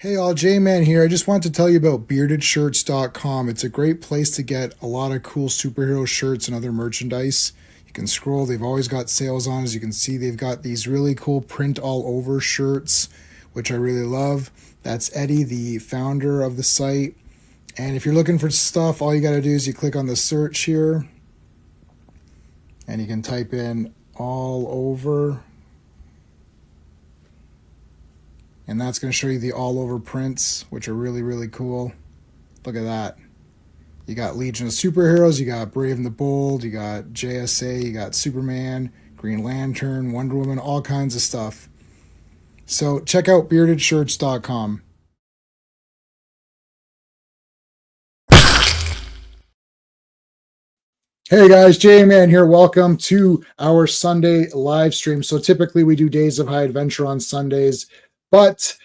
Hey all, J-Man here. I just wanted to tell you about beardedshirts.com. It's a great place to get a lot of cool superhero shirts and other merchandise. You can scroll, they've always got sales on. As you can see, they've got these really cool print all over shirts, which I really love. That's Eddie, the founder of the site. And if you're looking for stuff, all you got to do is you click on the search here and you can type in all over. And that's going to show you the all over prints, which are really, really cool. Look at that. You got Legion of Superheroes, you got Brave and the Bold, you got JSA, you got Superman, Green Lantern, Wonder Woman, all kinds of stuff. So check out beardedshirts.com. Hey guys, J-Man here. Welcome to our Sunday live stream. So typically we do Days of High Adventure on Sundays, but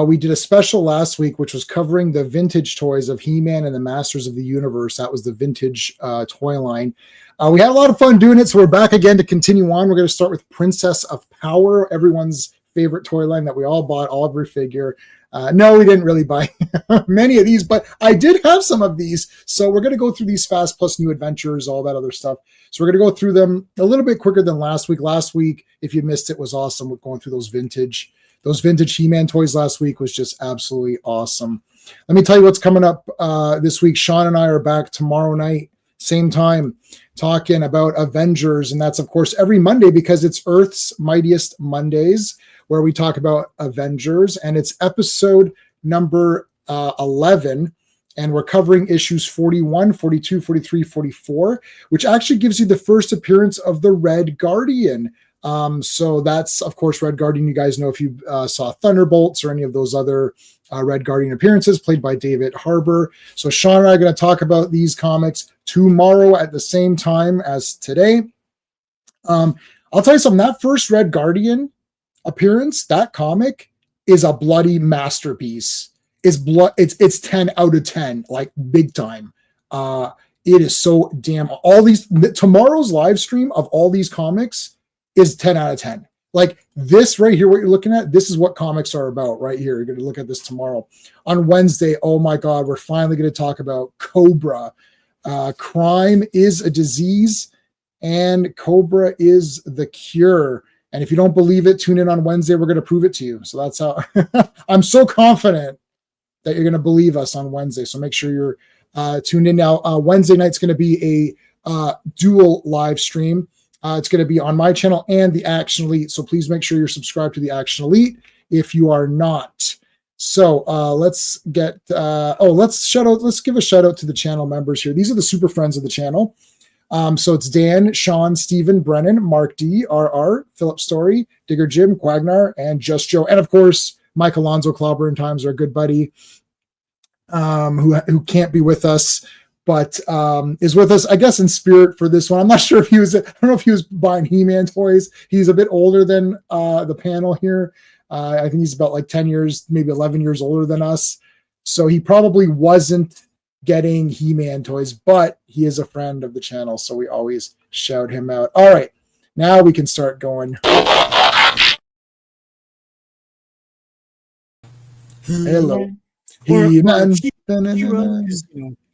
we did a special last week, which was covering the vintage toys of He-Man and the Masters of the Universe. That was the vintage toy line. We had a lot of fun doing it, so we're back again to continue on. We're going to start with Princess of Power, everyone's favorite toy line that we all bought, all every figure. No, we didn't really buy many of these, but I did have some of these. So we're going to go through these fast, plus new adventures, all that other stuff. So we're going to go through them a little bit quicker than last week. Last week, if you missed it, was awesome with going through those vintage He-Man toys last week was just absolutely awesome. Let me tell you what's coming up this week. Sean and I are back tomorrow night, same time, talking about Avengers. And that's, of course, every Monday because it's Earth's Mightiest Mondays, where we talk about Avengers. And it's episode number 11. And we're covering issues 41, 42, 43, 44, which actually gives you the first appearance of the Red Guardian. So that's, of course, Red Guardian. You guys know if you saw Thunderbolts or any of those other Red Guardian appearances played by David Harbour. So Sean and I are going to talk about these comics tomorrow at the same time as today. I'll tell you something, that first Red Guardian appearance, that comic is a bloody masterpiece. It's 10 out of 10, like big time. It is so damn, tomorrow's live stream of all these comics is 10 out of 10. Like this right here, what you're looking at, this is what comics are about right here. You're going to look at this tomorrow. On Wednesday, oh my God, we're finally going to talk about Cobra. Crime is a disease and Cobra is the cure. And if you don't believe it, tune in on Wednesday. We're going to prove it to you. So that's how I'm so confident that you're going to believe us on Wednesday. So make sure you're tuned in now. Wednesday night's going to be a dual live stream. It's going to be on my channel and the Action Elite. So please make sure you're subscribed to the Action Elite if you are not. So let's give a shout out to the channel members here. These are the super friends of the channel. So it's Dan, Sean, Steven, Brennan, Mark D, RR, Philip Story, Digger Jim, Quagnar, and Just Joe. And of course, Mike Alonzo, Clobberin Times, our good buddy, who can't be with us, but is with us, I guess, in spirit for this one. I'm not sure if I don't know if he was buying He-Man toys. He's a bit older than the panel here. I think he's about like 10 years, maybe 11 years older than us. So he probably wasn't getting He-Man toys, but he is a friend of the channel. So we always shout him out. All right, now we can start going. Hello. He-Man.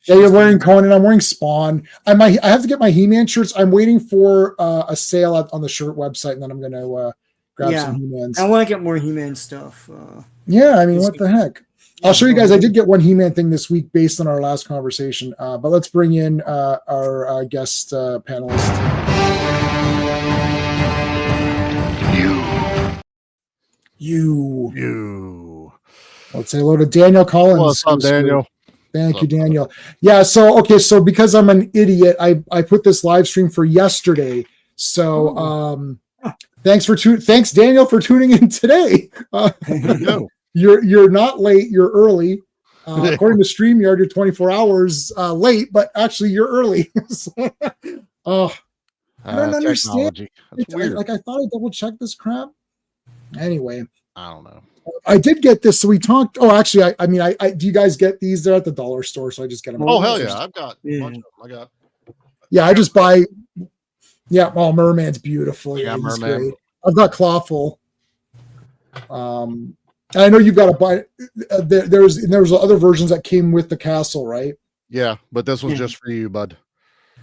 Yeah, you're wearing Conan. I'm wearing Spawn. I have to get my He-Man shirts. I'm waiting for a sale on the shirt website, and then I'm going to grab some He-Mans. I want to get more He-Man stuff. Yeah, I mean, what the heck? I'll show you guys. I did get one He-Man thing this week based on our last conversation. But let's bring in our guest panelist. You. Let's say hello to Daniel Collins. What's up, Daniel? Thank you, Daniel. Yeah, so because I'm an idiot, I put this live stream for yesterday. So thanks Daniel for tuning in today. You're not late, you're early. According to StreamYard, you're 24 hours late, but actually you're early. I don't understand. It's weird. I thought I double checked this crap. Anyway, I don't know. I did get this. So we talked. Oh, actually, I mean, do you guys get these? They're at the dollar store, so I just get them. Oh, hell yeah. I've got a bunch of them. I got. Yeah, I just buy. Yeah, Merman's beautiful. Yeah, Merman. Great. I've got Clawful. I know you've got to buy. There was other versions that came with the castle, right? Yeah, but this was just for you, bud.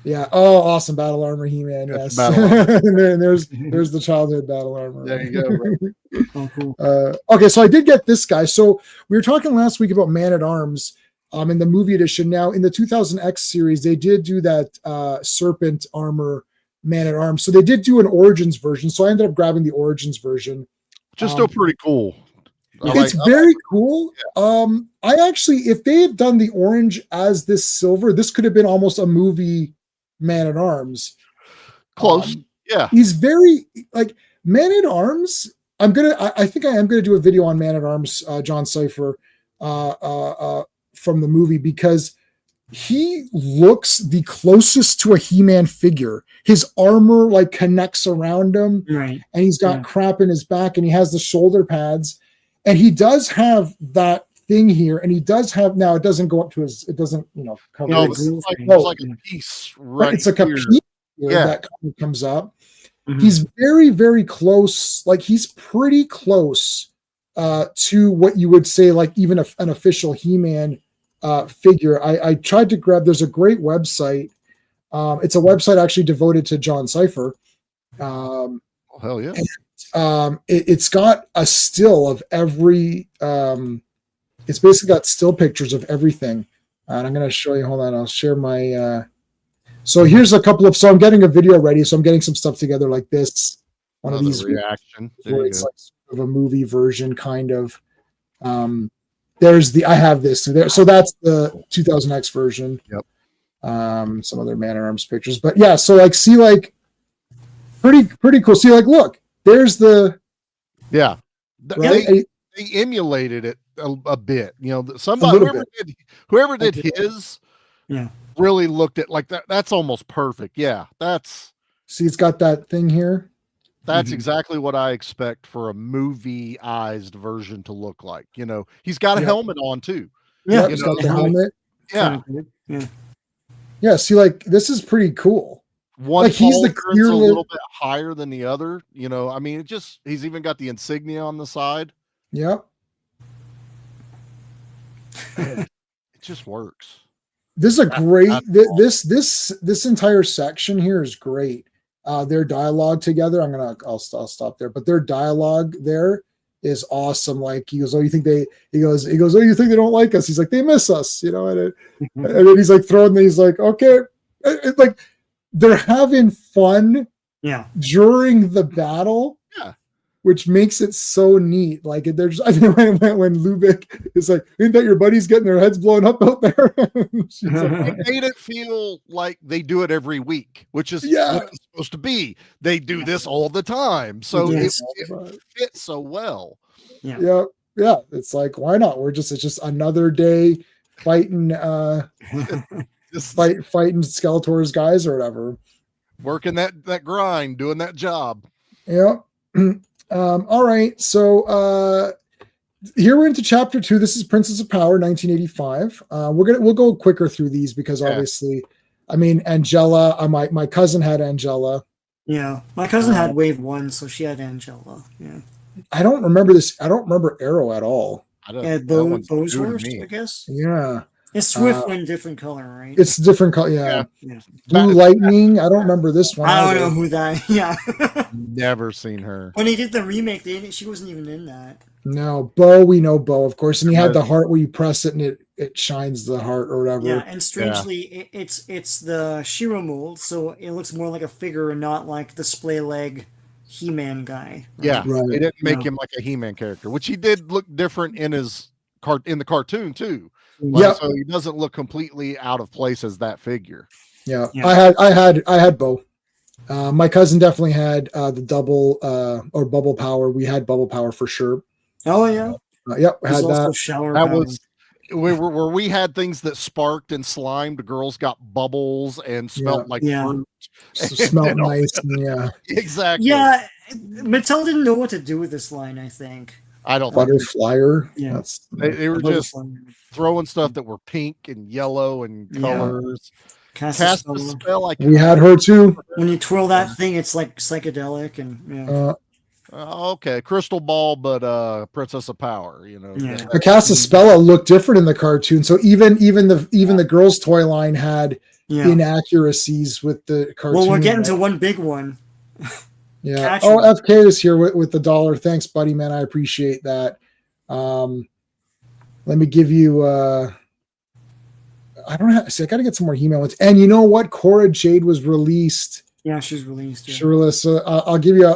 Yeah. Oh, awesome battle armor, He-Man. That's Yes. battle armor. And there's the childhood battle armor. There you go, bro. Oh, cool. Okay, so I did get this guy. So we were talking last week about Man at Arms, in the movie edition. Now in the 2000X series, they did do that serpent armor Man at Arms. So they did do an Origins version. So I ended up grabbing the Origins version. Just still pretty cool. It's very cool. Yeah. I actually, if they had done the orange as this silver, this could have been almost a movie Man at Arms. Close. Yeah. He's very like Man at Arms. I think I am gonna do a video on Man at Arms, John Cipher, from the movie, because he looks the closest to a He-Man figure. His armor like connects around him, right? And he's got crap in his back, and he has the shoulder pads, and he does have that thing here, and he does have, now it doesn't go up to his, it doesn't, cover it's like a piece right it's like here. a piece that comes up. Mm-hmm. He's very, very close. Like he's pretty close to what you would say, like even an official He-Man figure. I tried to grab, there's a great website. It's a website actually devoted to John Cipher. Hell yeah. And, it's got a still of every, it's basically got still pictures of everything. And I'm going to show you, hold on, I'll share my, so here's a couple of, so I'm getting a video ready. So I'm getting some stuff together like this. One of these reaction. Where it's like sort of a movie version, kind of. There's the, I have this. So that's the 2000X version. Yep. Some other Man at Arms pictures, but yeah. So like, see, like pretty cool. See, like, look, there's the, yeah. Right? They emulated it a bit. Somebody whoever did his, really looked at like that. That's almost perfect. Yeah, see, it's got that thing here. That's exactly what I expect for a movie-ized version to look like. He's got a helmet on too. Yeah, he's got the helmet. Yeah. Yeah. See, like, this is pretty cool. One like he's the a little bit higher than the other. I mean, he's even got the insignia on the side. Yep. It just works. This is a great. This entire section here is great. Their dialogue together. I'll stop there. But their dialogue there is awesome. Like he goes, "Oh, you think they?" He goes, "Oh, you think they don't like us?" He's like, "They miss us," and then he's like throwing. He's like, "Okay," like they're having fun. Yeah. During the battle. Yeah. Which makes it so neat. Like there's, I think when Lubick is like, "Ain't that your buddies getting their heads blown up out there?" It made it feel like they do it every week, which is what it's supposed to be. They do this all the time, so it fits so well. Yeah. It's like, why not? It's just another day fighting, fighting Skeletor's guys or whatever, working that grind, doing that job. Yeah. All right, so here we're into chapter 2. This is Princess of Power, 1985. We'll go quicker through these because obviously, I mean, Angela. My cousin had Angela. Yeah, my cousin had Wave 1, so she had Angela. Yeah, I don't remember this. I don't remember Arrow at all. Bosworth, I guess. Yeah, it's Swift one, different color, right? It's different color. Yeah. Blue Lightning. I don't remember this one. I don't know who that. Yeah. Never seen her. When he did the remake, she wasn't even in that. No, Bo. We know Bo, of course, and he had the heart where you press it and it shines the heart or whatever. Yeah, and strangely, it's the Shiro mold, so it looks more like a figure and not like the splay leg He-Man guy. Right? Yeah, they didn't make him like a He-Man character, which he did look different in the cartoon too. So he doesn't look completely out of place as that figure. Yeah. I had Bo. My cousin definitely had the double or bubble power. We had bubble power for sure. Oh yeah. Yep, had that. That was where we had things that sparked and slimed. Girls got bubbles and smelled like fruit. Smelled nice. Exactly. Yeah, Mattel didn't know what to do with this line, I think. I don't Butterflyer. Yeah. They were just throwing stuff that were pink and yellow and colors. Cast a spell. We had her too. When you twirl that thing, it's like psychedelic and okay, Crystal Ball, but Princess of Power. Yeah. The Casaspella looked different in the cartoon, so even the girls' toy line had inaccuracies with the cartoon. Well, we're getting to one big one. Yeah. Catch Oh, one. FK is here with the $1. Thanks, buddy, man. I appreciate that. Let me give you. I don't have. See, I got to get some more He-Man ones. And you know what? Cora Jade was released. Yeah, she's released. Yeah. She released. I'll give you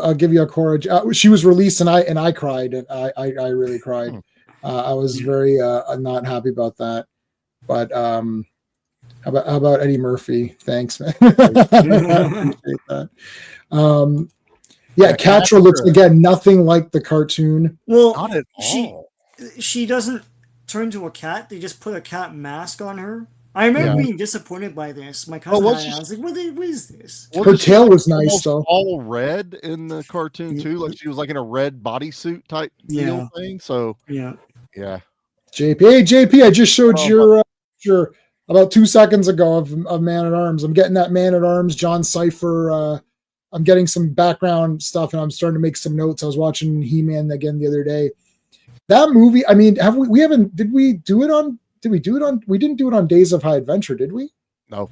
a Cora. She was released, and I cried, and I really cried. I was very not happy about that. But how about Eddie Murphy? Thanks, man. I appreciate that. Yeah, Catra looks again nothing like the cartoon. Well, not at all. She doesn't turn to a cat. They just put a cat mask on her. I remember being disappointed by this. My cousin and I was like, what is this? Her tail was nice, though. All red in the cartoon, too. Like she was like in a red bodysuit type deal thing. So, yeah. JP. Hey, JP, I just showed your picture about 2 seconds ago of Man-at-Arms. I'm getting that Man-at-Arms, John Cipher. I'm getting some background stuff, and I'm starting to make some notes. I was watching He-Man again the other day. That movie, I mean, did we do it on we didn't do it on Days of High Adventure, did we? No.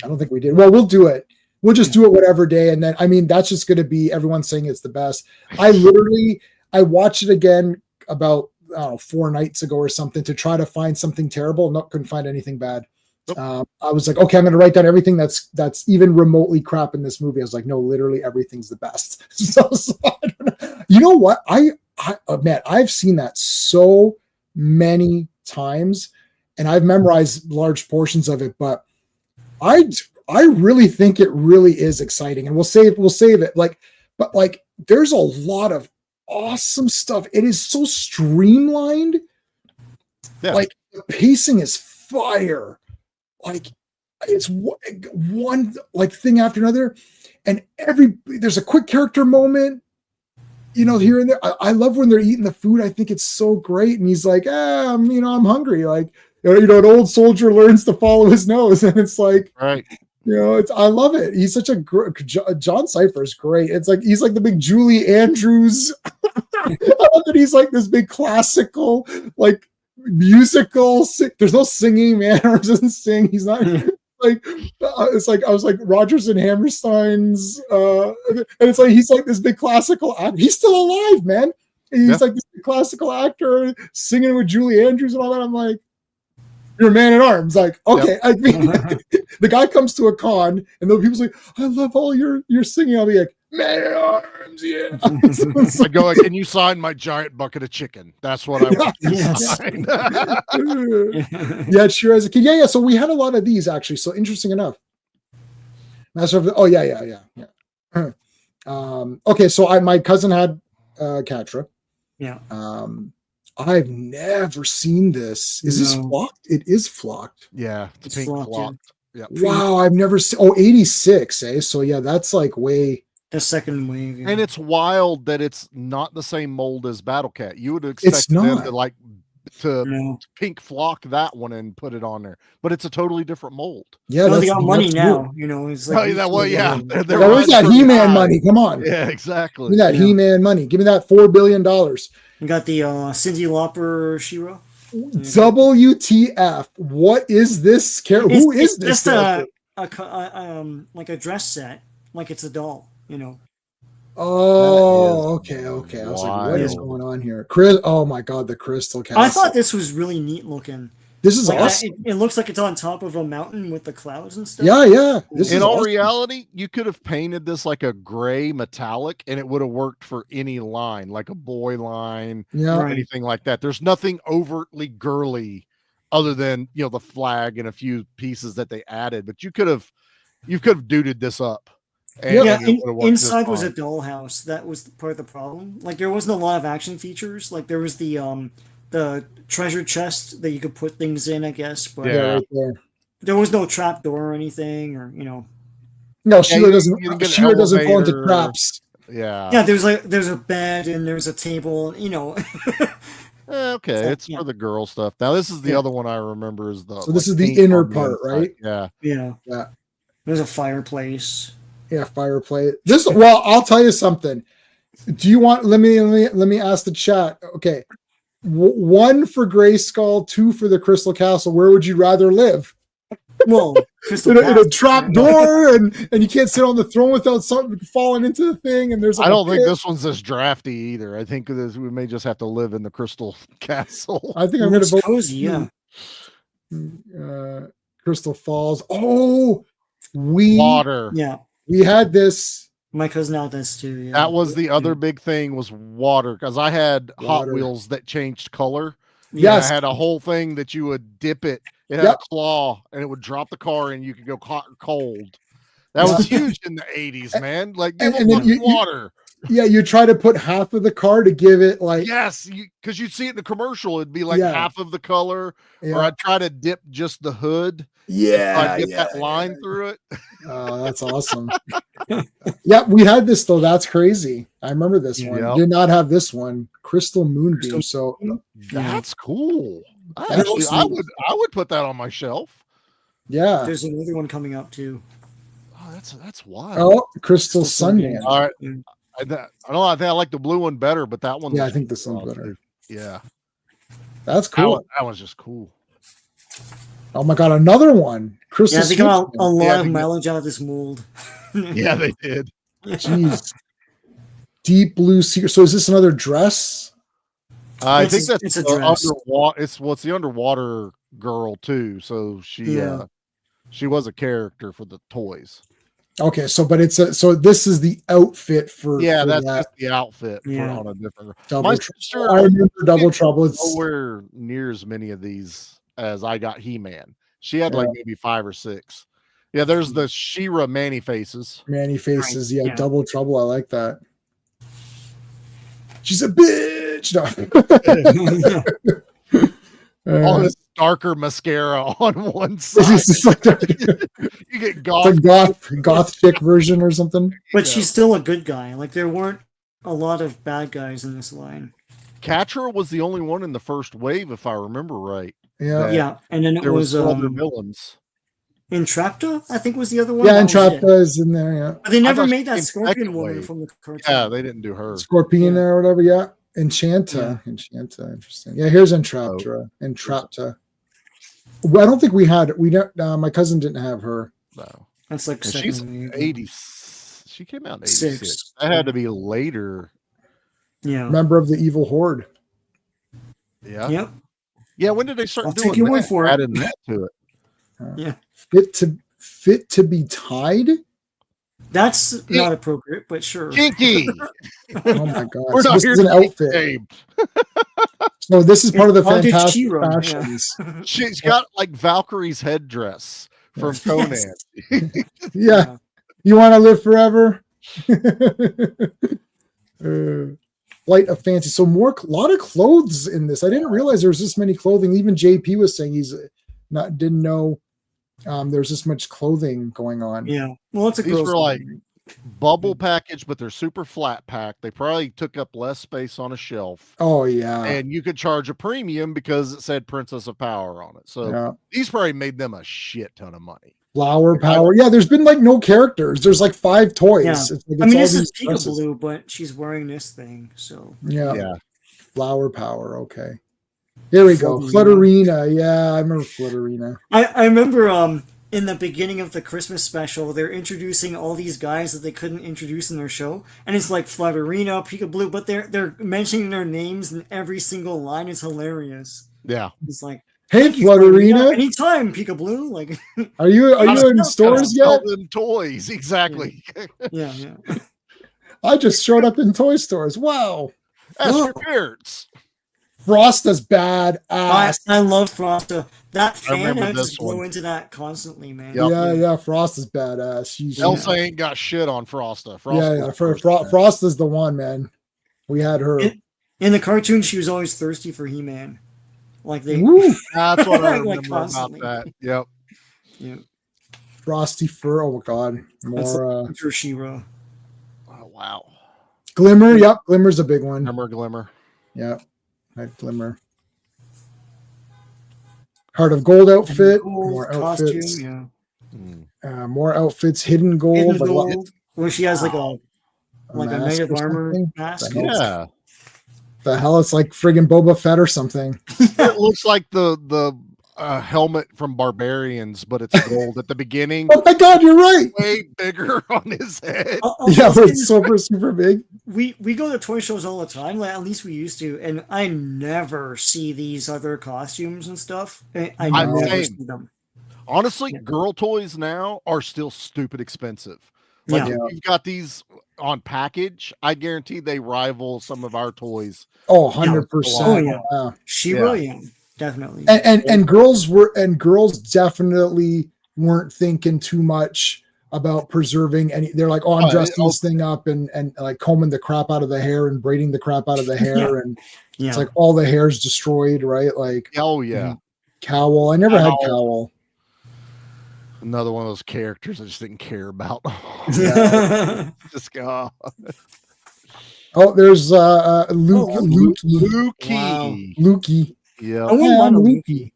I don't think we did. Well, we'll do it. We'll just do it whatever day. And then, I mean, that's just going to be everyone saying it's the best. I watched it again about 4 nights ago or something to try to find something terrible. Couldn't find anything bad. Nope. I was like, okay, I'm going to write down everything that's even remotely crap in this movie. I was like, no, literally everything's the best. So I don't know. You know what? Man, I've seen that so many times, and I've memorized large portions of it, but I really think it really is exciting, and we'll save it. But there's a lot of awesome stuff. It is so streamlined. Yeah. Like the pacing is fire. Like it's one thing after another, and there's a quick character moment. Here and there. I love when they're eating the food. I think it's so great. And he's like, I'm hungry. Like, an old soldier learns to follow his nose. And it's like, right. I love it. He's such a John Cipher is great. It's like, he's like the big Julie Andrews. I love that he's like this big classical, like musical. There's no singing, man. Or doesn't sing. He's not it's like I was like Rodgers and Hammerstein's, and it's like he's like this big classical actor. He's still alive, man. And he's like this big classical actor singing with Julie Andrews and all that. I'm like, you're a Man-at-Arms. Like, okay, I mean, the guy comes to a con, and the people's like, I love all your singing. I'll be like, Man-at-Arms, yeah. I go like, can you sign my giant bucket of chicken? That's what I want to sign. Yeah, sure. As a kid, yeah. So we had a lot of these actually. So interesting enough. Master of yeah. Okay, so my cousin had Catra. Yeah. I've never seen this. Is this flocked? It is flocked. Yeah, it's pink flocked. Yeah. Wow, I've never seen. 86, eh? So yeah, that's like way. The second wave. Yeah. And it's wild that it's not the same mold as Battle Cat. You would expect them to pink flock that one and put it on there, but it's a totally different mold. Yeah, they got money now. It's like where's that He-Man money? Come on. Yeah, exactly. Give me that He-Man money. Give me that $4 billion. You got the Cyndi Lauper She-Ra. WTF? What is this character? Who is this? Just like a dress set, like it's a doll. Oh, okay. I was like, what is going on here? Oh my God, the crystal castle. I thought this was really neat looking. This is awesome. It looks like it's on top of a mountain with the clouds and stuff. Yeah. In all reality, you could have painted this like a gray metallic and it would have worked for any line, like a boy line or anything like that. There's nothing overtly girly other than, the flag and a few pieces that they added, but you could have duded this up. Inside was a dollhouse. That was part of the problem. Like there wasn't a lot of action features. Like there was the treasure chest that you could put things in, I guess. But there was no trap door or anything, or No, Sheila doesn't fall into traps. Yeah. There's a bed and there's a table. Okay, it's for the girl stuff. Now this is the other one I remember is the. So this is the inner part, right? Yeah. There's a fireplace. Yeah, fireplace. I'll tell you something. Do you want? Let me ask the chat. Okay, 1 for Grayskull, 2 for the Crystal Castle. Where would you rather live? Well, in a trap door, and you can't sit on the throne without something falling into the thing. And there's. Like I don't think this one's as drafty either. I think we may just have to live in the Crystal Castle. I think I'm going to vote cozy. Yeah. Crystal Falls. Oh, water. Yeah, we had this. My cousin out this too. Yeah. That was the other big thing was water, because I had Hot Wheels that changed color. Yes, I had a whole thing that you would dip it. It had a claw, and it would drop the car, and you could go hot or cold. That was huge in the 80s, man. Like, give them water. You try to put half of the car to give it like. Yes, because you'd see it in the commercial. It'd be like half of the color, or I'd try to dip just the hood. Yeah, get that line through it. Oh, that's awesome. We had this though. That's crazy. I remember this one. Did not have this one. Crystal Moonbeam. So that's cool. I would put that on my shelf. Yeah. There's another one coming up too. Oh, that's wild. Oh, Crystal Sundance. All right. I don't know. I think I like the blue one better, but that one. Yeah, I think this one's better. Yeah. That's cool. That one's just cool. Oh my god, another one. Crystal. Yeah, they got a lot of mileage out of this mold. Yeah, they did. Jeez. Deep blue sea. So is this another dress? I think that's it's a dress. It's the underwater girl too. So she was a character for the toys. Okay, so this is the outfit for that's that. just the outfit on a different. I remember Double Trouble. It's nowhere near as many of these as I got He-Man. She had like maybe 5 or 6. Yeah, there's the She-Ra Manny Faces. Manny Faces, yeah, Double Trouble. I like that. She's a bitch. No. All this darker mascara on one side. You get goth chick version or something. But she's still a good guy. Like there weren't a lot of bad guys in this line. Catra was the only one in the first wave, if I remember right. Yeah, and then it was other villains. Entrapta, I think, was the other one. Yeah, Entrapta is in there. Yeah, but they never made that Scorpion woman from the cartoon. Yeah, they didn't do her. Scorpion or whatever. Yeah, Enchanta. Interesting. Yeah, here's Entrapta. Well, I don't think we had. My cousin didn't have her. No, that's like she's 80s. She came out in 86. That had to be later. Yeah, member of the Evil Horde. Yeah. Yep. Yeah, when did they start doing take your word for it. Adding that to it. Yeah. Fit to be tied? That's not appropriate, but sure. Kinky. Oh my god. So this is an outfit. So this is part of the fantastic fashions. Yeah. She's got like Valkyrie's headdress from Conan. Yeah. You want to live forever? Flight of Fancy. So a lot of clothes in this. I didn't realize there was this many clothing. Even JP was saying didn't know there's this much clothing going on. Yeah. Well, it's a these were like bubble package, but they're super flat pack. They probably took up less space on a shelf. Oh yeah. And you could charge a premium because it said Princess of Power on it. So these probably made them a shit ton of money. Flower Power. Yeah, there's been like no characters. There's like 5 toys. Yeah. I mean, this is Peekaboo, but she's wearing this thing. So yeah. Flower Power. Okay. Here we go. Flutterina. Yeah, I remember Flutterina. I remember in the beginning of the Christmas special, they're introducing all these guys that they couldn't introduce in their show. And it's like Flutterina, Peekaboo, but they're mentioning their names in every single line. It's hilarious. Yeah. It's like, hey, Flutterina. Anytime, Peekaboo. Like, are you in stores yet? Toys, exactly. Yeah. I just showed up in toy stores. Wow. That's for parents. Frosta's bad ass. I love Frosta. That fan, I just blow into that constantly, man. Yep. Yeah. Frosta's badass. Elsa ain't got shit on Frosta. Frosta's the one, man. We had her. In the cartoon, she was always thirsty for He-Man. Like they. That's what I remember about that. Yep. Yeah. Frosty Fur. Oh my god. More. She-Ra. Oh wow. Glimmer. Yep. Glimmer's a big one. Glimmer. Yeah. Glimmer. Heart of Gold outfit. More outfits. Yeah. More outfits. Hidden Gold. Where she has like a like a native armor mask. Yeah. The hell, it's like friggin' Boba Fett or something. It looks like the helmet from Barbarians, but it's gold at the beginning. Oh my god, you're right. Way bigger on his head. Yeah, but it's super big. We go to toy shows all the time, like at least we used to, and I never see these other costumes and stuff. I never see them. Honestly, girl toys now are still stupid expensive. Like if you've got these on package, I guarantee they rival some of our toys. Oh, 100%. Oh yeah. She-Ra, definitely. And girls definitely weren't thinking too much about preserving any. They're like, oh, I'm dressing this thing up and like combing the crap out of the hair and braiding the crap out of the hair, and it's like all the hair's destroyed, right? Like, cowl. I never had cowl. Another one of those characters I just didn't care about. Just go. Oh, there's Luke. Lukey. Yeah. I wouldn't want a Lukey.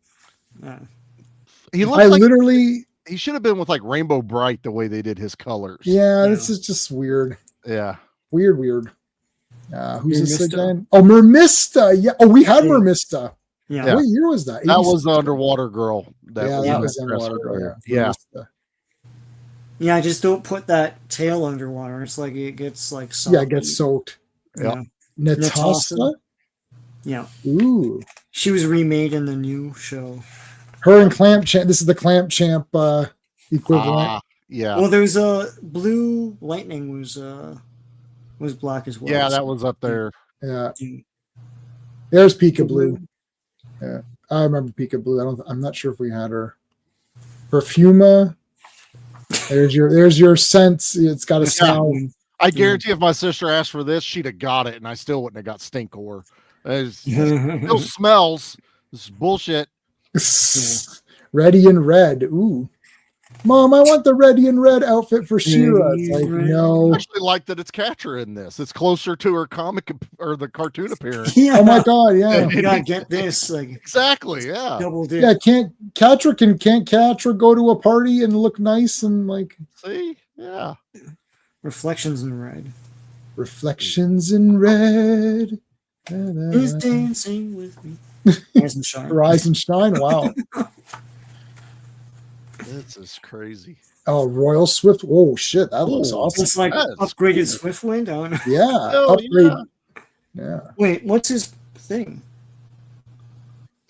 He looks he should have been with like Rainbow Bright the way they did his colors. Yeah, this is just weird. Yeah. Weird. Who's this again? Oh, Mermista. Yeah. Oh, we had Mermista. Yeah. What year was that? That was the underwater girl. That was underwater girl. Yeah. Yeah, I just don't put that tail underwater. It's like it gets like soaked. Yeah, it gets soaked. Yeah. Natasha? Yeah. Ooh. She was remade in the new show. Her and Clamp Champ. This is the Clamp Champ equivalent. Yeah. Well, there's a Blue Lightning was black as well. Yeah, that was up there. Yeah. There's Pika Blue. Yeah, I remember Pika Blue. I'm not sure if we had her. Perfuma. There's your sense. It's got a smell. I guarantee if my sister asked for this, she'd have got it, and I still wouldn't have got Stinkor. It still smells. This is bullshit. Ready in red. Ooh. Mom, I want the ready and red outfit for She-Ra. It's like, no. I actually like that it's Catra in this. It's closer to her comic or the cartoon appearance. Oh my god, yeah. You gotta get this. Like exactly, yeah. Double dip. Yeah, can't Catra go to a party and look nice and like see? Yeah. Reflections in red. Reflections in red. Is dancing with me. Rise and shine. Rise and shine. Wow. This is crazy. Oh, Royal Swift. Whoa, shit. That looks awesome. It's like upgraded Swiftwind. Yeah. Upgrade. Yeah. Wait, what's his thing?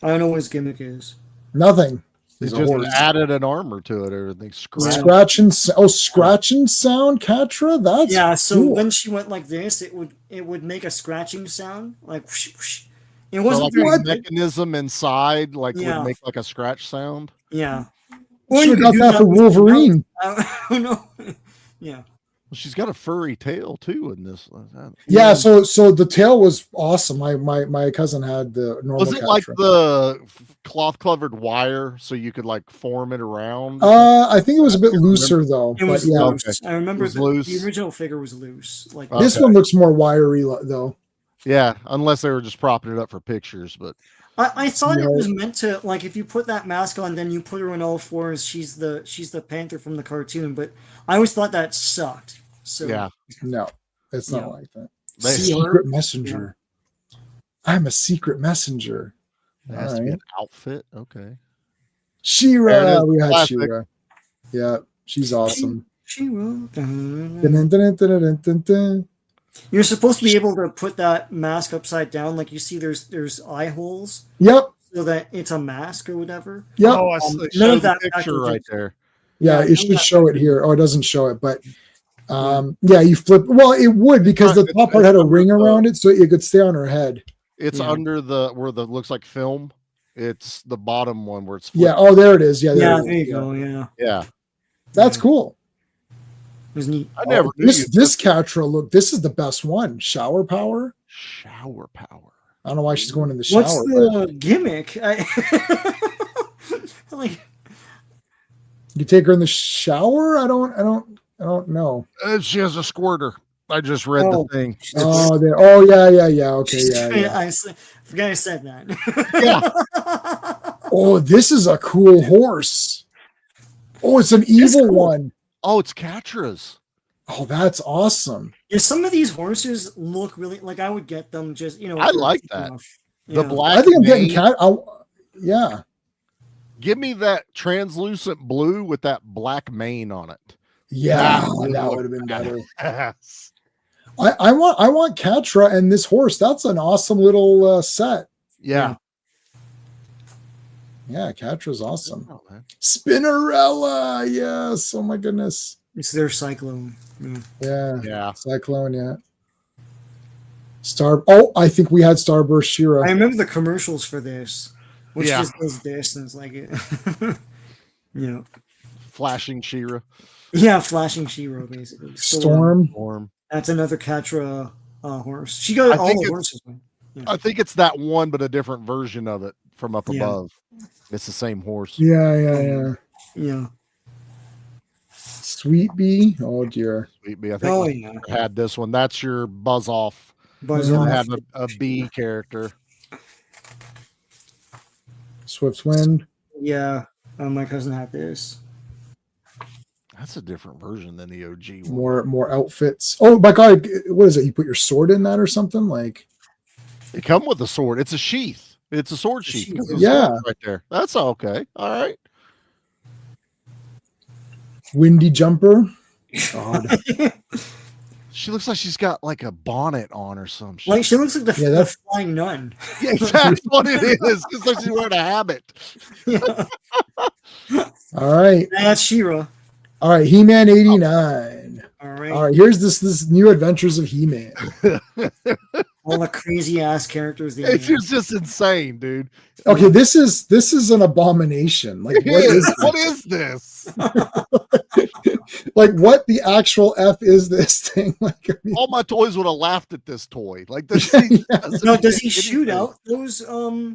I don't know what his gimmick is. Nothing. He's just added an armor to it. Everything scratch and sound, Catra. That's so cool. When she went like this, it would make a scratching sound, like whoosh, whoosh. It wasn't like a mechanism inside, like would make like a scratch sound. Yeah. Should have got that for Wolverine. I don't know. Yeah. Well, she's got a furry tail too in this. Yeah, so the tail was awesome. My cousin had the normal. Was it like the cloth covered wire so you could like form it around? I think it was a bit looser though. It was loose. Okay. I remember the original figure was loose. Like this one looks more wiry though. Yeah, unless they were just propping it up for pictures, but I thought it was meant to, like, if you put that mask on, then you put her in all fours. She's the Panther from the cartoon, but I always thought that sucked. So yeah, no, it's not like that. Secret messenger. Yeah. I'm a secret messenger. It has to be an outfit. Okay. She-Ra. We had She-Ra. Yeah, she's awesome. She-Ra. You're supposed to be able to put that mask upside down, like you see. There's eye holes. Yep. So that it's a mask or whatever. Yep. Oh, I none of that picture right there. Yeah, it should show it here. Oh, it doesn't show it, but yeah, you flip. Well, it would because the top part had a ring around it, so it could stay on her head. It's under where the looks like film. It's the bottom one where it's. Yeah. Oh, there it is. Yeah. There you go. Yeah. Yeah. That's cool. It was neat. I never this Catra look. This is the best one. Shower power. Shower power. I don't know why she's going in the shower. What's the gimmick? Like, you take her in the shower? I don't know. She has a squirter. I just read the thing. Oh, yeah. Okay, yeah. I forgot I said that. Yeah. Oh, this is a cool horse. Oh, it's an evil one. Oh, it's Catra's. Oh, that's awesome. Yeah, some of these horses look really like I would get them just, I like that. The black I think I'm getting yeah. Give me that translucent blue with that black mane on it. Yeah, that would have been better. Yes. I want Catra and this horse. That's an awesome little set. Yeah. Yeah, Catra's awesome. Oh, Spinnerella, yes. Oh my goodness. It's their Cyclone. Yeah. Cyclone, yeah. Oh, I think we had Starburst Shira. I remember the commercials for this, which just does this, and it's like it. Flashing Shira. Yeah, Flashing Shira, basically. Storm. That's another Catra horse. She got all the horses. Yeah. I think it's that one, but a different version of it from up above. It's the same horse. Yeah. Sweet Bee. Oh dear. Sweet Bee. I think I had this one. That's your Buzz Off. Have a bee character. Swift Wind. Yeah. My cousin had this. That's a different version than the OG one. More outfits. Oh my god, what is it? You put your sword in that or something? Like it come with a sword. It's a sheath. It's a sword sheath. Yeah. Right there. That's okay. All right. Windy Jumper. God. She looks like she's got like a bonnet on or something. Like she looks like the flying nun. Yeah, that's what it is. It's like she's wearing a habit. All right. That's She-Ra. All right, He-Man 89. All right. All right, here's this new adventures of He-Man. All the crazy ass characters. It's just insane, dude. Okay, this is an abomination. Like what is this? Like what the actual F is this thing? Like all my toys would have laughed at this toy. Like this does he shoot out those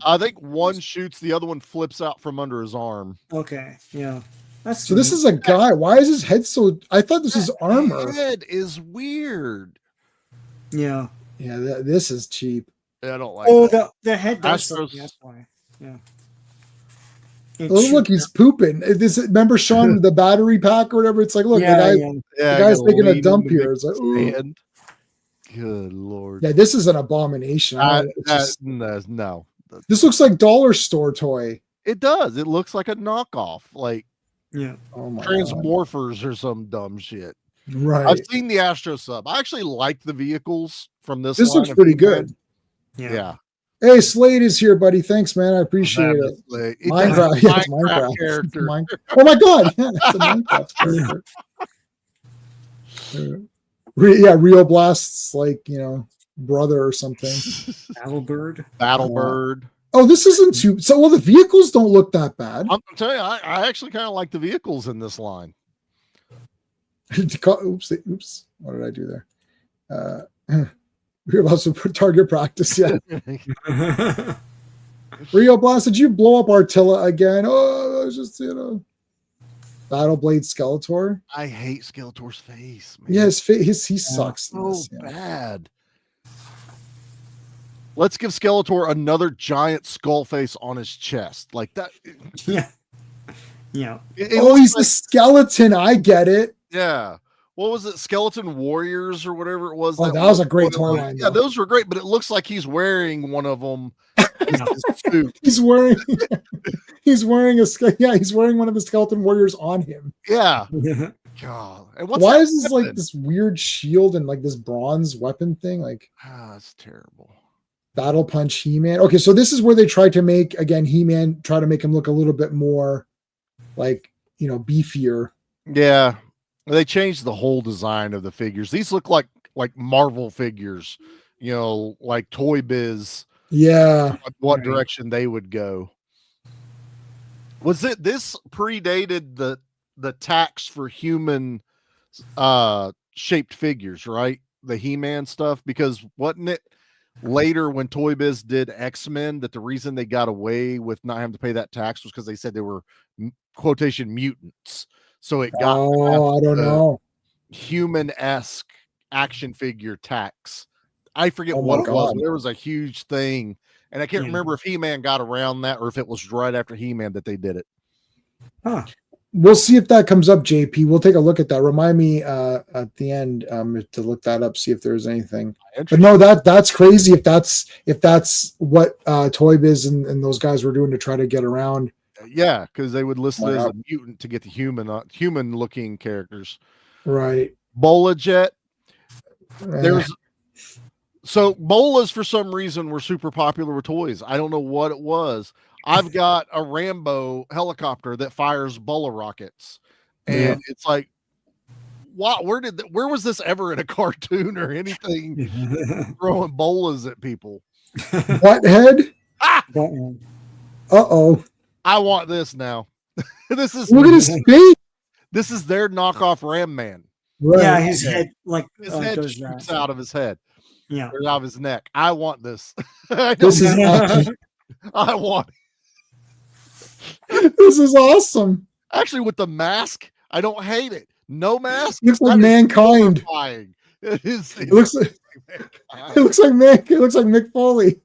I think one shoots, the other one flips out from under his arm. Okay, yeah. So this is a guy. Why is his head so? I thought this was armor. His head is weird. Yeah. Yeah, this is cheap. Yeah, I don't like that. The head does something. That's why. Yeah. Look, he's pooping. Remember Sean, the battery pack or whatever? It's like, look, the guy's taking a dump here. It's like, ooh. Good Lord. Yeah, this is an abomination. No. This looks like dollar store toy. It does. It looks like a knockoff. Like oh my Transmorphers God. Or some dumb shit. Right. I've seen the Astro Sub. I actually like the vehicles from this. This looks pretty good. Yeah. Hey, Slade is here, buddy. Thanks, man. I appreciate it. Minecraft. Minecraft character. Oh my God. Yeah, it's a Minecraft character. Real Blast's like, brother or something. Battlebird. Oh, this isn't too. So, well, the vehicles don't look that bad. I'm telling you, I actually kind of like the vehicles in this line. Oops. What did I do there? We're about to put target practice. Yeah. Rio Blast, did you blow up Artilla again? Oh, it was just, Battle Blade Skeletor. I hate Skeletor's face, man. Yeah, his face, he sucks. So bad. Let's give Skeletor another giant skull face on his chest. Like that. Yeah. He's a skeleton. I get it. Yeah. What was it? Skeleton Warriors or whatever it was. Oh, that was a great toy line. Yeah, those were great, but it looks like he's wearing one of them. He's wearing he's wearing one of the Skeleton Warriors on him. Yeah. God. And why is this like this weird shield and like this bronze weapon thing? Like, it's terrible. Battle Punch He-Man. Okay, so this is where they tried to make He-Man, try to make him look a little bit more like, beefier. Yeah. They changed the whole design of the figures. These look like Marvel figures, like Toy Biz. Yeah. What direction they would go. Was it this predated the tax for human shaped figures, right? The He-Man stuff, because wasn't it later when Toy Biz did X-Men that the reason they got away with not having to pay that tax was because they said they were quotation mutants. So it got I don't know, human-esque action figure tax. I forget what it was. There was a huge thing, and I can't remember if He-Man got around that or if it was right after He-Man that they did it. Huh. we'll see if that comes up, JP. We'll take a look at that. Remind me at the end to look that up, see if there's anything. But no, that's crazy if that's what Toy Biz and those guys were doing to try to get around. Yeah, because they would list it as a mutant to get the human looking characters. Right. Bola Jet. So bolas for some reason were super popular with toys. I don't know what it was. I've got a Rambo helicopter that fires bola rockets, and it's like, wow, where was this ever in a cartoon or anything? Throwing bolas at people. Butthead. Uh-oh. I want this now. Look at his face. This is their knockoff Ram Man. Right. Yeah, his head his head shoots out of his head. Yeah, or out of his neck. I want this. This is awesome. I want it. This is awesome. Actually, with the mask, I don't hate it. No mask. Looks like Mankind. It looks like Mick Foley.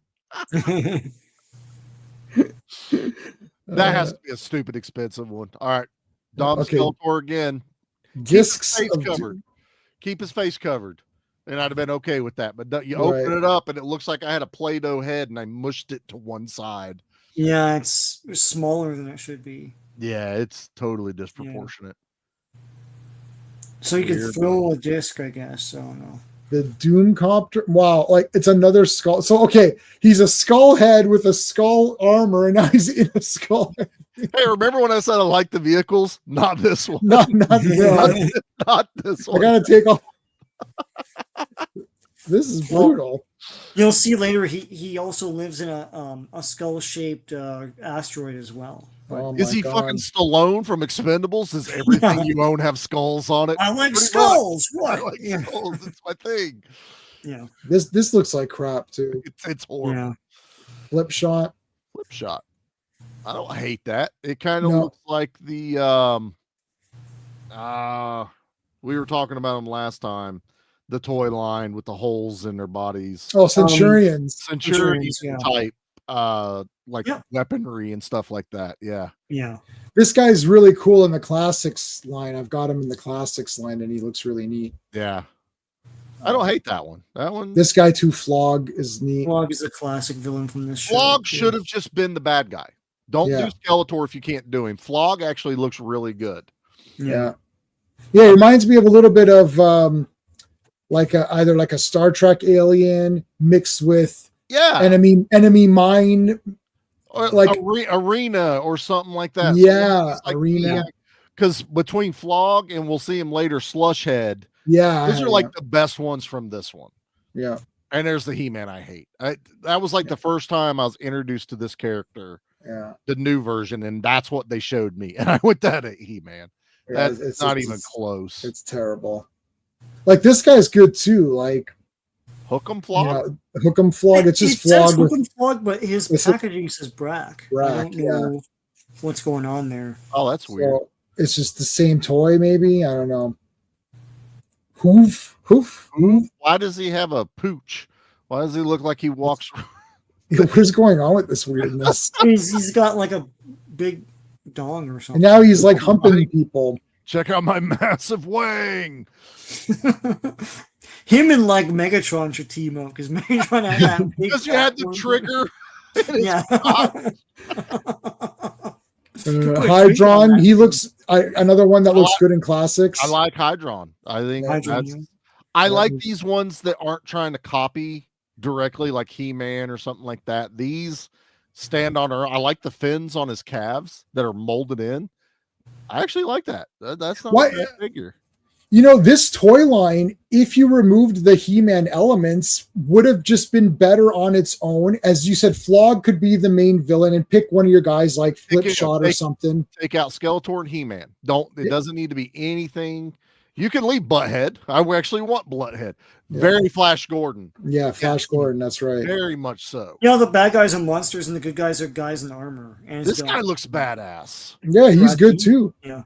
That has to be a stupid expensive one. All right. Dom Skeletor again. Discs covered. Keep his face covered. And I'd have been okay with that. But you open it up and it looks like I had a Play-Doh head and I mushed it to one side. Yeah, it's smaller than it should be. Yeah, it's totally disproportionate. Yeah. So you could throw a disc, I guess. I don't know. The Doomcopter. Wow, like it's another skull. So he's a skull head with a skull armor, and now he's in a skull head. Hey, remember when I said I like the vehicles? Not this one. Not this one. I gotta take off. This is brutal. You'll see later. He also lives in a skull-shaped asteroid as well. Is he fucking Stallone from Expendables? Does everything you own have skulls on it? I like skulls. What? I like skulls. It's my thing. Yeah. This looks like crap too. It's horrible. Yeah. Flip shot. I don't hate that. It kind of looks like the we were talking about them last time. The toy line with the holes in their bodies. Oh, Centurions. Centurions type weaponry and stuff like that. Yeah. Yeah. This guy's really cool in the classics line. I've got him in the classics line and he looks really neat. Yeah. I don't hate that one. This guy too, Flog, is neat. Flog is a classic villain from this show. Flog should have just been the bad guy. Don't do Skeletor if you can't do him. Flog actually looks really good. Yeah. Yeah, it reminds me of a little bit of either like a Star Trek alien mixed with enemy mine, or like arena or something like that. Yeah, so arena. Because between Flog and we'll see him later, Slushhead. Yeah, these are like the best ones from this one. Yeah, and there's the He-Man I hate. That was like the first time I was introduced to this character. Yeah, the new version, and that's what they showed me, and I went that at He-Man. Yeah, it's not even close. It's terrible. Like this guy's good too. Like Hook'em Flog. Hook'em Flog. It's just Flog. Hook'em Flog, but his packaging says Brack. I don't know what's going on there. Oh, that's weird. So it's just the same toy, maybe. I don't know. Hoof. Why does he have a pooch? Why does he look like he walks? What's going on with this weirdness? He's got like a big dong or something. And now he's like humping people. Check out my massive wang. Him and like Megatron should team up because Megatron had that big. Because you had the trigger. Yeah. Hydron. He looks another one that looks good in classics. I like Hydron. I think I like these ones that aren't trying to copy directly like He-Man or something like that. These stand on her. I like the fins on his calves that are molded in. I actually like that. That's not a bad figure. You know, this toy line, if you removed the He-Man elements, would have just been better on its own. As you said, Flog could be the main villain and pick one of your guys like Flip Shot or something. Take out Skeletor and He-Man. It doesn't need to be anything. You can leave Butthead. I actually want Butthead. Very Flash Gordon. Yeah, Flash Gordon. That's right. Very much so. You know, the bad guys are monsters and the good guys are guys in armor. And this guy looks badass. Yeah, he's good too. Yeah,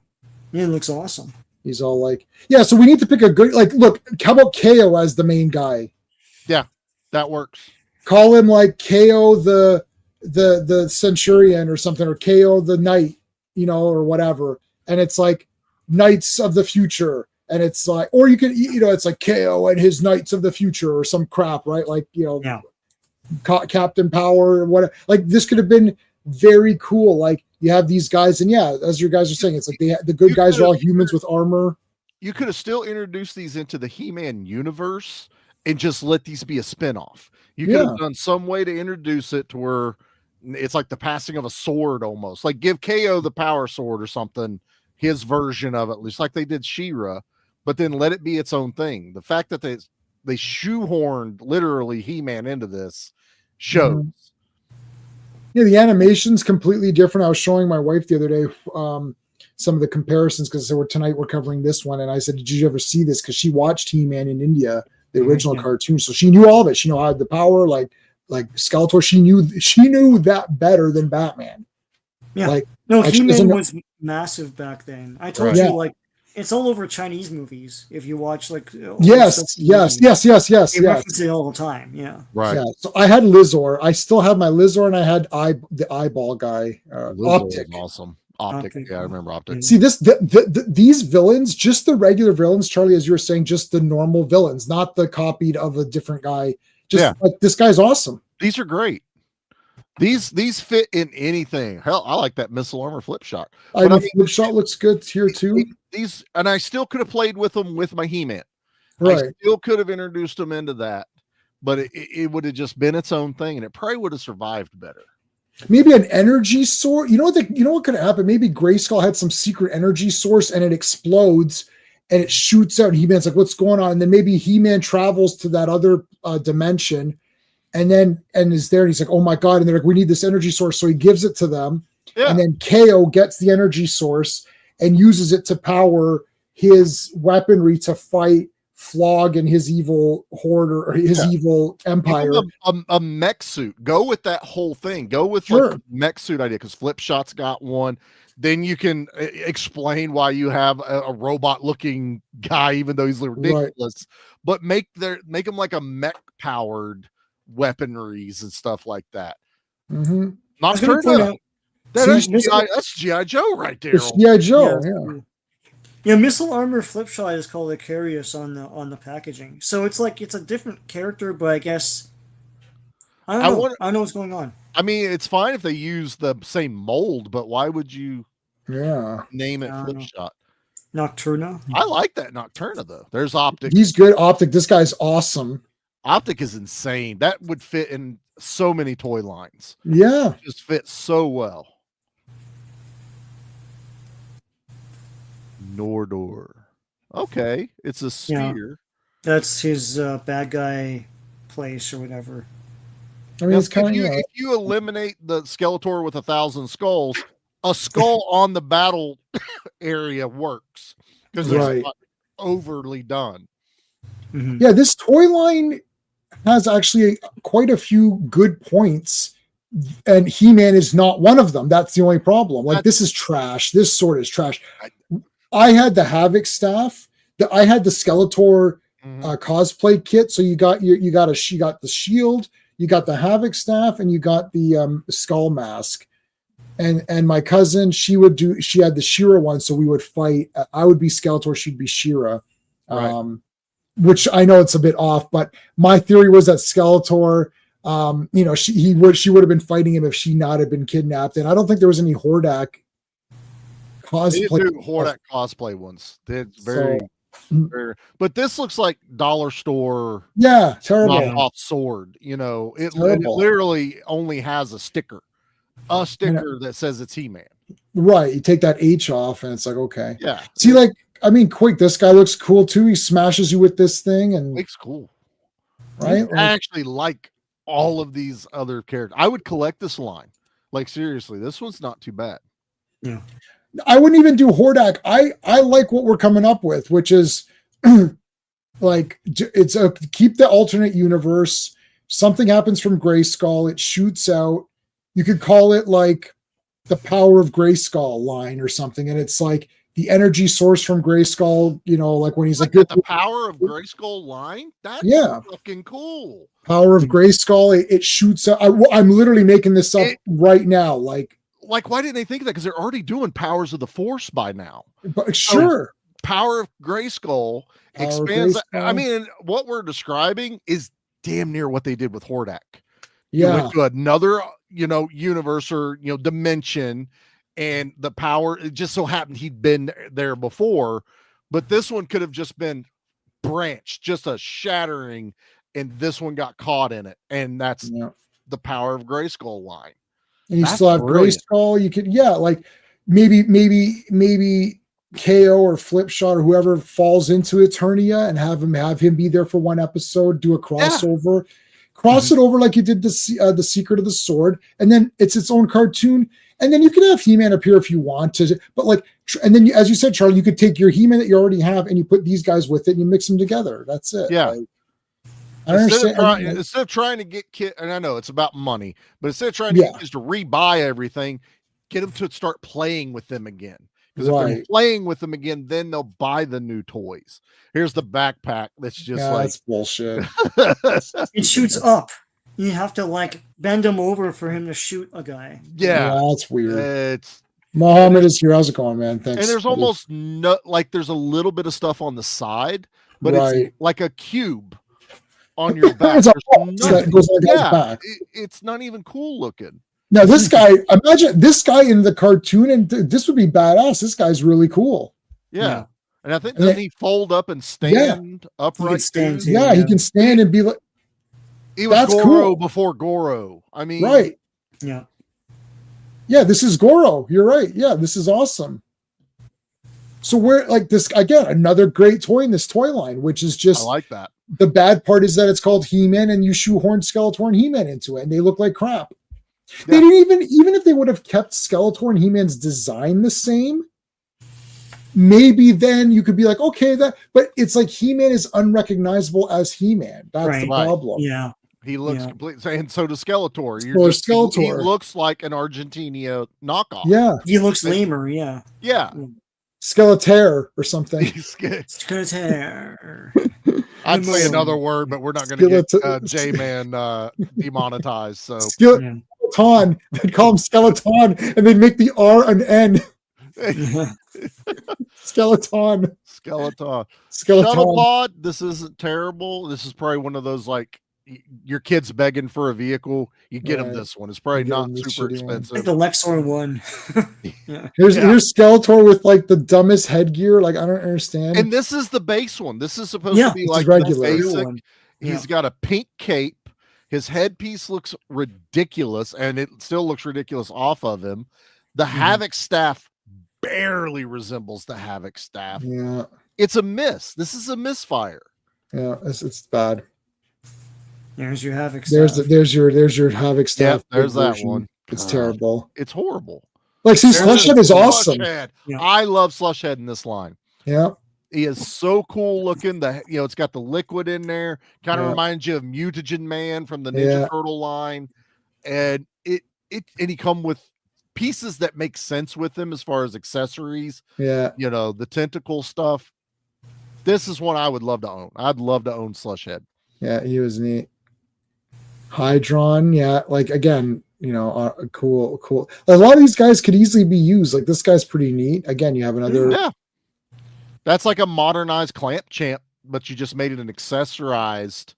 he looks awesome. He's all like, so we need to pick a good, look, how about KO as the main guy? Yeah, that works. Call him like KO the Centurion or something, or KO the Knight, or whatever. and it's like Knights of the Future, and it's like, or you can, it's like KO and his Knights of the Future or some crap, right? Like, Captain Power or whatever. Like, this could have been very cool. Like, you have these guys, and as your guys are saying, it's like the good guys are all humans with armor. You could have still introduced these into the He-Man universe and just let these be a spinoff. You could have done some way to introduce it to where it's like the passing of a sword almost. Like, give KO the power sword or something, his version of it, at least like they did She-Ra, but then let it be its own thing. The fact that they shoehorned literally He-Man into this shows. Yeah, the animation's completely different. I was showing my wife the other day some of the comparisons because tonight we're covering this one, and I said, "Did you ever see this?" Because she watched He-Man in India, the original cartoon, so she knew all of it. She knew how the power, like Skeletor. She knew that better than Batman. Yeah, He-Man was massive back then. I told you, like, it's all over Chinese movies. If you watch, like, yes, they reference it all the time. Yeah, right. Yeah. So I had Lizor. I still have my Lizor, and I had the eyeball guy, Optic. Awesome. Optic. Yeah, I remember Optic. See, these villains, just the regular villains, Charlie, as you were saying, just the normal villains, not the copied of a different guy. Just like, this guy's awesome. These are great. These fit in anything. Hell, I like that missile armor flip shot. Flip shot looks good here too. These, and I still could have played with them with my He-Man. Right. I still could have introduced them into that, but it would have just been its own thing, and it probably would have survived better. Maybe an energy source. You know what could happen? Maybe Grayskull had some secret energy source, and it explodes, and it shoots out. And He-Man's like, "What's going on?" And then maybe He-Man travels to that other dimension. And is there, and he's like, "Oh my God." And they're like, "We need this energy source." So he gives it to them. Yeah. And then KO gets the energy source and uses it to power his weaponry to fight Flog and his evil horde or his evil empire. A mech suit. Go with that whole thing. Go with like a mech suit idea, because Flipshot's got one. Then you can explain why you have a robot looking guy, even though he's ridiculous. Right. But make him like a mech powered weaponries and stuff like that. Nocturna. That's G.I. Joe right there. G.I. Joe, yeah. Missile armor flip shot is called Icarius on the packaging. So it's like it's a different character, but I guess I don't know what's going on. I mean, it's fine if they use the same mold, but why would you name it flip shot? Nocturna. I like that Nocturna though. There's Optic. He's good. Optic. This guy's awesome. Optic is insane. That would fit in so many toy lines. Yeah. It just fits so well. Nordor. Okay. It's a sphere. Yeah. That's his bad guy place or whatever. I mean, it's kind of, if you eliminate the Skeletor with 1,000 skulls, a skull on the battle area works because it's not overly done. Mm-hmm. Yeah, this toy line has actually quite a few good points, and He-Man is not one of them. That's the only problem. Like, this is trash. This sword is trash. I had the Havoc staff. I had the Skeletor cosplay kit. So you got the shield, you got the Havoc staff, and you got the skull mask. And my cousin, she had the She-Ra one, so we would fight. I would be Skeletor, she'd be She-Ra. Right. Which I know it's a bit off, but my theory was that Skeletor, she would have been fighting him if she not have been kidnapped. And I don't think there was any Hordak cosplay. They do Hordak cosplay ones. It's very, but this looks like dollar store. Yeah, terrible. Off sword. It literally only has a sticker that says it's He-Man. Right. You take that H off, and it's like, okay. Yeah. See, like, I mean, quick, this guy looks cool too. He smashes you with this thing, and looks cool. Right? I actually like all of these other characters. I would collect this line. Like, seriously, this one's not too bad. Yeah. I wouldn't even do Hordak. I like what we're coming up with, which is like, it's keep the alternate universe. Something happens from Grayskull. It shoots out. You could call it like the Power of Grayskull line or something. And it's like the energy source from Grayskull, like when he's like the Power of Grayskull line. That's fucking cool. Power of Grayskull. It shoots out. I'm literally making this up right now. Like like, why didn't they think of that? Because they're already doing Powers of the Force by now. But sure. Power of Grayskull expands. I mean, what we're describing is damn near what they did with Hordak. Yeah. You went to another, universe or, dimension, and the power, it just so happened he'd been there before, but this one could have just been branched, just a shattering, and this one got caught in it. And that's the Power of Grayskull line. And you still have Grayskull. You could, like maybe KO or Flipshot or whoever falls into Eternia and have him be there for one episode, do a crossover, cross it over like you did the Secret of the Sword, and then it's its own cartoon. And then you can have He-Man appear if you want to, but and then as you said, Charlie, you could take your He-Man that you already have and you put these guys with it and you mix them together. That's it. Yeah. I understand. Instead of trying to get kids, and I know it's about money, but instead of trying to get kids to rebuy everything, get them to start playing with them again. Because if they're playing with them again, then they'll buy the new toys. Here's the backpack that's just that's bullshit. It shoots up. You have to bend him over for him to shoot a guy. Yeah, that's weird. Mohammed is here. How's it going, man? Thanks. And there's almost there's a little bit of stuff on the side, but it's like a cube on your back. It's not even cool looking. Now this guy, imagine this guy in the cartoon, and this would be badass. This guy's really cool. Yeah. And I think doesn't he fold up and stand upright? He can stand and be like. He was Goro before Goro. I mean, right? Yeah. This is Goro. You're right. Yeah, this is awesome. So we're this again, another great toy in this toy line, which is just I like that. The bad part is that it's called He-Man, and you shoehorn Skeletor and He-Man into it, and they look like crap. They didn't even if they would have kept Skeletor and He-Man's design the same, maybe then you could be like, okay, but it's like He-Man is unrecognizable as He-Man. That's the problem. Yeah. He looks completely, and so does Skeletor. Skeletor. He looks like an Argentina knockoff. Yeah. He looks lamer, yeah. Skeletor or something. Skeletor. I'd say another word, but we're not going to get J-Man demonetized. So Skeleton. They'd call him Skeleton, and they'd make the R an N. Skeleton. Shuttlepod. This isn't terrible. This is probably one of those your kid's begging for a vehicle. You get him this one. It's probably not super expensive. Like the Lexor one. Here's Skeletor with the dumbest headgear. I don't understand. And this is the base one. This is supposed to be regular. Basic. He's got a pink cape. His headpiece looks ridiculous, and it still looks ridiculous off of him. The Havoc staff barely resembles the Havoc staff. Yeah. It's a miss. This is a misfire. Yeah, it's bad. There's your Havoc staff. There's your Havoc staff. Yep, there's that one. It's terrible. It's horrible. Slushhead is awesome. Yeah. I love Slushhead in this line. Yeah. He is so cool looking. It's got the liquid in there. Kind of reminds you of Mutagen Man from the Ninja Turtle line. And he come with pieces that make sense with him as far as accessories. Yeah. The tentacle stuff. This is one I would love to own. I'd love to own Slushhead. Yeah, he was neat. Hydron, again, cool. A lot of these guys could easily be used. This guy's pretty neat. Again, you have another. Yeah. That's like a modernized Clamp Champ, but you just made it an accessorized.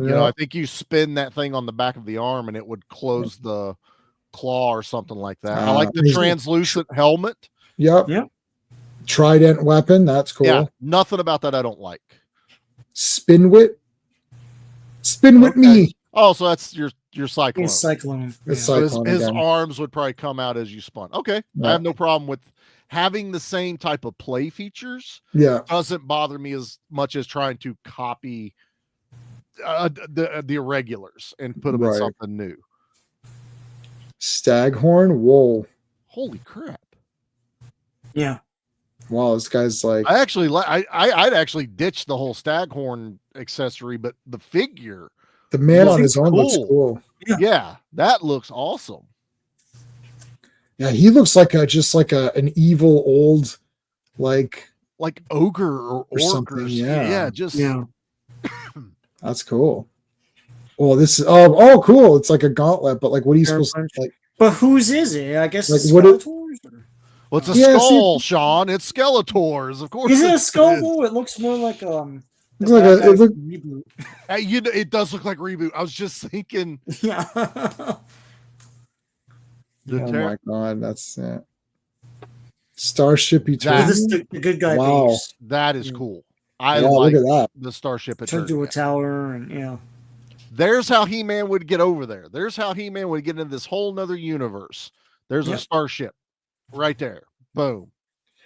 I think you spin that thing on the back of the arm and it would close the claw or something like that. I like the translucent helmet. Yep. Trident weapon. That's cool. Yeah. Nothing about that I don't like. Spin with me. Oh, so that's your Cyclone. It's Cyclone. His arms would probably come out as you spun. Okay. I have no problem with having the same type of play features. Yeah. Doesn't bother me as much as trying to copy the irregulars and put them in something new. Staghorn. Whoa. Holy crap. Yeah. Wow, this guy's I actually I'd actually ditch the whole Staghorn accessory, but the figure, the man on his own looks cool. Yeah, that looks awesome. Yeah, he looks like an evil old like ogre or something. Yeah. That's cool. Well, this is cool. It's like a gauntlet, but what are you supposed to But whose is it? I guess Like, it's what Skeletor's. Well, it's a skull, Sean. It's Skeletor's, of course. Is it a skull though? It looks more like Looks like reboot. It does look like Reboot. I was just thinking. Yeah. My god, that's it. Starship Eternity. This is the good guy. Wow, base. That is cool. I look at that. The Starship Eternity. Turned to a tower, and There's how He-Man would get over there. There's how He-Man would get into this whole nother universe. There's a starship right there. Boom.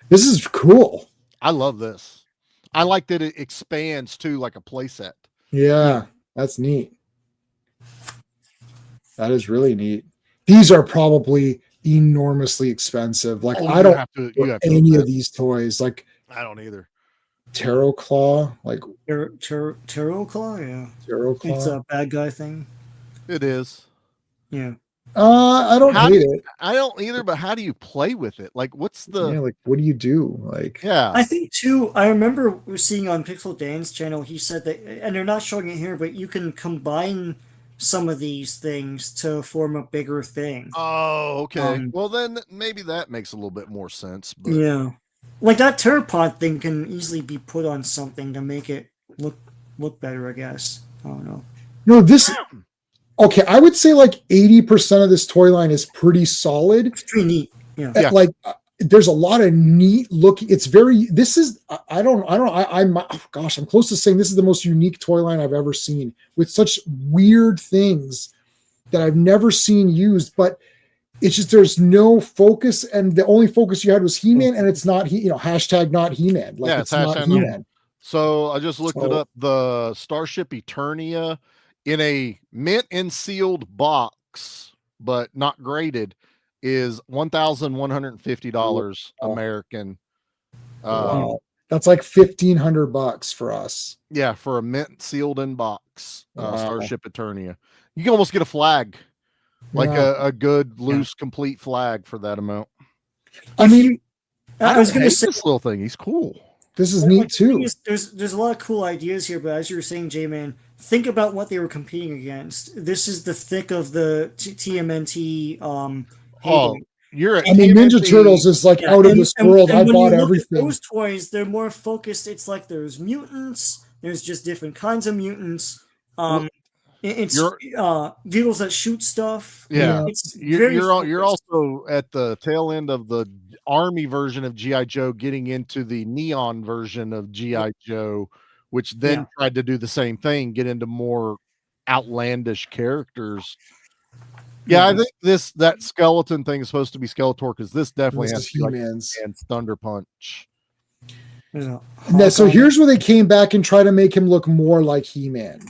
This is cool. I love this. I like that it expands too, like a playset. Yeah, that's neat. That is really neat. These are probably enormously expensive. Like, I don't have any of these toys. Like, I don't either. Tarot Claw, like Tarot Claw, yeah. Tarot Claw. It's a bad guy thing. It is. Yeah. I don't hate it. I don't either, but how do you play with it? Like, what's the like what do you do? Like, I think too, I remember seeing on Pixel Dan's channel, he said that, and they're not showing it here, but you can combine some of these things to form a bigger thing. Oh, okay. Well, then maybe that makes a little bit more sense. But... Yeah. Like that Terrapod thing can easily be put on something to make it look better, I guess. I don't know. No, this... Okay, I would say like 80% of this toy line is pretty solid. It's pretty neat. Yeah. Like, there's a lot of neat looking. It's very... This is... I'm close to saying this is the most unique toy line I've ever seen, with such weird things that I've never seen used, but it's just there's no focus, and the only focus you had was He-Man, and it's not hashtag not He-Man. Like, it's not He-Man. So I just looked it up. The Starship Eternia in a mint and sealed box, but not graded, is $1,150 American. Wow. That's like $1,500 for us. Yeah, for a mint sealed in box Starship Eternia. You can almost get a flag. Like a good, loose, complete flag for that amount. I mean, I was going to say this little thing. He's cool. This is neat too. There's a lot of cool ideas here, but as you were saying, J-Man, think about what they were competing against. This is the thick of the TMNT. Ninja Turtles is like out of this world. I bought everything. Those toys, they're more focused. It's like there's mutants. There's just different kinds of mutants. It's vehicles that shoot stuff. Yeah, you're also at the tail end of the Army version of G.I. Joe getting into the neon version of G.I. Joe, which then tried to do the same thing, get into more outlandish characters. Yeah, I think that skeleton thing is supposed to be Skeletor, because this definitely has He-Man's and Thunder Punch. Yeah. So here's where they came back and tried to make him look more like He-Man.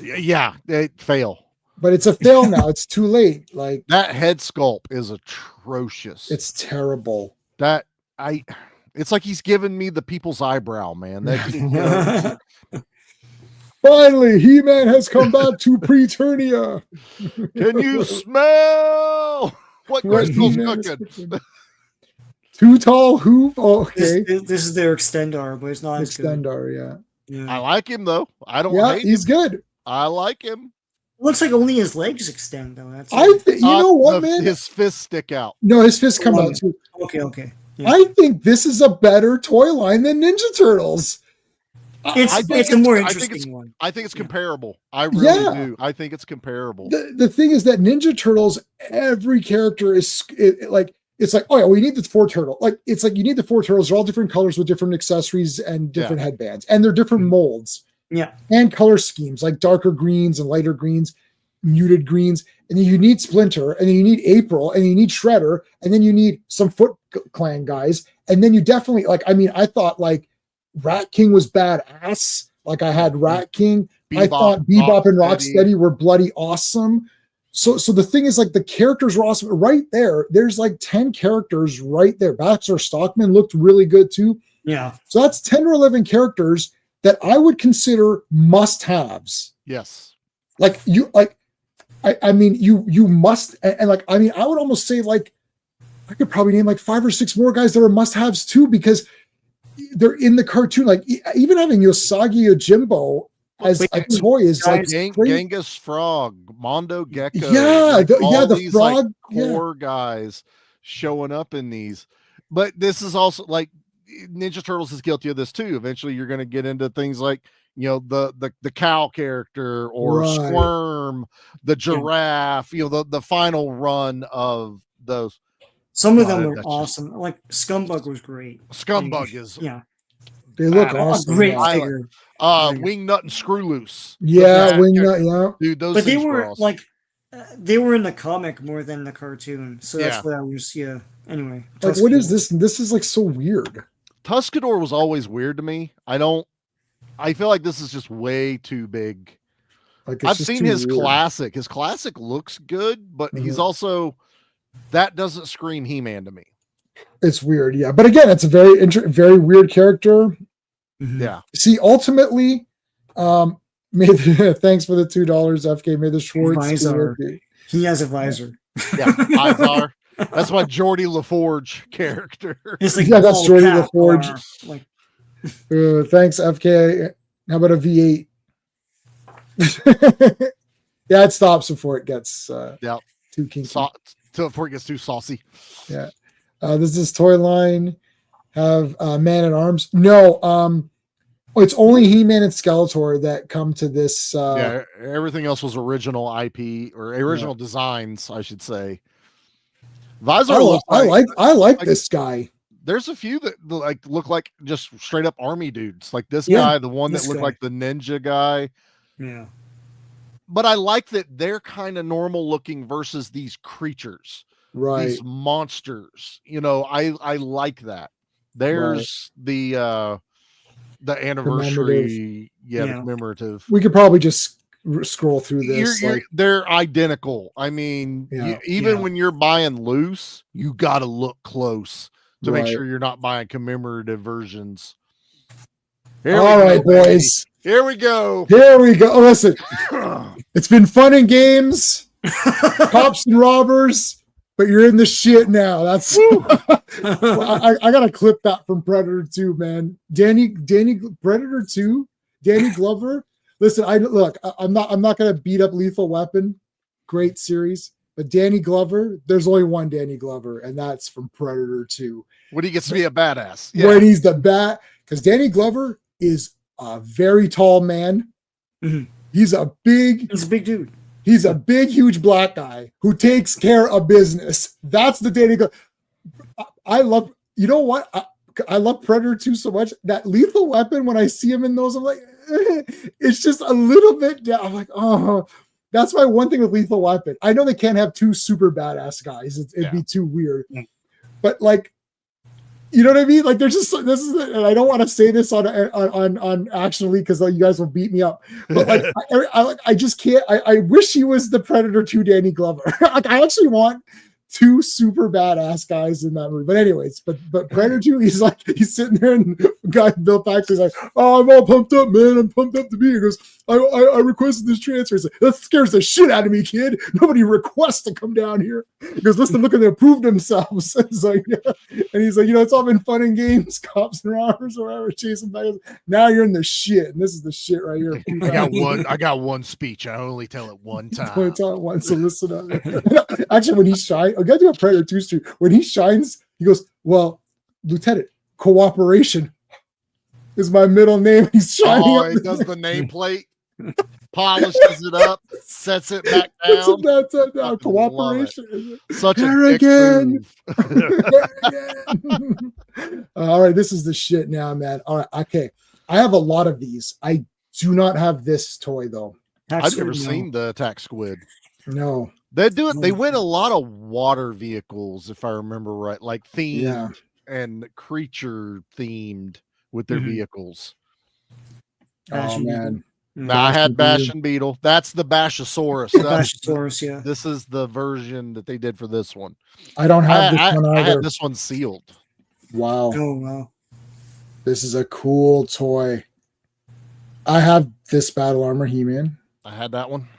Yeah, they fail. But it's a fail now. It's too late. Like, that head sculpt is atrocious. It's terrible. It's like he's giving me the people's eyebrow, man. Finally, He-Man has come back to Preternia. Can you smell what Crystal's cooking? Too tall hoop. Oh, okay. This is their Extendar, but it's not Extendar, yeah. I like him though. I don't hate him. He's good. I like him. Looks like only his legs extend though. You know what, man? His fists stick out. No, his fists come out too. Okay. Yeah. I think this is a better toy line than Ninja Turtles. It's a more interesting one. I think it's comparable. I really do. I think it's comparable. The thing is that Ninja Turtles, every character is like, oh yeah, we need the 4 turtle. Like, it's like you need the 4 turtles. They're all different colors with different accessories and different headbands, and they're different molds. Yeah, and color schemes, like darker greens and lighter greens, muted greens. And then you need Splinter, and then you need April, and then you need Shredder, and then you need some Foot Clan guys, and then you definitely I thought like Rat King was badass. Like, I had Rat King. I thought Bebop and Rocksteady were bloody awesome. So the thing is, like, the characters were awesome right there. There's like 10 characters right there. Baxter Stockman looked really good too. Yeah. So that's 10 or 11 characters that I would consider must-haves. Yes. Like, you must, and like, I would almost say, like, I could probably name like 5 or 6 more guys that are must-haves too, because they're in the cartoon. Like, even having Yosagi Yojimbo, as a toy is like Genghis Frog, Mondo Gecko. Yeah, the frog core guys showing up in these. But this is also like Ninja Turtles is guilty of this too. Eventually, you're going to get into things like the cow character or Squirm, the giraffe. The final run of those. Some of them were awesome. Like Scumbug was great. Scumbug is They look awesome. Great figure. Wingnut and Screw Loose. Yeah, Wingnut. Yeah, dude, those. But they were awesome. They were in the comic more than the cartoon, so that's what I was. Yeah. Anyway, like what is this? This is like so weird. Tuscador was always weird to me. I feel like this is just way too big. Like I've seen his classic. His classic looks good, but he's also that doesn't scream He-Man to me. It's weird, yeah. But again, it's a very weird character. Yeah. See, ultimately, thanks for the $2, FK. May the Schwartz. Visor. He has a visor. Yeah, Visor. That's my Geordie LaForge character. It's like that's Geordie LaForge. Thanks, FK. How about a V8? Yeah, it stops before it gets too kinky. Before it gets too saucy. Yeah. This is toy line. Have Man at Arms. No, it's only He-Man and Skeletor that come to this. Everything else was original IP or original designs, I should say. Visor I like this guy. There's a few that look like just straight up army dudes. Like this guy, the one that looked like the ninja guy. Yeah. But I like that they're kind of normal looking versus these creatures. Right. These monsters. I like that. There's the anniversary, the commemorative. We could probably just scroll through this. They're identical. I mean, even when you're buying loose, you got to look close to make sure you're not buying commemorative versions. All right, boys. Here we go. Oh, listen, it's been fun and games, cops and robbers, but you're in the shit now. That's I gotta clip that from Predator 2, man. Danny Predator 2, Danny Glover. Listen, I'm not gonna beat up Lethal Weapon. Great series. But Danny Glover, there's only one Danny Glover, and that's from Predator 2. When he gets to be a badass. Yeah. When he's the because Danny Glover is a very tall man. Mm-hmm. He's a big dude. He's a big, huge black guy who takes care of business. That's the Danny Glover. I love, you know what? I love Predator 2 so much. That Lethal Weapon, when I see him in those, I'm like, it's just a little bit down. I'm like, oh. That's my one thing with Lethal Weapon. I know they can't have two super badass guys. It'd be too weird. Yeah. But you know what I mean? Like there's just and I don't want to say this on actually because you guys will beat me up. But I just can't. I wish he was the Predator 2 Danny Glover. I actually want two super badass guys in that movie. But anyways, but Predator 2, he's sitting there and guy Bill Paxton's like, oh, I'm all pumped up, man. I'm pumped up to be here. He goes, I requested this transfer. He's like, that scares the shit out of me, kid. Nobody requests to come down here. He goes, listen, look at them prove themselves. It's like, and he's like, it's all been fun and games, cops and robbers or whatever, chasing back. Now you're in the shit, and this is the shit right here. I got one speech. I only tell it one time. I tell it once, so listen up. Actually, when he shines, I got to do a Predator 2 stream. When he shines, he goes, well, Lieutenant, cooperation is my middle name. He's shining up. He does the nameplate, polishes it up, sets it back down. Cooperation. Such a again. All right, this is the shit now, man. All right, okay. I have a lot of these. I do not have this toy though. I've never seen the Attack Squid. No. They do it. They win a lot of water vehicles, if I remember right, like themed and creature themed with their vehicles. Oh man. I had Bash and Beetle. That's the Bashosaurus. Bashosaurus, yeah. This is the version that they did for this one. I don't have this one either. I had this one sealed. Wow. Oh wow. This is a cool toy. I have this Battle Armor He-Man. I had that one.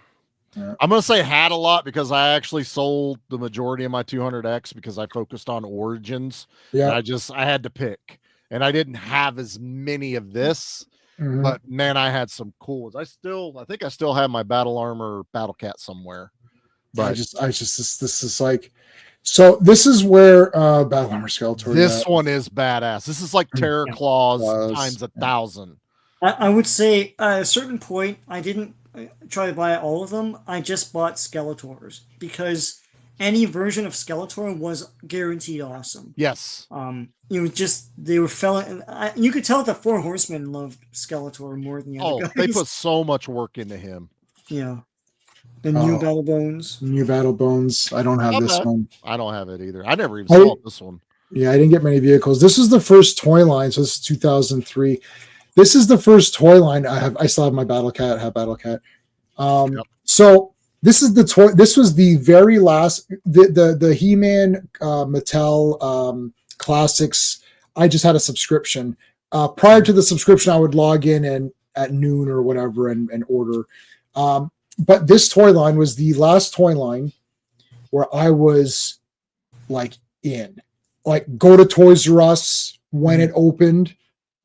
Yeah. I'm going to say had a lot because I actually sold the majority of my 200X because I focused on Origins. Yeah. I had to pick. And I didn't have as many of this. But man, I had some cool ones. I think I still have my Battle Armor Battle Cat somewhere. But this is like, so this is where Battle Armor Skeletor. This one is badass. This is like Terror Claws times 1,000. I would say at a certain point, I didn't try to buy all of them. I just bought Skeletors because any version of Skeletor was guaranteed awesome. Yes. They were you could tell the Four Horsemen loved Skeletor more than the other guys. They put so much work into him. Yeah. The New Battle Bones. New Battle Bones. I don't have this one. I don't have it either. I never even saw this one. Yeah, I didn't get many vehicles. This is the first toy line. So this is 2003. This is the first toy line I have. I still have my Battle Cat. So this is the toy. This was the very last. The He-Man Mattel Classics. I just had a subscription. Prior to the subscription, I would log in and at noon or whatever and order. But this toy line was the last toy line where I was like go to Toys R Us when it opened.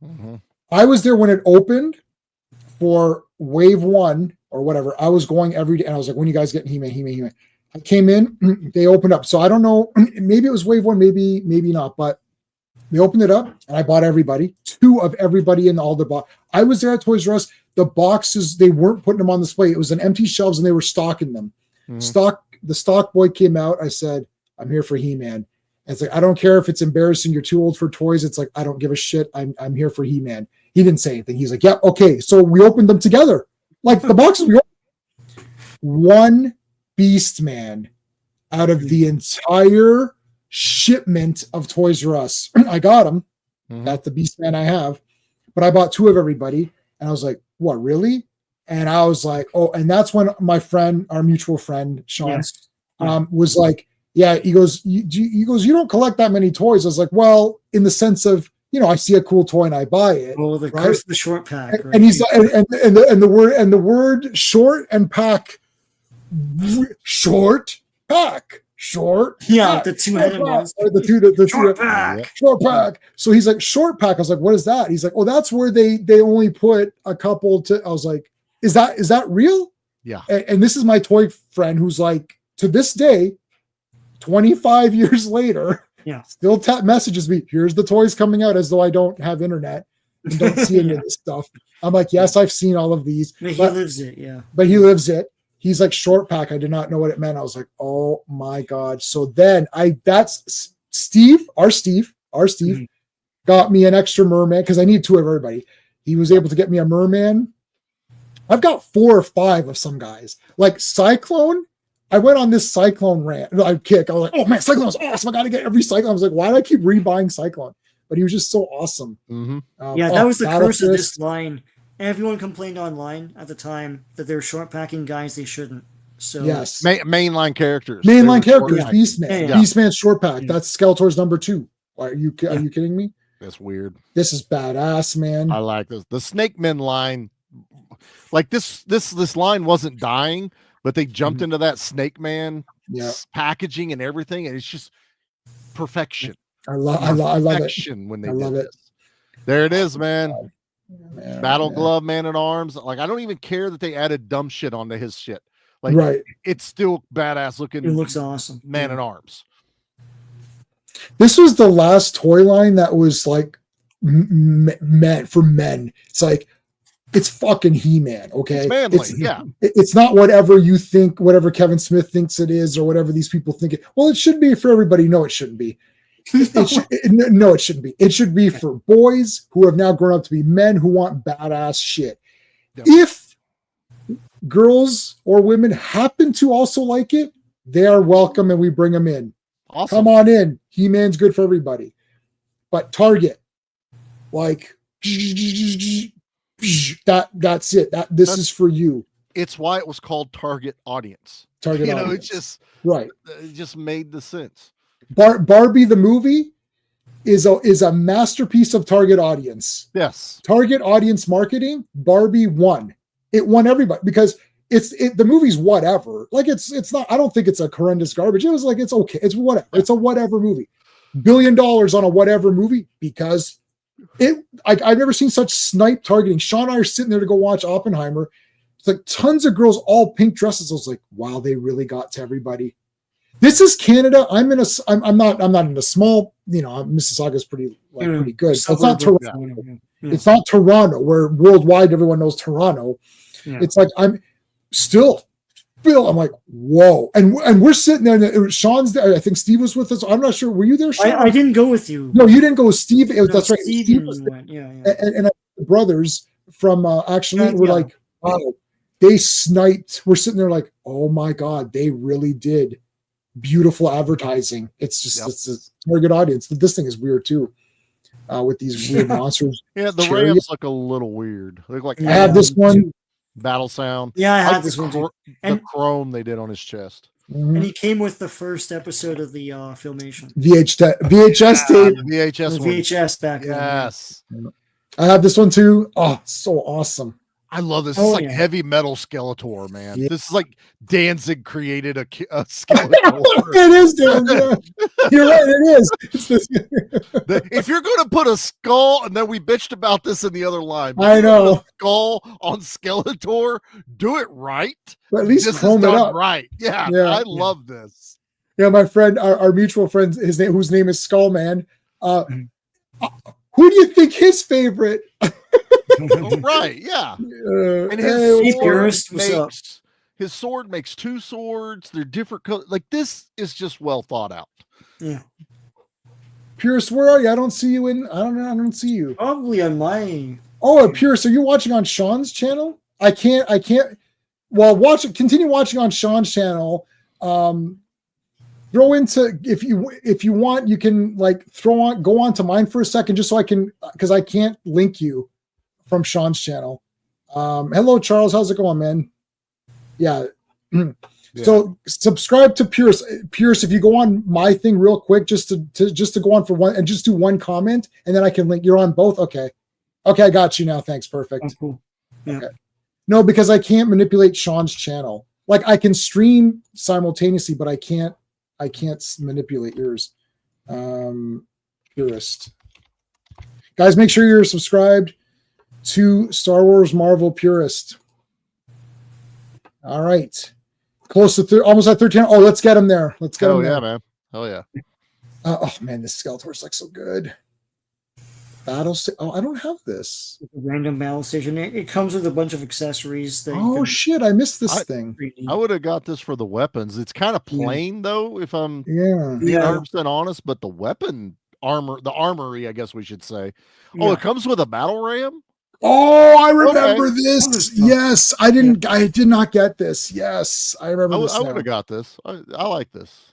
Mm-hmm. I was there when it opened for Wave 1 or whatever. I was going every day and I was like, when you guys getting He-Man? I came in, they opened up. So I don't know, maybe it was Wave 1, maybe not, but they opened it up and I bought everybody, 2 of everybody in all the box. I was there at Toys R Us. The boxes, they weren't putting them on display. It was an empty shelves and they were stocking them. Mm-hmm. The stock boy came out. I said, I'm here for He-Man. And it's like, I don't care if it's embarrassing. You're too old for toys. It's like, I don't give a shit. I'm here for He-Man. He didn't say anything. He's like, yeah, okay. So we opened them together. Like the boxes we opened. One Beast Man out of the entire shipment of Toys R Us. I got him. Mm-hmm. That's the Beast Man I have. But I bought 2 of everybody. And I was like, what, really? And I was like, oh, and that's when my friend, our mutual friend, Sean, was like, yeah, he goes, you don't collect that many toys. I was like, well, in the sense of, I see a cool toy and I buy it. Oh, the curse of the short pack. Right? And he's and the word short and pack, short pack. Yeah, the 2-headed ones. Short pack. So he's like, short pack. I was like, what is that? He's like, oh, that's where they only put a couple to. I was like, is that real? Yeah. And this is my toy friend who's like, to this day, 25 years later, still messages me, here's the toys coming out, as though I don't have internet and don't see any of this stuff. I'm like, yes, I've seen all of these. But he lives it, yeah. But he lives it. He's like, short pack. I did not know what it meant. I was like, oh my God. So then that's Steve, our Steve mm-hmm. got me an extra merman because I need 2 of everybody. He was able to get me a merman. I've got 4 or 5 of some guys. Like Cyclone, I went on this Cyclone rant. I was like, oh man, Cyclone's awesome. I got to get every Cyclone. I was like, why do I keep rebuying Cyclone? But he was just so awesome. Mm-hmm. That was the curse of this line. Everyone complained online at the time that they were short packing guys they shouldn't. So yes, mainline characters. Beastman. Yeah. Beastman short pack. Yeah. That's Skeletor's number 2. Are you kidding me? That's weird. This is badass, man. I like this. The Snake Men line, like this line wasn't dying, but they jumped into that Snake Man packaging and everything, and it's just perfection. I love it. When they did this. There it is, man. Battle Glove Man at Arms. Like, I don't even care that they added dumb shit onto his shit. Like, it's still badass looking. It looks awesome. Man at Arms. This was the last toy line that was like meant for men. It's like, it's fucking He-Man, okay? It's manly, It's not whatever you think, whatever Kevin Smith thinks it is, or whatever these people think it. Well, it should be for everybody. No, it shouldn't be. No, it shouldn't be. It should be for boys who have now grown up to be men who want badass shit. Yep. If girls or women happen to also like it, they are welcome and we bring them in. Awesome. Come on in. He-Man's good for everybody. But Target, like, that's it. This is for you. It's why it was called Target Audience. It just made the sense. Barbie the movie is a masterpiece of target audience. Yes. Target audience marketing, Barbie won. It won everybody because the movie's whatever. Like it's not, I don't think it's a horrendous garbage. It was like, it's okay. It's whatever. It's a whatever movie. $1 billion on a whatever movie because I've never seen such snipe targeting. Sean and I are sitting there to go watch Oppenheimer. It's like tons of girls, all pink dresses. I was like, wow, they really got to everybody. This is Canada. I'm not in a small, Mississauga is pretty good. So it's not Toronto. Yeah. It's not Toronto where worldwide everyone knows Toronto. Yeah. It's like I'm like, whoa. And we're sitting there, Sean's there. I think Steve was with us. I'm not sure. Were you there, Sean? I didn't go with you. No, you didn't go with Steve. That's right. Steve was there. Yeah. And the brothers from actually were like, wow, they sniped. We're sitting there like, oh my God, they really did. Beautiful advertising. It's just it's a target audience. This thing is weird too. With these weird monsters. Yeah, the Rams look a little weird. They look like I have this one. Battle sound. Yeah, I had this one too. The chrome they did on his chest. And he came with the first episode of the Filmation. VHS tape. VHS back then. Yes. I have this one too. Oh, so awesome. I love this. It's like heavy metal Skeletor, man. Yeah. This is like Danzig created a Skeletor. It is, Danzig. You're right. It is. If you're going to put a skull, and then we bitched about this in the other line. I know. A skull on Skeletor, do it right. But at least chrome it up. Right. Yeah. I love this. Yeah, my friend, our mutual friend, whose name is Skullman. Who do you think his favorite? Right, yeah. And his sword makes two swords. They're different colors. Like, this is just well thought out. Yeah. Purist, where are you? I don't see you I don't see you. Probably on my. Oh, Purist, are you watching on Sean's channel? I can't. Well, continue watching on Sean's channel. Throw into if you want, you can go on to mine for a second just so I can, because I can't link you from Sean's channel. Hello, Charles. How's it going, man? Yeah. So subscribe to Pierce. Pierce, if you go on my thing real quick, just to go on for one and just do one comment, and then I can link. You're on both. Okay, I got you now. Thanks. Perfect. Oh, cool. Yeah. Okay. No, because I can't manipulate Sean's channel. Like, I can stream simultaneously, but I can't manipulate yours. Purist. Guys, make sure you're subscribed to Star Wars Marvel Purist. All right. Close to almost at 13. Oh, let's get him there. Let's get him there. Man. Hell yeah. Oh, man, this Skeletor's so good. Battle station. Oh, I don't have this. Random battle station. It comes with a bunch of accessories. Shit! I missed this thing. I would have got this for the weapons. It's kind of plain though, if I'm being 100% honest. But the weapon the armory, I guess we should say. Yeah. Oh, it comes with a battle ram. Oh, I remember this. Yes, I did not get this. Yes, I remember this. I would have got this. I like this.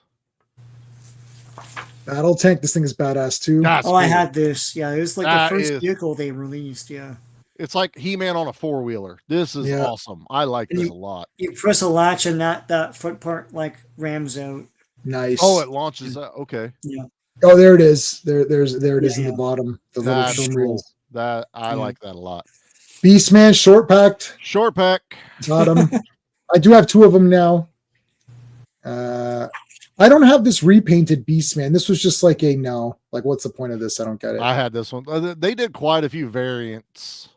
Battle tank. This thing is badass too. I had this. Yeah, it was like the first vehicle they released. Yeah. It's like He-Man on a four-wheeler. This is awesome. I like this a lot. You press a latch and that front part rams out. Nice. Oh, it launches out. Okay. Yeah. Oh, there it is. There it is in the bottom. The little film reels. I like that a lot. Beastman short packed. Short pack. Got him. I do have two of them now. I don't have this repainted Beastman. This was just what's the point of this? I don't get it. I had this one. They did quite a few variants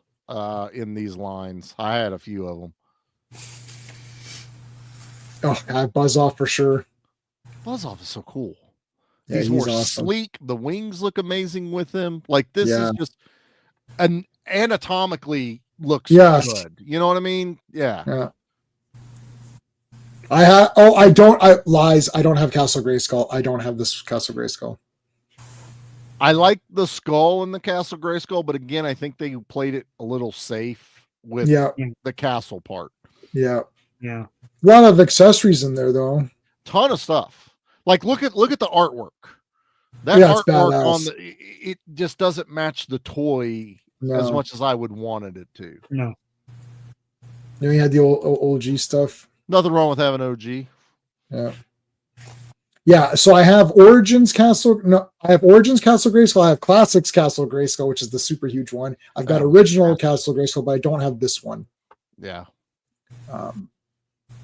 in these lines. I had a few of them. Oh, God, Buzz Off for sure. Buzz Off is so cool. Yeah, he's more awesome. Sleek. The wings look amazing with him. Like, this is just anatomically looks good. You know what I mean? Yeah. I don't have Castle Grayskull. I don't have this Castle Grayskull. I like the skull in the Castle Grayskull, but again, I think they played it a little safe with the castle part. Yeah. Yeah. A lot of accessories in there though. Ton of stuff. Like, look at the artwork. That artwork on it just doesn't match the toy as much as I would wanted it to. No. You had the old OG stuff. Nothing wrong with having OG. Yeah. Yeah, so I have Origins Castle. No, I have Origins Castle Grayskull. I have Classics Castle Grayskull, which is the super huge one. I've got Original Castle Grayskull, but I don't have this one. Yeah.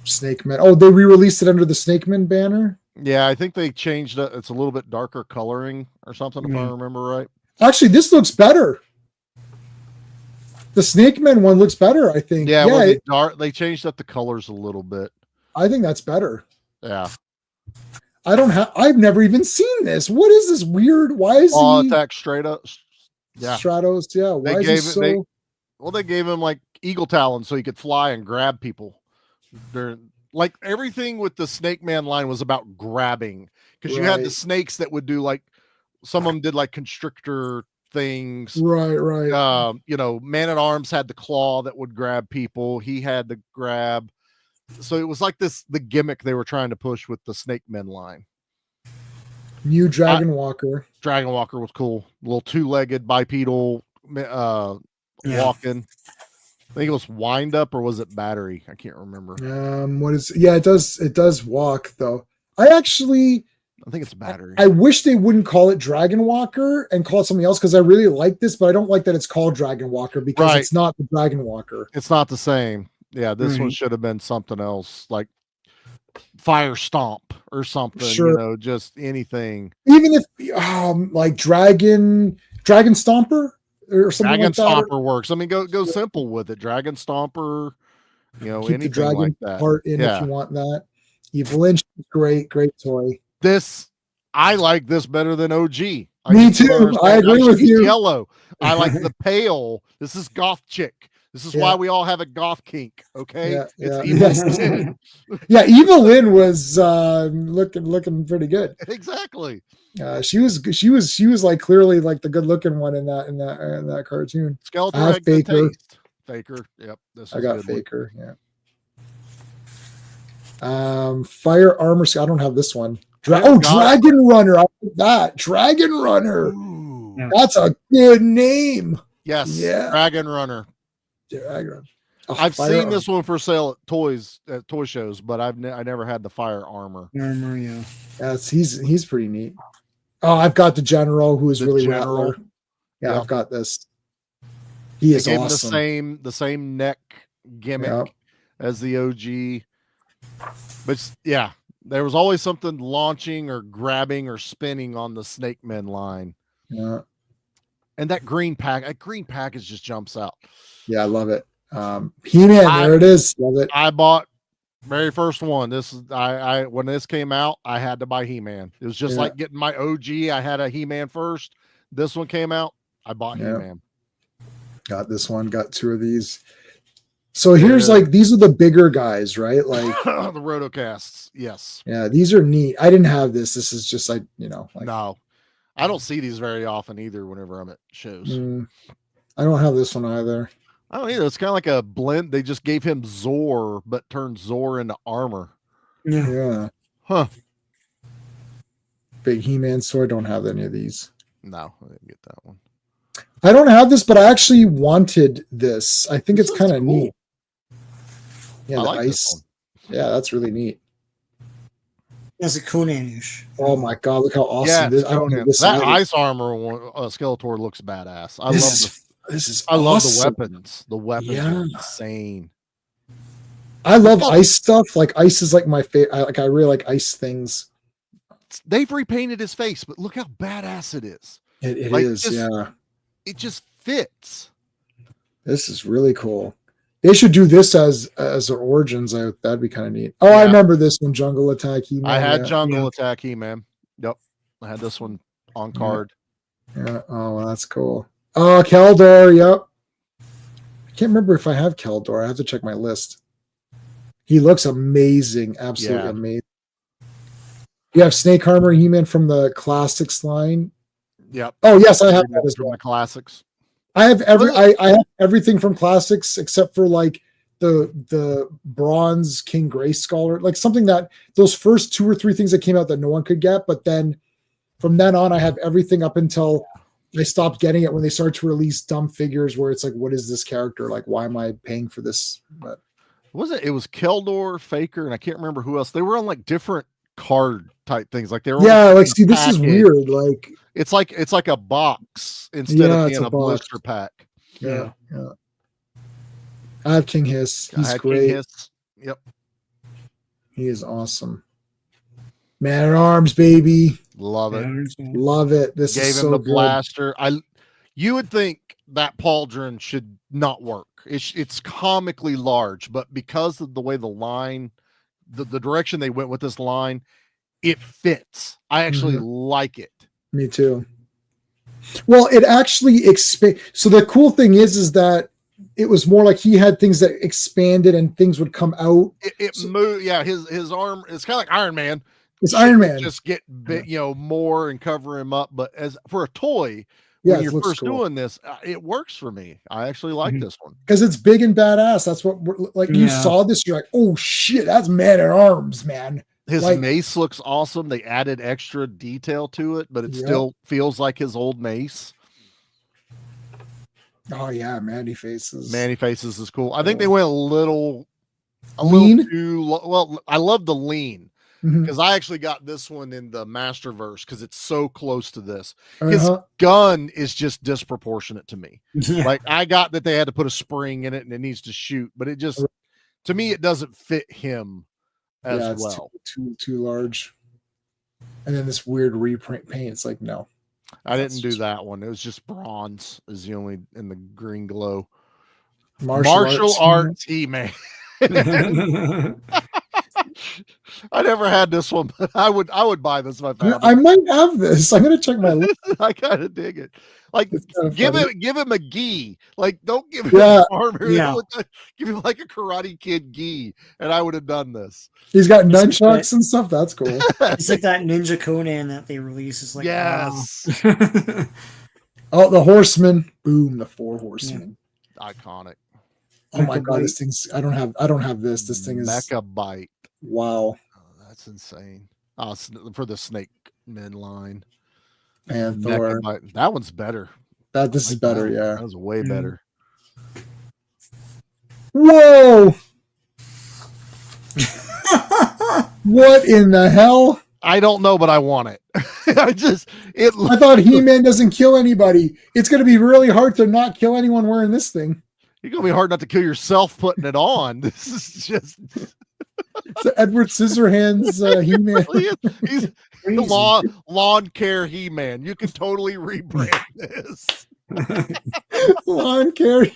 Snake Man. Oh, they re-released it under the Snake Man banner? Yeah, I think they changed it. It's a little bit darker coloring or something, if I remember right. Actually, this looks better. The Snake Man one looks better, I think. Yeah, well, they changed up the colors a little bit. I think that's better. Yeah. I've never even seen this. What is this weird? Why is he attack straight up? Yeah. Stratos, yeah. Why is he so they gave him like eagle talons so he could fly and grab people. Like everything with the Snake Man line was about grabbing, because you had the snakes that would do like, some of them did like constrictor things. Right. You know, Man at Arms had the claw that would grab people. He had the grab. So it was like the gimmick they were trying to push with the Snake Men line. New Dragon Walker. Dragon Walker was cool. A little two-legged bipedal walking. I think it was wind up, or was it battery? I can't remember. It does walk though. I think it's battery. I wish they wouldn't call it Dragon Walker and call it something else, because I really like this, but I don't like that it's called Dragon Walker, because it's not the Dragon Walker. It's not the same. Yeah, this one should have been something else, like Fire Stomp or something. Sure. You know, just anything. Even if like Dragon Stomper or something Dragon like that. Stomper works. I mean, go simple with it. Dragon Stomper. You know, keep anything the dragon like that. part in if you want that. Evil Lynch, great toy. I like this better than OG. Me too. I agree with you. Yellow. I like the pale. This is goth chick. This is why we all have a goth kink. Okay, it's Evil Lynn. Yeah, Evil Lynn was looking pretty good. Exactly. She was like clearly like the good looking one in that cartoon. Skeletor. I have Faker. Faker. Yep. I got Faker. Yeah. Fire Armor. I don't have this one. Dragon Runner. I like that. Dragon Runner. Ooh. That's a good name. Yes. Yeah. Dragon Runner. I've seen this one for sale at toy shows, but I never had the Fire Armor. Yeah. Yes, he's pretty neat. Oh, I've got the General, who is really Rattler. Yeah, I've got this. He is awesome. The same neck gimmick as the OG. But yeah, there was always something launching or grabbing or spinning on the Snake Men line. Yeah. And that green package just jumps out. Yeah, I love it. He-Man, there it is. Love it. I bought very first one. This is when this came out, I had to buy He-Man. It was just like getting my OG. I had a He-Man first. This one came out, I bought He-Man. Got this one, got two of these. So here's like, these are the bigger guys, right? Like the Rotocasts. Yes. Yeah, these are neat. I didn't have this. This is just like, no, I don't see these very often either whenever I'm at shows. I don't have this one either. I don't either. It's kind of like a blend. They just gave him Zor, but turned Zor into armor. Yeah. Huh. Big He-Man sword. Don't have any of these. No, I didn't get that one. I don't have this, but I actually wanted this. I think it's kind of neat. Yeah, the ice. Yeah, that's really neat. That's a Conan-ish. Oh my god, look how awesome this! That ice armor one, Skeletor looks badass. I love the weapons. The weapons are insane. I love ice stuff. Like ice is like my favorite. I really like ice things. They've repainted his face, but look how badass it is. It is. It just fits. This is really cool. They should do this as their origins. That'd be kind of neat. Oh, I remember this one, Jungle Attack He-Man. I had Jungle Attack He-Man. Yep, I had this one on card. Yeah. Oh, well, that's cool. Oh, Keldor. Yep. I can't remember if I have Keldor. I have to check my list. He looks amazing. Absolutely amazing. You have Snake Armor He-Man from the Classics line. Yep. Oh yes, I have that as well. The Classics. I have I have everything from Classics except for like the bronze King Grayskull, or like something that those first 2 or 3 things that came out that no one could get. But then from then on, I have everything up until I stopped getting it when they started to release dumb figures where it's like, what is this character? Like, why am I paying for this? But it was Keldor, Faker, and I can't remember who else. They were on like different card type things. Like they were see, this is weird. Like it's like a box instead of being a blister pack. Yeah. I have King Hiss. He's great. King Hiss. Yep. He is awesome. Man at Arms, baby. Love it. Love it. This Gave is him so the good. blaster. You would think that pauldron should not work. It's comically large, but because of the way the line, the direction they went with this line, it fits. I actually like it. Me too. Well, it actually so the cool thing is that it was more like he had things that expanded and things would come out. It moved. Yeah, his arm. It's kind of like Iron Man. It's Iron Man. Just get more and cover him up. But as for a toy, when you're first doing this, it works for me. I actually like this one because it's big and badass. That's what you saw this. You're like, oh shit, that's Man at Arms, man. His mace looks awesome. They added extra detail to it, but it still feels like his old mace. Oh yeah, Manny Faces. Manny Faces is cool. I think they went a little too well. I love the lean because I actually got this one in the Masterverse because it's so close to this. His gun is just disproportionate to me. Like I got that they had to put a spring in it and it needs to shoot, but it just to me it doesn't fit him as well. Too large. And then this weird reprint paint. It's like no. I didn't do that one. It was just bronze is the only in the green glow. Martial arts He-Man. I never had this one, but I would buy this if I found it. I might have this. I'm gonna check my list. I kind of dig it. Like give him a gi. Like don't give him armor. Yeah. Give him like a Karate Kid gi, and I would have done this. He's got nunchucks and stuff. That's cool. It's like that Ninja Conan that they release. It's like yes. Wow. Oh, the Horsemen. Boom, the 4 Horsemen. Iconic. Oh my god, this thing's I don't have this. This thing is Mecha Bite. Wow. Oh, that's insane. Oh, for the Snake Men line. And Thor. That one's better. This is better, yeah. That was way better. Whoa! What in the hell? I don't know, but I want it. I thought He-Man doesn't kill anybody. It's going to be really hard to not kill anyone wearing this thing. It's going to be hard not to kill yourself putting it on. This is just... So Edward Scissorhands He-Man. He's the lawn care He-Man. You can totally rebrand this. Lawn care.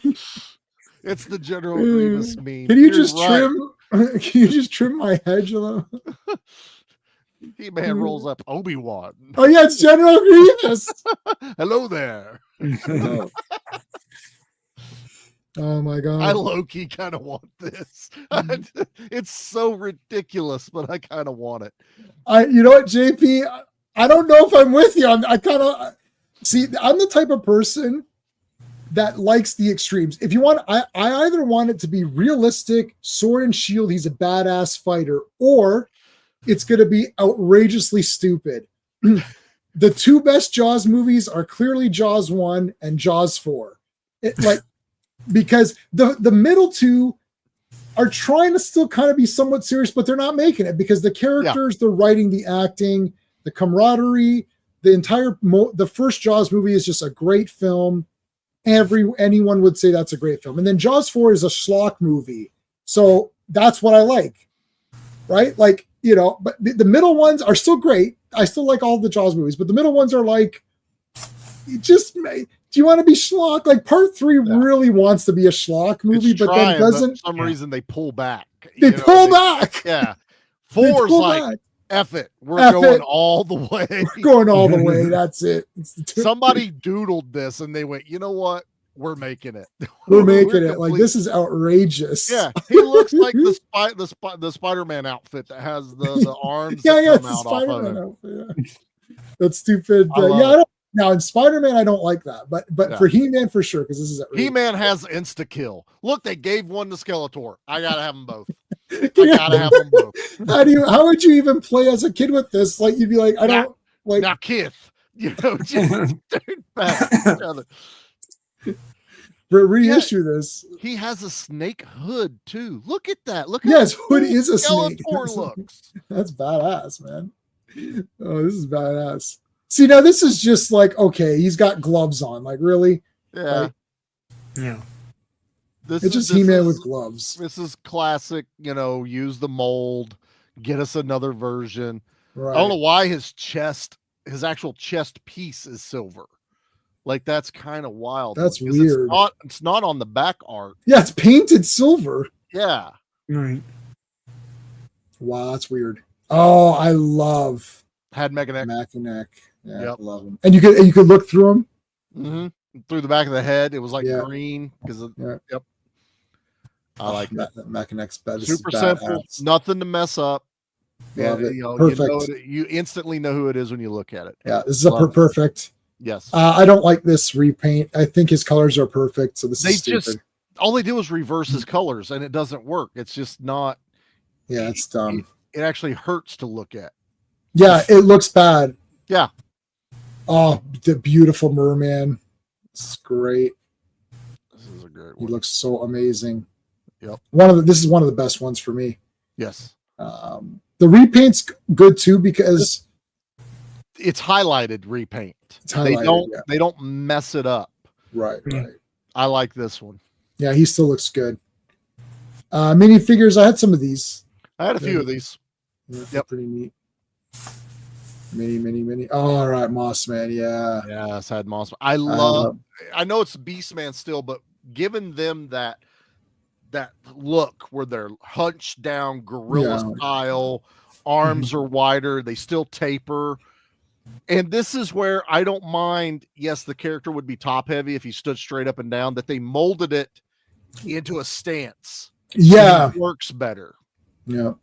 It's the General Grievous meme. Can you just trim? Can you just trim my hedge a little? He-Man rolls up Obi-Wan. Oh yeah, it's General Grievous. Hello there. Oh my god. I low-key kind of want this. It's so ridiculous, but I kind of want it. You know what, JP? I don't know if I'm with you. I kind of see. I'm the type of person that likes the extremes. If you want, I either want it to be realistic, sword and shield. He's a badass fighter, or it's going to be outrageously stupid. The 2 best Jaws movies are clearly Jaws 1 and Jaws 4. Because the middle 2 are trying to still kind of be somewhat serious, but they're not making it because the characters, the writing, the acting, the camaraderie, the first Jaws movie is just a great film. Anyone would say that's a great film. And then Jaws 4 is a schlock movie. So that's what I like, right? Like, but the middle ones are still great. I still like all the Jaws movies, but the middle ones are like, do you want to be schlock? Like part 3 really wants to be a schlock movie, but then doesn't. For some reason they pull back. They pull back. Yeah. 4's like, F it. We're going all the way. We're going all the way. That's it. Somebody doodled this and they went, you know what? We're making it. We're making it. Like, this is outrageous. Yeah. He looks like the Spider-Man outfit that has the arms. Yeah, it's the Spider-Man outfit. Yeah. That's stupid. Now in Spider-Man, I don't like that, but for He-Man for sure, because this is He-Man has insta kill. Look, they gave one to Skeletor. I gotta have them both. I gotta have them both. How would you even play as a kid with this? Like you'd be like, I don't like now, Kith. Just turn back each other. Reissue this. He has a snake hood too. Look at that. Look. His hood is a snake. Skeletor looks. That's badass, man. Oh, this is badass. See, now this is just like, okay, he's got gloves on. Like, really? Yeah. Yeah. It's just He-Man with gloves. This is classic, use the mold, get us another version. Right. I don't know why his actual chest piece is silver. Like that's kind of wild. That's weird. It's not on the back art. Yeah, it's painted silver. Yeah. Right. Wow, that's weird. Oh, I love had Mechaneck. Yeah, yep. I love him. And you could look through him. Mm-hmm. Through the back of the head, it was like green because yep. I like that. Mechaneck's bed. Super simple, nothing to mess up. Love it. Perfect. You instantly know who it is when you look at it. Yeah, this is perfect. Yes. I don't like this repaint. I think his colors are perfect. So this is stupid. All they do is reverse his colors, and it doesn't work. It's just not. Yeah, it's dumb. It actually hurts to look at. Yeah, it looks bad. Yeah. Oh, the beautiful merman. This is great. This is a great one. He looks so amazing. Yep. This is one of the best ones for me. Yes. The repaint's good too because it's highlighted repaint. They don't mess it up. Right. I like this one. Yeah, he still looks good. Minifigures, I had some of these. I had a few of these. Yeah, pretty neat. Mini. Oh, all right, Moss Man. Yeah. Yes, I had Moss Man. I know it's Beast Man still, but giving them that look where they're hunched down, gorilla style, arms are wider, they still taper. And this is where I don't mind. Yes, the character would be top heavy if he stood straight up and down, that they molded it into a stance. Yeah. It works better. Yeah.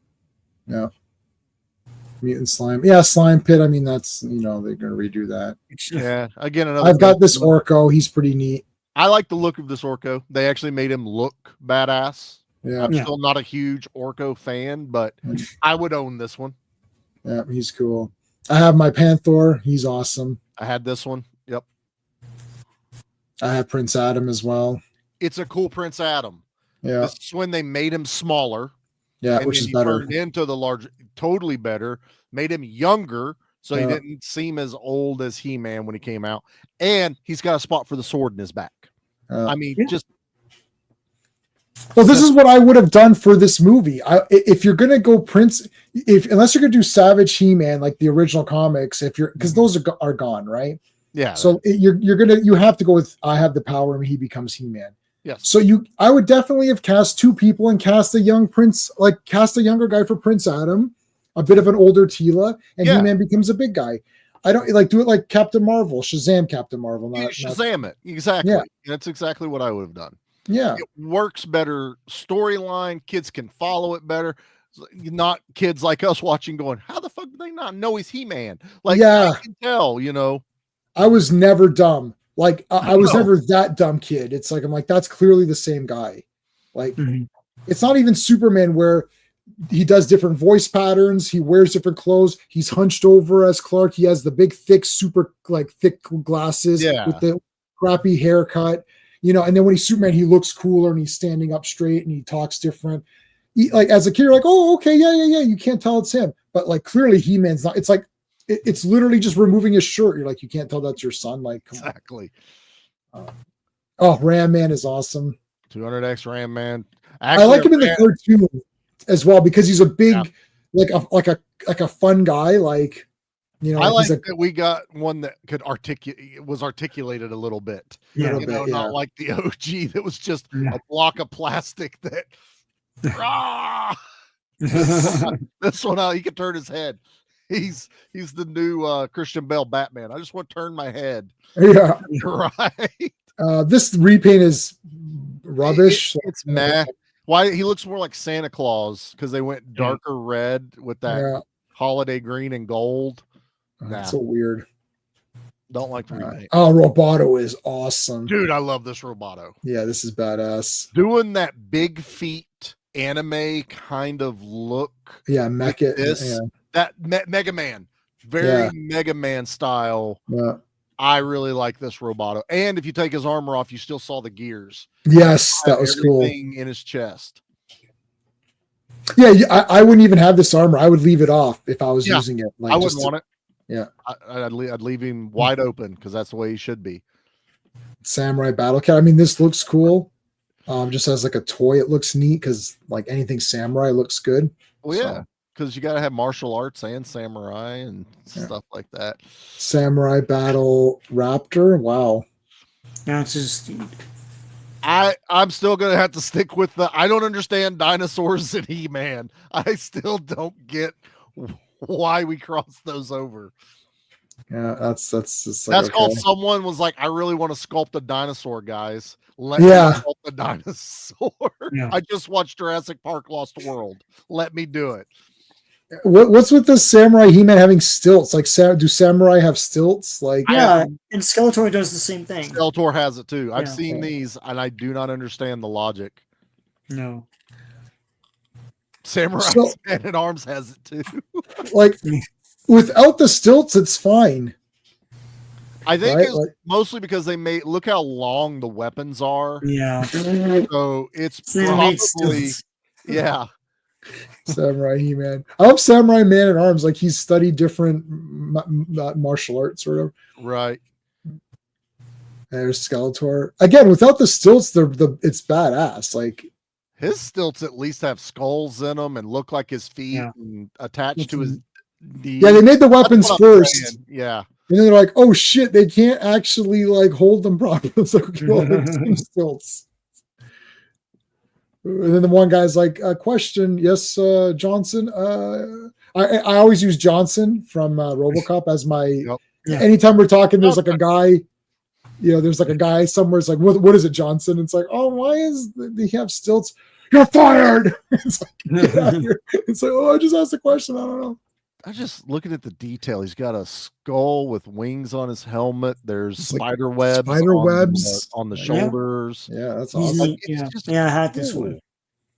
Mutant slime. Yeah, slime pit. I mean, that's, they're going to redo that. Yeah. Again, I've got this Orko. He's pretty neat. I like the look of this Orko. They actually made him look badass. Yeah. I'm still not a huge Orko fan, but I would own this one. Yeah, he's cool. I have my Panther. He's awesome. I had this one. Yep. I have Prince Adam as well. It's a cool Prince Adam. Yeah. This is when they made him smaller. Yeah, which is better. Turned into the large, totally better. Made him younger, so he didn't seem as old as He-Man when he came out. And he's got a spot for the sword in his back. I mean, just. Well, this is what I would have done for this movie. If you're gonna go Prince, unless you're gonna do Savage He-Man like the original comics, because those are gone, right? Yeah. So you have to go with I have the power and he becomes He-Man. Yes. So I would definitely have cast two people and cast a young Prince, like cast a younger guy for Prince Adam, a bit of an older Tila, and He-Man becomes a big guy. I don't do it like Captain Marvel, Shazam Captain Marvel. Shazam it. Exactly. Yeah. That's exactly what I would have done. Yeah. It works better storyline. Kids can follow it better. Not kids like us watching going, how the fuck do they not know he's He-Man? Like, I can tell, I was never dumb. Like, I was never that dumb kid. It's like, I'm like, that's clearly the same guy. Like, it's not even Superman where he does different voice patterns. He wears different clothes. He's hunched over as Clark. He has the big, thick, super, thick glasses with the crappy haircut, and then when he's Superman, he looks cooler and he's standing up straight and he talks different. As a kid, you're like, oh, okay, yeah. You can't tell it's him. But, clearly He-Man's not. It's like, it's literally just removing his shirt. You're like, you can't tell that's your son. Like, exactly. Ram Man is awesome. 200X Ram Man. Actually, I like him in the cartoon as well because he's a big, like a fun guy. Like, I like that we got one that could was articulated a little bit. Not like the OG that was just a block of plastic that. This one, he could turn his head. He's the new Christian Bale Batman. I just want to turn my head. Yeah. Right. This repaint is rubbish. It's meh. Why he looks more like Santa Claus because they went darker red with that holiday green and gold. That's so weird. Don't like the repaint. Roboto is awesome. Dude, I love this Roboto. Yeah, this is badass. Doing that big feet anime kind of look. Yeah, mecha. That Mega Man, very Mega Man style. Yeah. I really like this Roboto. And if you take his armor off, you still saw the gears. Yes, that was cool. In his chest. Yeah, I wouldn't even have this armor. I would leave it off if I was using it. I wouldn't want it. Yeah. I'd leave him wide open because that's the way he should be. Samurai Battle Cat. I mean, this looks cool. Just as a toy, it looks neat because anything samurai looks good. Well, yeah. because you got to have martial arts and samurai and stuff like that. Samurai Battle Raptor. Wow. That's just. I'm still gonna have to stick with I don't understand dinosaurs and He-Man. I still don't get why we crossed those over. Yeah, that's just like, that's called someone was like, I really want to sculpt a dinosaur, guys. Let me sculpt a dinosaur. Yeah. I just watched Jurassic Park Lost World. Let me do it. What's with the samurai He-Man having stilts? Like, do samurai have stilts? Like, yeah, and Skeletor does the same thing. Skeletor has it too. I've seen these, and I do not understand the logic. No. Samurai Man at Arms has it too. Like, without the stilts, it's fine. I think it's mostly because they look how long the weapons are. Yeah. So it's probably Samurai He-Man. I love Samurai Man at Arms. Like, he's studied different martial arts, sort of. Right. There's Skeletor. Again, without the stilts, it's badass. Like, his stilts at least have skulls in them and look like his feet and attached to his knees. Yeah, they made the weapons first. Yeah. And then they're like, oh shit, they can't actually like hold them properly. So stilts. And then the one guy's like, question, yes, Johnson. I always use Johnson from RoboCop as my. Anytime we're talking, there's like a guy. There's like a guy somewhere. It's like, what is it, Johnson? It's like, oh, why is he have stilts? You're fired. It's like, get out of here. It's like, oh, I just asked a question. I don't know. I'm just looking at the detail. He's got a skull with wings on his helmet. There's spider webs on the shoulders. Yeah, that's awesome. I had this one.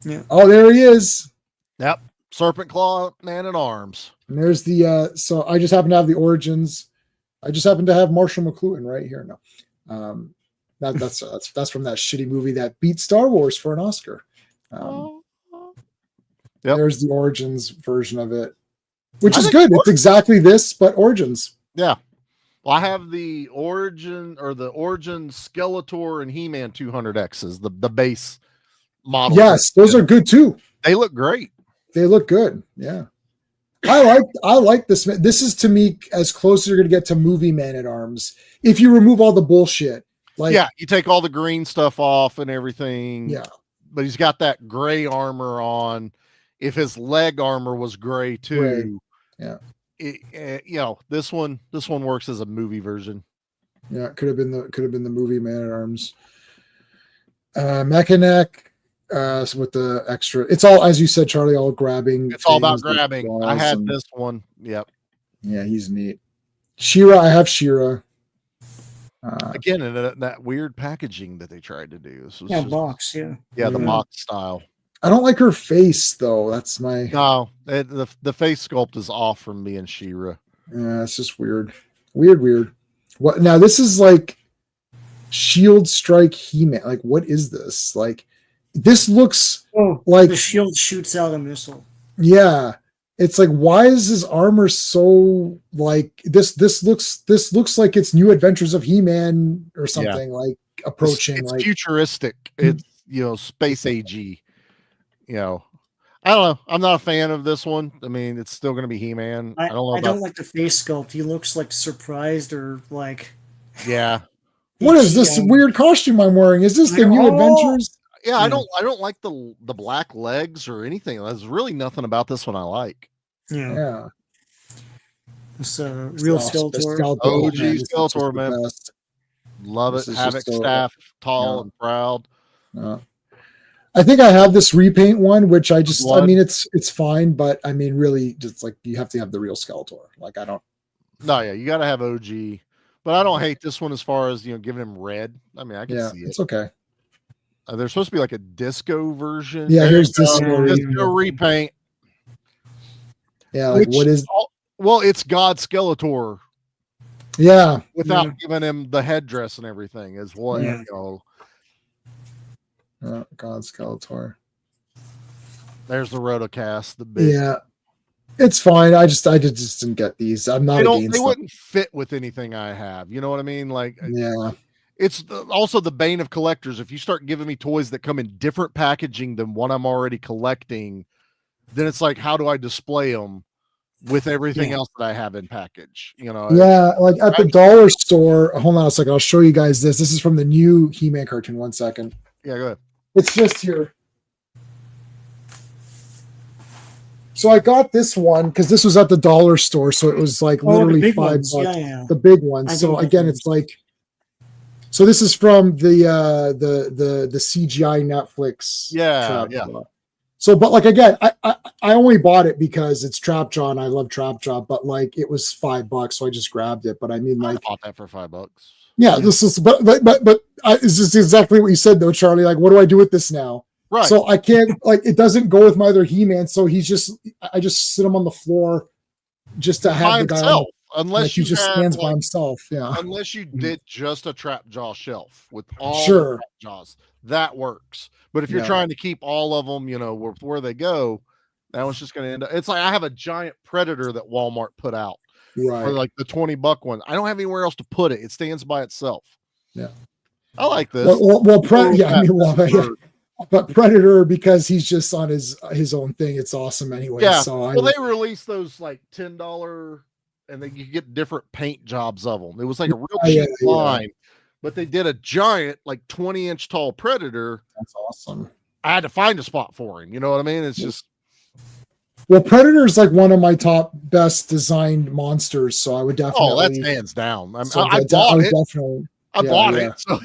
Yeah. Oh, there he is. Yep. Serpent Claw Man at Arms. And there's the so I just happen to have the origins. I just happen to have Marshall McLuhan right here. No. That's from that shitty movie that beat Star Wars for an Oscar. There's the origins version of it. Which is good. It's exactly this, but origins. Yeah. Well, I have the origin Skeletor and He-Man 200Xs, the base model. Yes, those are good too. They look great. They look good. Yeah. I like this. This is to me as close as you're going to get to movie Man at Arms. If you remove all the bullshit. Like, you take all the green stuff off and everything. Yeah. But he's got that gray armor on. If his leg armor was gray too. Yeah. This one works as a movie version. Yeah, it could have been the movie Man at Arms. Mechanic with the extra. It's all, as you said, Charlie, all grabbing. It's all about grabbing. I had this one. Yep. Yeah, he's neat. She-Ra, I have She-Ra. Again, in that weird packaging that they tried to do. This was box, the box style. I don't like her face though. That's my the face sculpt is off from me and She-Ra. Yeah, it's just weird. Weird. What now? This is like Shield Strike He-Man. Like, what is this? Like, this looks like the shield shoots out a missile. Yeah. It's like, why is his armor so like this? This looks like it's New Adventures of He-Man or something like approaching. It's like futuristic. It's space AG. I don't know. I'm not a fan of this one. I mean, it's still going to be He-Man. I don't like the face sculpt. He looks like surprised or like. Yeah. What is this weird costume I'm wearing? Is this the New Adventures? Yeah, I don't like the black legs or anything. There's really nothing about this one I like. Yeah. It's real Skeletor. OG Skeletor, man. Love it. Havoc staff, tall and proud. I think I have this repaint one, which I mean, it's fine, but I mean, really, just like you have to have the real Skeletor. Like, I don't. No, yeah, you got to have OG, but I don't hate this one as far as giving him red. I mean, I can see it. It's okay. There's supposed to be like a disco version. Yeah, here's disco repaint. Yeah, like what is? Well, it's God Skeletor. Yeah, without giving him the headdress and everything is what God Skeletor. There's the Rotocast. The big. Yeah, it's fine. I just didn't get these. I'm not against. They wouldn't fit with anything I have. You know what I mean? Like, yeah. It's also the bane of collectors. If you start giving me toys that come in different packaging than what I'm already collecting, then it's like, how do I display them with everything else that I have in package? Yeah, like at the dollar store. Hold on a second. I'll show you guys this. This is from the new He-Man cartoon. 1 second. Yeah, go ahead. It's just here. So I got this one because this was at the dollar store. So it was like literally $5. Yeah. The big ones. So again, it's like, so this is from the CGI Netflix. Yeah. So, but like, again, I only bought it because it's Trapjaw and I love Trapjaw, but like it was $5. So I just grabbed it. But I mean, like, I bought that for $5. Yeah. This is, but it's just exactly what you said though, Charlie. Like, what do I do with this now? Right. So I can't, like, it doesn't go with my other He-Man. So I just sit him on the floor just to have the guy on, unless like, he just stands by himself. Yeah. Unless you did just a Trapjaw shelf with all the Trapjaws, that works. But if you're trying to keep all of them, where they go, that one's just going to end up. It's like I have a giant Predator that Walmart put out, right? For like the $20 one. I don't have anywhere else to put it. It stands by itself. Yeah, I like this. But Predator, because he's just on his own thing, it's awesome anyway. Yeah. So they released those like $10, and then you get different paint jobs of them. It was like a real cheap line. But they did a giant, like 20-inch tall Predator. That's awesome. I had to find a spot for him. You know what I mean? It's just. Well, Predator is like one of my top best designed monsters, so I would definitely. Oh, that's hands down. I bought it. Definitely. I bought it. So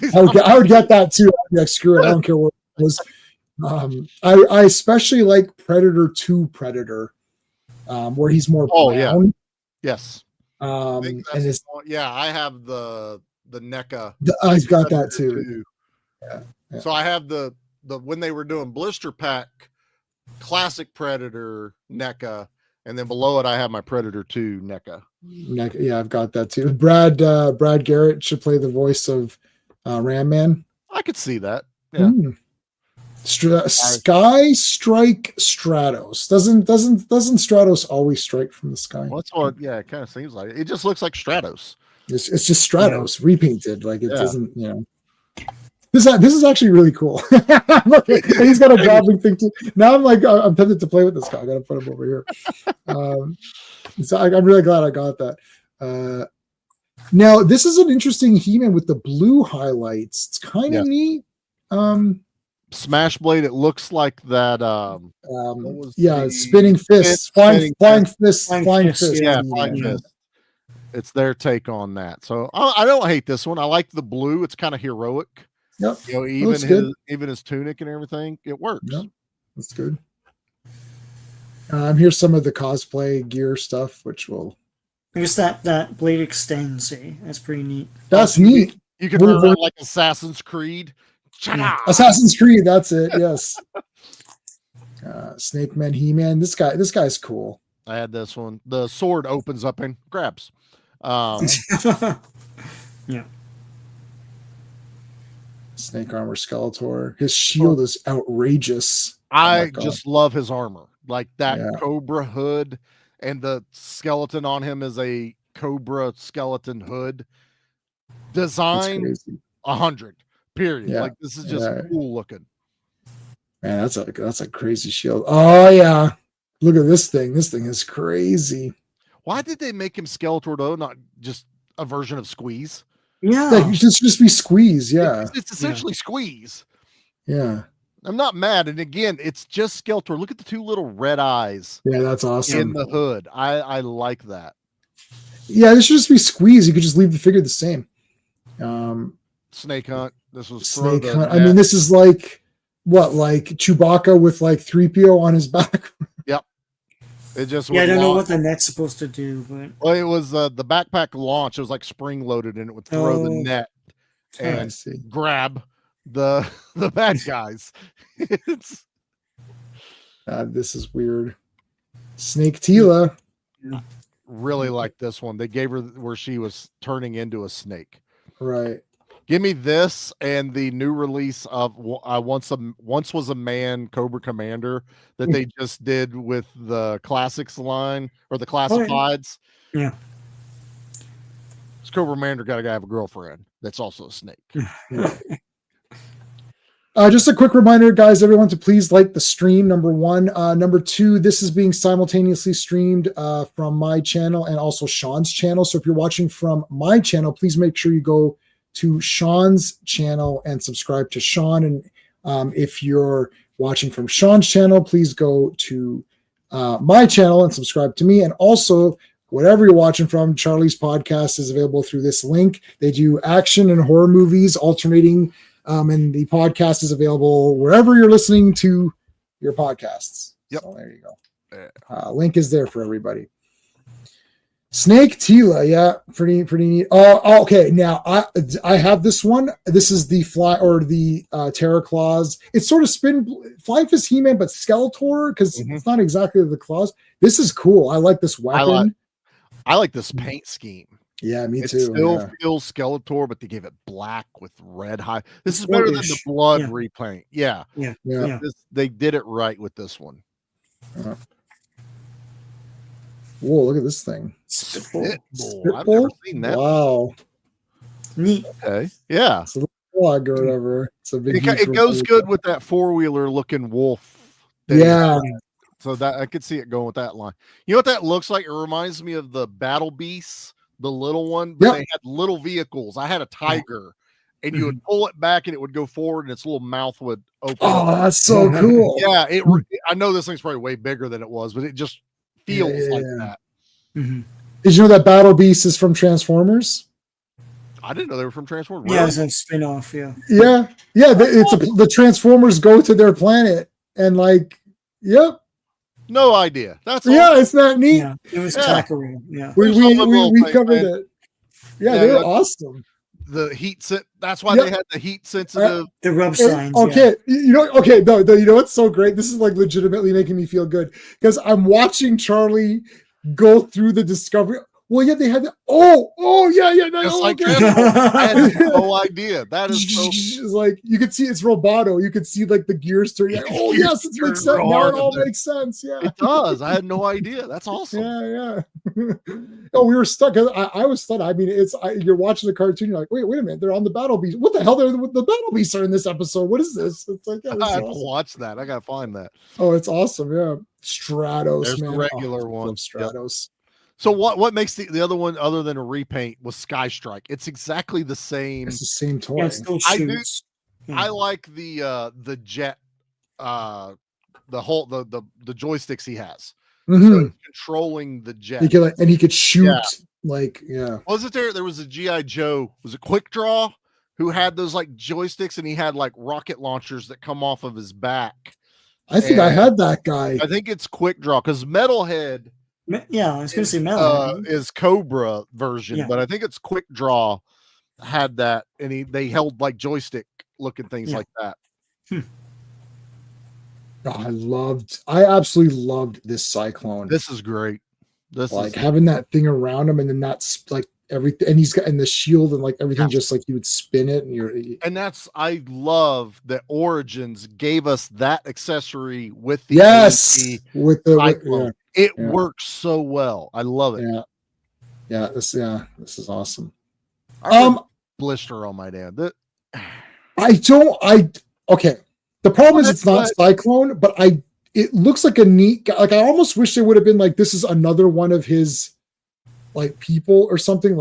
I would get that too. I'd be like, screw it. I don't care what it was. I especially like Predator 2 Predator, where he's more brown. Yeah. Yes. And I have the NECA. I've got that too. Yeah. So I have the when they were doing blister pack classic Predator NECA, and then below it I have my Predator 2 NECA. Yeah, I've got that too. Brad Garrett should play the voice of Ram Man. I could see that. Yeah. Sky Strike Stratos. Doesn't Stratos always strike from the sky? Well, that's what. Yeah, it kind of seems like it. Just looks like Stratos. It's just Stratos repainted. Like it doesn't. This is actually really cool. He's got a grappling thing too. Now I'm tempted to play with this guy. I got to put him over here. So I'm really glad I got that. Now this is an interesting He-Man with the blue highlights. It's kind of neat. Smash Blade. It looks like that. Spinning fists, flying fists. Yeah, flying fists. It's their take on that. So I don't hate this one. I like the blue. It's kind of heroic. Yep. Even his tunic and everything, it works. Yep. That's good. Here's some of the cosplay gear stuff, which will. I guess that blade extends. That's pretty neat. That's neat. You can run like Assassin's Creed. Assassin's Creed. That's it. Yes. Snake Man, He-Man. This guy's cool. I had this one. The sword opens up and grabs. Yeah. Snake armor Skeletor. His shield is outrageous. I just love his armor. Like that Cobra hood, and the skeleton on him is a Cobra skeleton hood. Design 100. Period. Yeah. Like this is just cool looking. Man, that's a crazy shield. Oh yeah. Look at this thing. This thing is crazy. Why did they make him Skeletor though, not just a version of Squeeze? Yeah. Like, just be Squeeze, yeah. It's essentially Squeeze. Yeah. I'm not mad. And again, it's just Skeletor. Look at the two little red eyes. Yeah, that's awesome. In the hood. I like that. Yeah, this should just be Squeeze. You could just leave the figure the same. Snake Hunt. This was Snake Hunt. I mean, this is like what, like Chewbacca with like 3PO on his back. Yep. It just I don't know what the net's supposed to do, but well, it was the backpack launch. It was like spring loaded, and it would throw the net and grab the bad guys. This is weird. Snake Tila. Really like this one. They gave her where she was turning into a snake. Right. Give me this and the new release of Once Was a Man Cobra Commander that they just did with the classics line or the classifieds. Yeah. This Cobra Commander got to have a girlfriend that's also a snake. Just a quick reminder, guys, everyone, to please like the stream, number one. Number two, this is being simultaneously streamed from my channel and also Sean's channel. So if you're watching from my channel, please make sure you go to Sean's channel and subscribe to Sean. And if you're watching from Sean's channel, please go to my channel and subscribe to me. And also, whatever you're watching from, Charlie's podcast is available through this link. They do action and horror movies alternating. And the podcast is available wherever you're listening to your podcasts. Yep. So there you go. Link is there for everybody. Snake Tila, yeah, pretty neat. Okay. Now I have this one. This is the Terror Claws. It's sort of Flying Fist He-Man, but Skeletor, because it's not exactly the claws. This is cool. I like this weapon. I like this paint scheme. Yeah, me too. It still feels Skeletor, but they gave it black with red high. This is better than the blood repaint. Yeah. They did it right with this one. Whoa, look at this thing. Spitball. I've never seen that. Wow. Neat. Okay. Yeah. It's a little plug or whatever. It's a big it goes good with that four-wheeler looking wolf. Yeah. So that I could see it going with that line. You know what that looks like? It reminds me of the Battle Beasts. The little one, but they had little vehicles. I had a tiger, and you would pull it back, and it would go forward, and its little mouth would open. Oh, that's so cool! Yeah, I know this thing's probably way bigger than it was, but it just feels like that. Mm-hmm. Did you know that Battle Beast is from Transformers? I didn't know they were from Transformers. Yeah, it's a spin-off. Yeah. The Transformers go to their planet, and yep. No idea. That's it's not neat. Yeah, it was Clobberin. Yeah, we covered it. Yeah, they're awesome. The heat that's why they had the heat sensitive. The rub signs. Okay, you know what's so great? This is legitimately making me feel good because I'm watching Charlie go through the Discovery. Well, yeah, they had that. I had no idea. That is it's you could see it's Roboto. You could see the gears turning. Yes, it makes sense. Now it all makes sense. Yeah, it does. I had no idea. That's awesome. Yeah. We were stuck. I was stunned. I mean, you're watching the cartoon. You're like, wait a minute. They're on the Battle Beast. What the hell? The Battle Beasts are in this episode. What is this? It's I have to watch that. I gotta find that. Oh, it's awesome. Yeah, Stratos. There's man. The regular one. Stratos. Yep. So what makes the other one other than a repaint was Sky Strike? It's exactly the same. It's the same toy. Yeah, it still shoots. I like the jet, the joysticks he has. So controlling the jet. He could shoot Wasn't there? There was a G.I. Joe. Was it Quick Draw who had those joysticks, and he had rocket launchers that come off of his back. I think I had that guy. I think it's Quick Draw because Metalhead. Yeah, I was going to say Metal is Cobra version, but I think it's Quick Draw had that, and they held joystick looking things like that. I absolutely loved this Cyclone. This is great. This is having that thing around him, and then that's everything, and he's got the shield and everything, just you would spin it, and I love that Origins gave us that accessory with the with the Cyclone. It works so well. I love it. This is awesome. Blister on my dad. Okay. The problem is it's not Cyclone, but it looks like a neat guy. I almost wish they would have been this is another one of his people or something.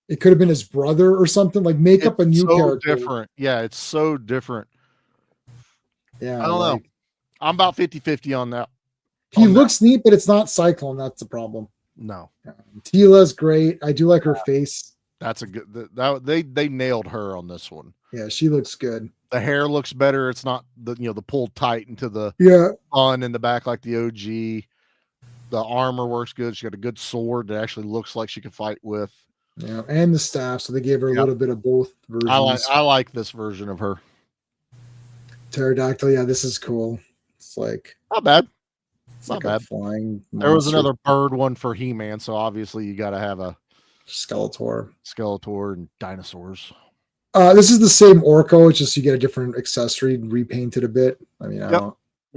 It could have been his brother or something. Make up a new character. Different. Yeah, it's so different. Yeah. I don't know. I'm about 50-50 on that. He looks neat, but it's not Cyclone. That's the problem. No. Tila's great. I do like her face. That's a good. They nailed her on this one. Yeah, she looks good. The hair looks better. It's not the pulled tight into the bun in the back like the OG. The armor works good. She got a good sword that actually looks like she could fight with. Yeah, and the staff. So they gave her a little bit of both versions. I like this version of her. Pterodactyl. Yeah, this is cool. It's not bad. It's not bad. Flying monster. There was another bird one for He-Man, so obviously you got to have a Skeletor and dinosaurs. This is the same Orko, it's just you get a different accessory repainted a bit. I mean,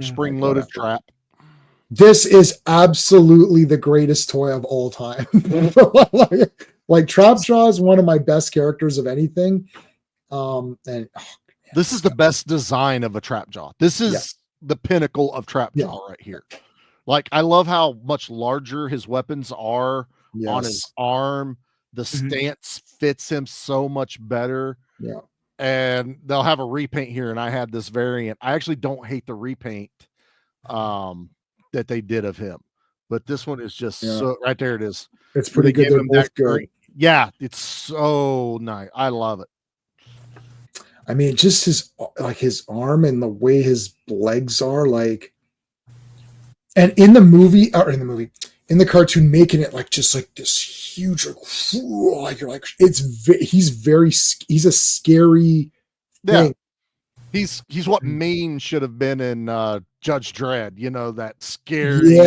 spring-loaded trap. This is absolutely the greatest toy of all time. Trapjaw is one of my best characters of anything. And This is the best design of a trap jaw. This is the pinnacle of trap jaw right here. Like, I love how much larger his weapons are on his arm. The stance fits him so much better. Yeah. And they'll have a repaint here, and I had this variant. I actually don't hate the repaint that they did of him, but this one is just so right there. It is. It's pretty good. They're both good. Yeah, it's so nice. I love it. I mean, just his arm and the way his legs are, like, and in the in the cartoon, making it like just like this huge, like you're like, he's a scary thing. He's what Mean should have been in Judge Dredd, you know, that scary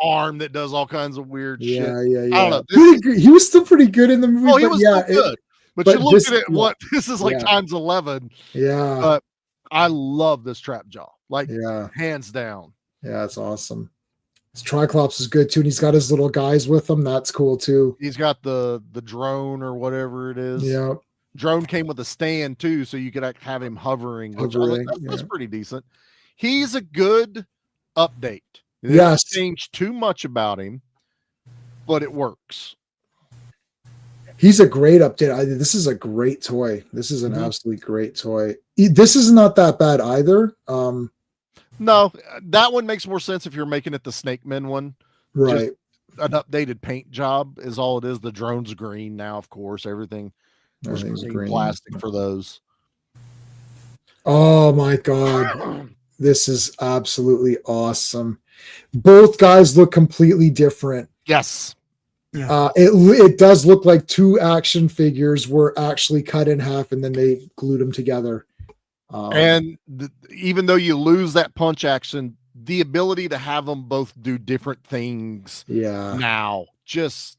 arm that does all kinds of weird shit. Yeah. I don't know. He was still pretty good in the movie. Oh, he was still good. But you look at it, this is like times 11. Yeah. But I love this trap jaw. Like, hands down. Yeah, it's awesome. His Triclops is good too, and he's got his little guys with him. That's cool too. He's got the drone or whatever it is. Yeah. Drone came with a stand too, so you could have him hovering. That's pretty decent. He's a good update. They didn't change too much about him, but it works. He's a great update. This is a great toy. This is an absolutely great toy. This is not that bad either. No, that one makes more sense if you're making it the Snake Men one. Right. Just an updated paint job is all it is. The drone's green now, of course. Everything's green plastic for those. Oh my God. This is absolutely awesome. Both guys look completely different. Yes. Yeah. It does look like two action figures were actually cut in half and then they glued them together. And even though you lose that punch action, the ability to have them both do different things now, just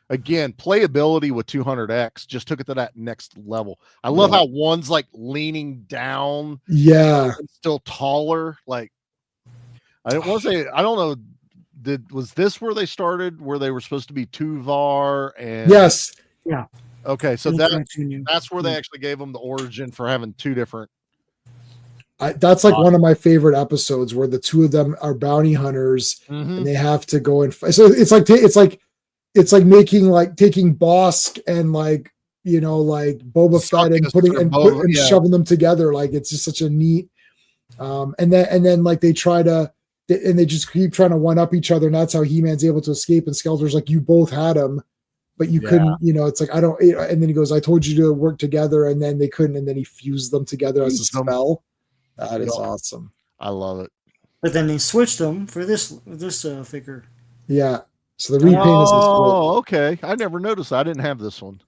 again, playability with 200X just took it to that next level. I love how one's like leaning down, and still taller. Like, I don't know. Was this where they started, where they were supposed to be Tuvar and okay, so that's where they actually gave them the origin for having two different. That's like one of my favorite episodes where the two of them are bounty hunters and they have to go and so it's like taking Bosk and like, you know, like Boba Fett and shoving them together. Like, it's just such a neat and then like they just keep trying to one up each other, and that's how He-Man's able to escape. And Skeletor's like, you both had him, but you couldn't, you know, it's like, I don't, and then he goes, I told you to work together, and then they couldn't, and then he fused them together as a spell. That is awesome. I love it. But then they switched them for this figure. Yeah. So the repaint is. Oh, okay. I never noticed. I didn't have this one.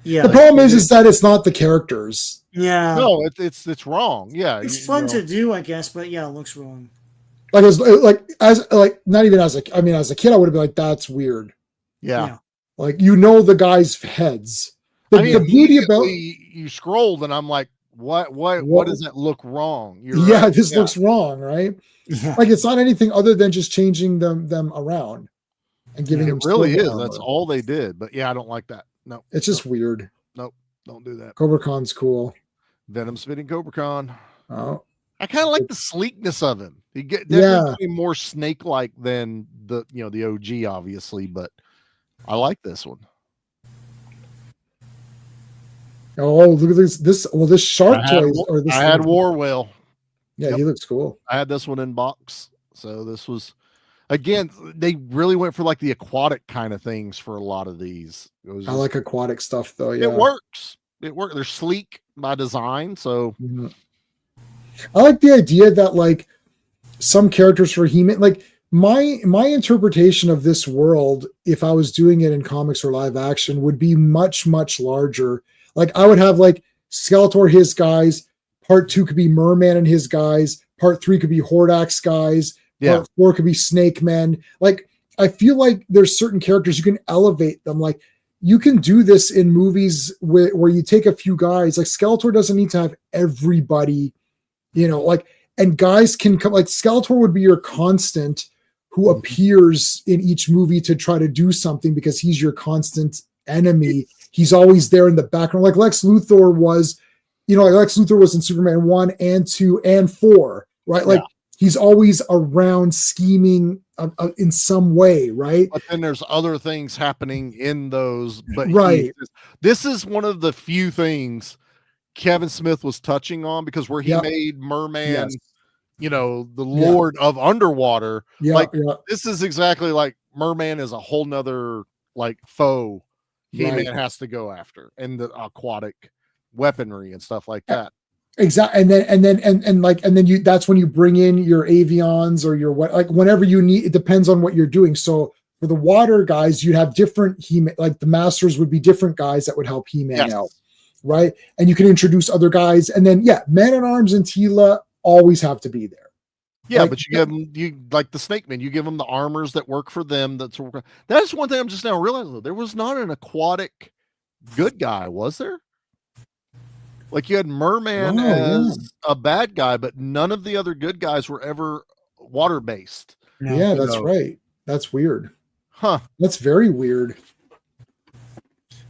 Yeah. The problem is that it's not the characters. Yeah. No, it's wrong. Yeah. It's fun to do, I guess, but yeah, it looks wrong. Like, as not even as a kid, I would have been like, that's weird. Yeah. Like, you know, the guy's heads. The beauty about you scrolled, and I'm like, what does that look wrong? This looks wrong, right? Yeah. Like, it's not anything other than just changing them around and giving them. It really is. That's all they did. But yeah, I don't like that. No, it's just weird. Nope, don't do that. Cobra Khan's cool. Venom spitting Cobra Khan. Oh, I kind of like the sleekness of him. He definitely more snake-like than the OG, obviously, but I like this one. Oh, look at this shark toy. I had War Whale. Yeah, he looks cool. I had this one in box. So this was, again, they really went for like the aquatic kind of things for a lot of these. I like aquatic stuff though. Yeah, it works. They're sleek by design. So I like the idea that like some characters for He-Man, like my interpretation of this world, if I was doing it in comics or live action, would be much, much larger. Like, I would have like Skeletor, his guys. Part 2 could be Merman and his guys. Part 3 could be Hordak's guys. Part 4 could be Snake Men. Like, I feel like there's certain characters you can elevate them. Like, you can do this in movies where you take a few guys. Like, Skeletor doesn't need to have everybody, you know, like, and guys can come. Like, Skeletor would be your constant who appears in each movie to try to do something because he's your constant enemy. He's always there in the background. Like Lex Luthor was, like Lex Luthor was in Superman 1 and 2 and 4, right? Like he's always around scheming in some way, right? But then there's other things happening in those. But right, this is one of the few things Kevin Smith was touching on, because where he made Merman, the Lord of Underwater, this is exactly like Merman is a whole nother like foe He-Man has to go after, and the aquatic weaponry and stuff like that. Exactly. And then you, that's when you bring in your avions or your what, like whenever you need, it depends on what you're doing. So for the water guys, you have different He-Man, like the masters would be different guys that would help He-Man out. Right. And you can introduce other guys. And then, Man-at-Arms and Tila always have to be there. Yeah, but you give them, like the Snake Man, you give them the armors that work for them. That's one thing I'm just now realizing, though. There was not an aquatic good guy, was there? Like you had Merman as a bad guy, but none of the other good guys were ever water based. No. Yeah, that's right. That's weird. Huh. That's very weird.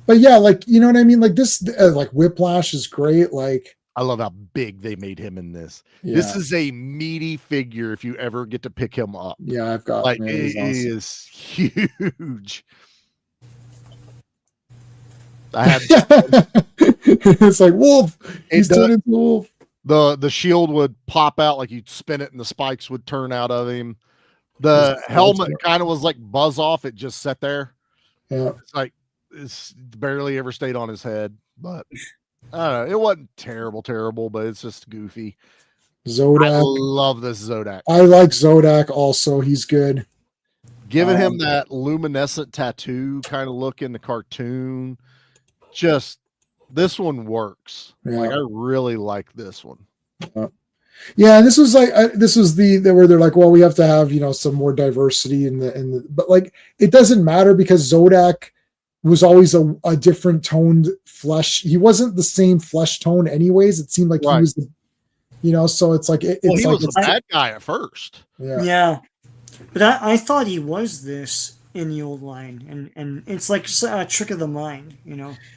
But yeah, like, you know what I mean? Like this, like Whiplash is great. Like, I love how big they made him in this. Yeah. This is a meaty figure if you ever get to pick him up. Yeah, I've got like it is huge. I had it's like Wolf. He's turned into Wolf. The shield would pop out, like you'd spin it and the spikes would turn out of him. The helmet kind of was like buzz off. It just sat there. Yeah. It's like it's barely ever stayed on his head, but I don't know. It wasn't terrible, but it's just goofy. Zodak. I love this Zodak. I like Zodak also. He's good. Giving him that luminescent tattoo kind of look in the cartoon. Just this one works. Like I really like this one. Yeah, this was like this was the where they're like, well, we have to have some more diversity in the but like it doesn't matter because Zodak was always a different toned flesh. He wasn't the same flesh tone anyways. It seemed like he was so it's like it's he like was a bad guy at first. Yeah. But I thought he was this in the old line, and it's like a trick of the mind,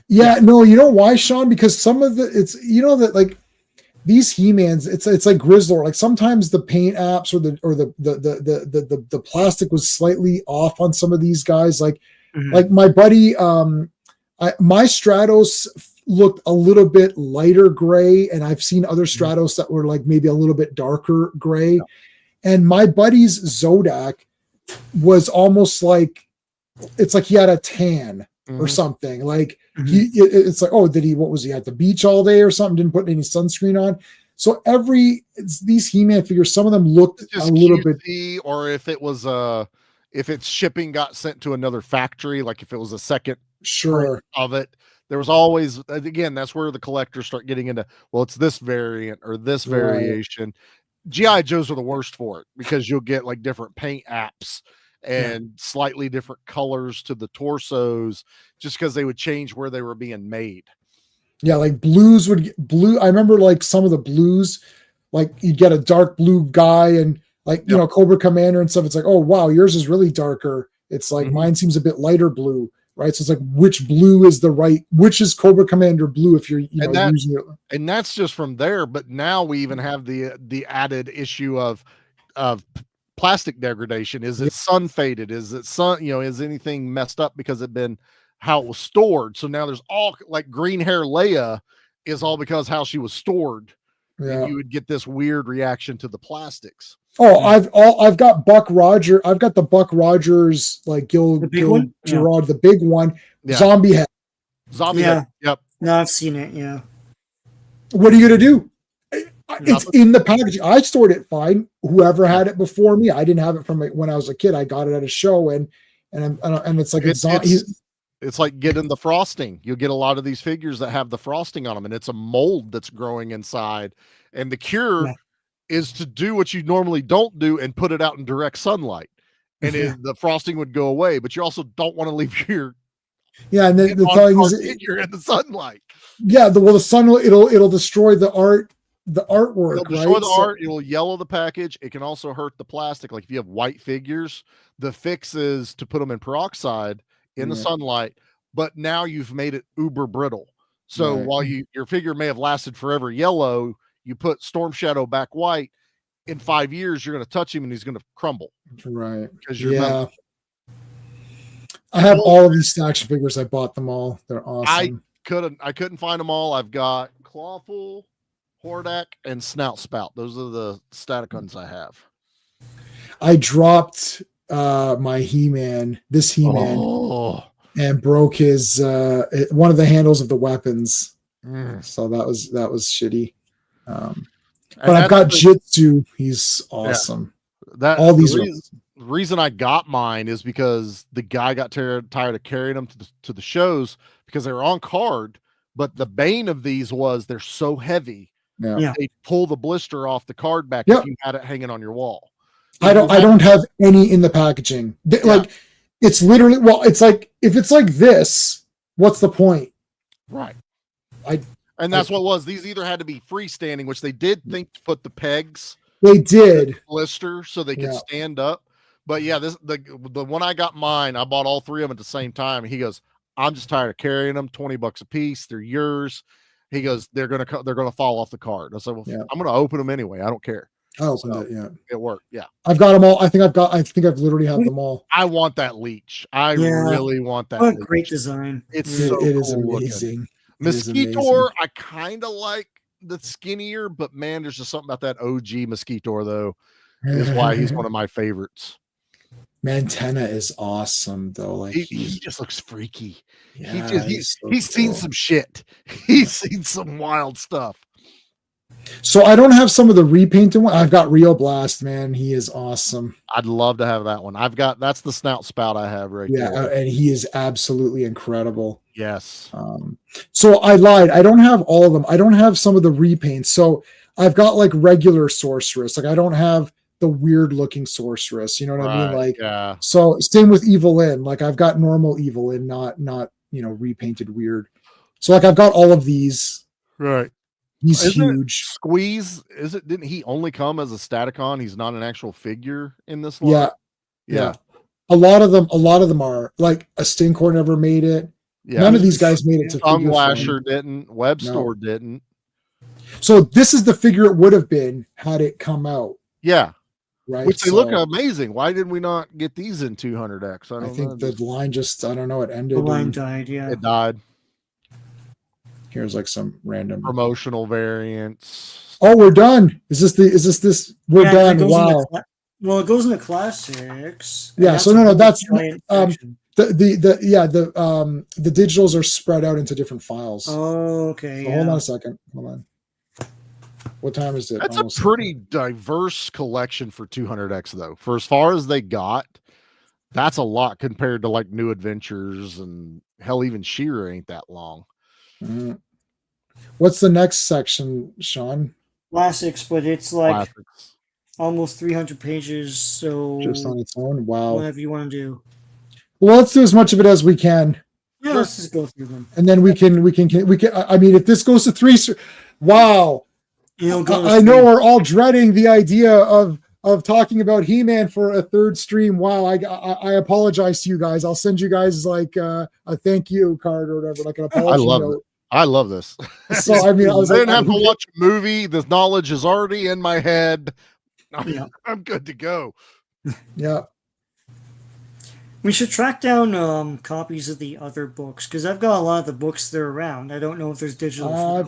Yeah, no, you know why, Sean? Because some of it's that like these He-Mans, it's like Grizzlor. Like sometimes the paint apps or the plastic was slightly off on some of these guys. Like like my buddy, my Stratos looked a little bit lighter gray, and I've seen other Stratos that were like maybe a little bit darker gray. And my buddy's Zodak was almost like it's like he had a tan or something. Like it's like, oh, what was he at the beach all day or something? Didn't put any sunscreen on. So these He-Man figures, some of them looked a little bit, or if it was if its shipping got sent to another factory, like if it was a second of it, there was always, again, that's where the collectors start getting into, well, it's this variant or this variation. G.I. Joes are the worst for it because you'll get like different paint apps and slightly different colors to the torsos just because they would change where they were being made. Yeah, like blues I remember like some of the blues, like you'd get a dark blue guy and like, Cobra Commander and stuff. It's like, oh, wow, yours is really darker. It's like mine seems a bit lighter blue, right? So it's like, which blue is which is Cobra Commander blue if you're using it. And that's just from there. But now we even have the added issue of plastic degradation. Is it sun faded? Is it is anything messed up because it been how it was stored? So now there's all like green hair Leia is all because how she was stored. And you would get this weird reaction to the plastics. Oh, I've got Buck Roger. I've got the Buck Rogers like Gil Gerard, the big one, zombie head. Zombie head. Yep. No, I've seen it. Yeah. What are you gonna do? It's in the packaging. I stored it fine. Whoever had it before me, I didn't have it from when I was a kid. I got it at a show, and it's like it's like getting the frosting. You'll get a lot of these figures that have the frosting on them, and it's a mold that's growing inside. And the cure is to do what you normally don't do and put it out in direct sunlight, and the frosting would go away. But you also don't want to leave your and then the thing is you're in the sunlight. Yeah, the sun it'll destroy the artwork. It'll destroy the art. It will yellow the package. It can also hurt the plastic. Like if you have white figures, the fix is to put them in peroxide in the sunlight. But now you've made it uber brittle. So while your figure may have lasted forever yellow, you put Storm Shadow back white. In 5 years, you're going to touch him and he's going to crumble. Right. Because you're metal. I have all of these action figures. I bought them all. They're awesome. I couldn't find them all. I've got Clawful, Hordak, and Snout Spout. Those are the Staticons I have. I dropped my He-Man, and broke his one of the handles of the weapons. So that was shitty. But I've got Jitsu. He's awesome. Yeah. All these the reason I got mine is because the guy got tired of carrying them to the shows because they were on card. But the bane of these was they're so heavy. Yeah. They pull the blister off the card back if you had it hanging on your wall. I don't have any in the packaging. Like it's literally it's like if it's like this, what's the point? Right. And that's what it was. These either had to be freestanding, which they did think to put the pegs. They did blister so they could stand up. But yeah, the one I got mine, I bought all three of them at the same time. He goes, I'm just tired of carrying them. $20 a piece. They're yours. He goes, they're gonna fall off the card. I said, well, I'm gonna open them anyway. I don't care. I opened it. Yeah, it worked. Yeah, I've got them all. I think I've literally have them all. I want that leach. I really want that. What a great design! It is amazing. Mosquitor, I kind of like the skinnier, but man, there's just something about that OG Mosquitor though. Is why he's one of my favorites. Mantenna is awesome though. Like he just looks freaky. Yeah, he's seen some shit. He's seen some wild stuff. So I don't have some of the repainted one. I've got Rio Blast, man. He is awesome. I'd love to have that one. That's the Snout Spout I have right there. Yeah, and he is absolutely incredible. Yes. So I lied. I don't have all of them. I don't have some of the repaints. So I've got like regular Sorceress. Like I don't have the weird looking Sorceress. You know what I mean? Like, so same with Evelyn. Like I've got normal Evelyn, not repainted weird. So like I've got all of these. Right. He's huge. Squeeze, didn't he only come as a Staticon? He's not an actual figure in this line? Yeah. A lot of them are like a Stinkor never made it. Yeah. None of these guys made it to Tongue Lasher didn't. Webstore didn't. So this is the figure it would have been had it come out. Yeah. Right. Which they look amazing. Why did we not get these in 200X? I think the line I don't know, it ended. The line died, yeah. It died. Here's like some random promotional variants. Oh, we're done. Is this? We're done. Wow. Well, it goes into classics. Yeah. So no, that's the digitals are spread out into different files. Oh, okay. So hold on a second. Hold on. What time is it? That's a pretty diverse collection for 200X, though. For as far as they got, that's a lot compared to like New Adventures and hell, even She-Ra ain't that long. What's the next section, Sean? Classics, but it's like almost 300 pages. So just on its own. Wow. Whatever you want to do. Well, let's do as much of it as we can. Yeah, let's just go through them, and then we can. I mean, if this goes to 3, wow. I know we're all dreading the idea of talking about He-Man for a third stream. Wow, I apologize to you guys. I'll send you guys like a thank you card or whatever, like an apology note. I love this. So I mean, I didn't have to watch a movie. The knowledge is already in my head. I'm good to go. Yeah. We should track down copies of the other books because I've got a lot of the books that are around. I don't know if there's digital. I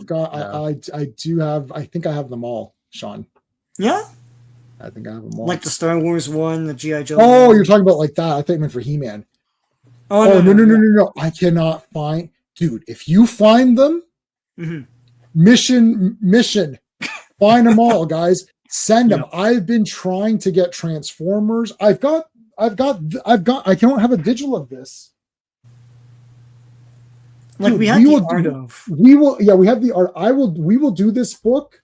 do have. I think I have them all, Sean. Yeah. I think I have them all. Like the Star Wars one, the G.I. Joe. Oh, you're talking about like that. I think I meant for He-Man. Oh, no. I cannot find. Dude, if you find them, mission, find them all, guys. Send them. I've been trying to get Transformers. I don't have a digital of this. Like dude, we have the art of. We have the art. We will do this book.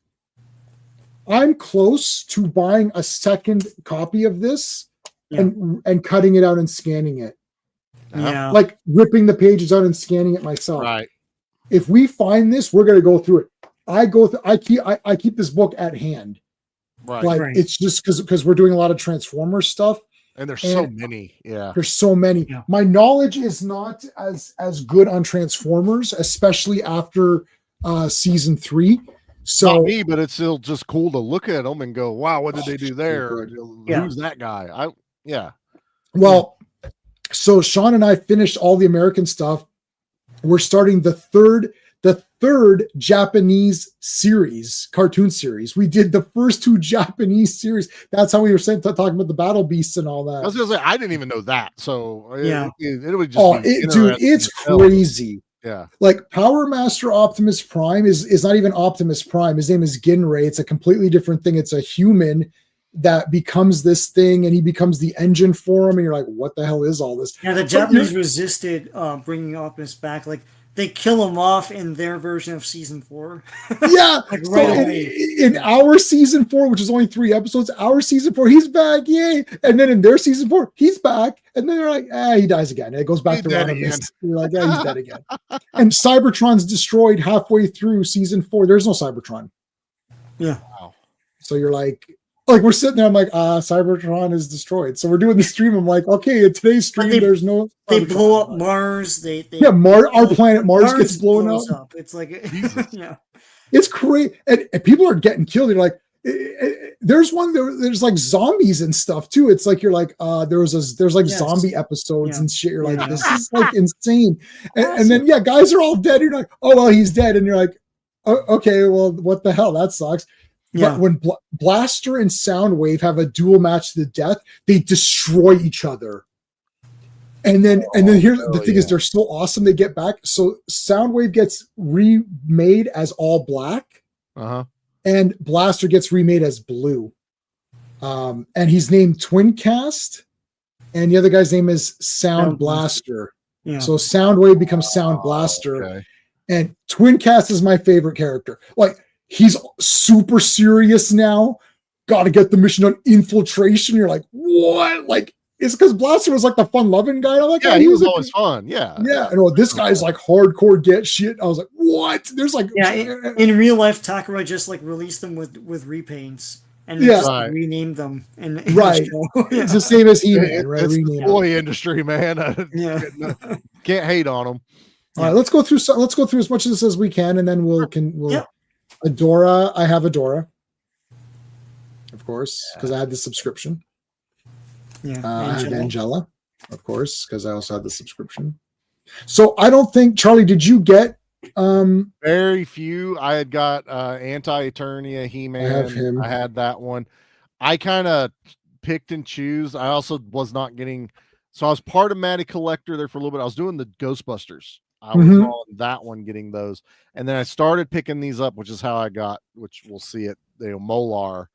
I'm close to buying a second copy of this and cutting it out and scanning it. Yeah. Like ripping the pages out and scanning it myself. Right. If we find this, we're gonna go through it. I keep this book at hand. Right. Like it's just because we're doing a lot of Transformers stuff. And there's so many. Yeah. There's so many. Yeah. My knowledge is not as good on Transformers, especially after season 3. So not me, but it's still just cool to look at them and go, wow, what did they do there? Who's that guy? Well, so Sean and I finished all the American stuff. We're starting the third Japanese series, cartoon series. We did the first 2 Japanese series. That's how we were talking about the Battle Beasts and all that. I was gonna say I didn't even know that. So yeah, it would just dude, it's crazy. Yeah, like Power Master Optimus Prime is not even Optimus Prime. His name is Ginray. It's a completely different thing. It's a human that becomes this thing, and he becomes the engine for him. And you're like, what the hell is all this? Yeah, the Japanese resisted bringing Optimus back. Like they kill him off in their version of season 4. Yeah, like right away. In our season 4, which is only 3 episodes, our season 4, he's back, yay! And then in their season 4, he's back, and then they're like, he dies again. And it goes back to Rodimus. You're like, he's dead again. And Cybertron's destroyed halfway through season 4. There's no Cybertron. Yeah. Wow. So you're like we're sitting there. I'm like, Cybertron is destroyed. So we're doing the stream. I'm like, okay, in today's stream, there's no. They blow up Mars. Our planet Mars gets blown up. It's like, yeah, it's crazy, and people are getting killed. You're like, there's like zombies and stuff too. It's like you're like, there's zombie episodes and shit. You're like, this is like insane. And then guys are all dead. You're like, oh well, he's dead, and you're like, oh, okay, well, what the hell? That sucks. But when Blaster and Soundwave have a duel match to the death, they destroy each other. And then here's the thing is they're so awesome. They get back. So Soundwave gets remade as all black, and Blaster gets remade as blue. And he's named Twincast, and the other guy's name is Sound Blaster. Yeah. So Soundwave becomes Sound Blaster, and Twincast is my favorite character. Like, he's super serious now. Got to get the mission on infiltration. You're like, what? Like, it's because Blaster was like the fun-loving guy. I'm like, he was always fun. Yeah. Yeah. And this guy's like hardcore get shit. I was like, what? There's like, in real life, Takara just like released them with repaints and just renamed them. And it's the same as He-Man, right? It's the toy industry, man. Can't hate on them. All right, let's go through as much of this as we can, and then we'll. Adora, I have Adora, of course, because I had the subscription. I had Angela, of course, because I also had the subscription. So I don't think, Charlie, did you get very few? I had got Anti-Eternia, He-Man. I have him. I had that one. I kind of picked and choose. I also was not getting, so I was part of Matty Collector there for a little bit. I was doing the Ghostbusters. I was on that one, getting those, and then I started picking these up, which is how I got, which we'll see it, Molar.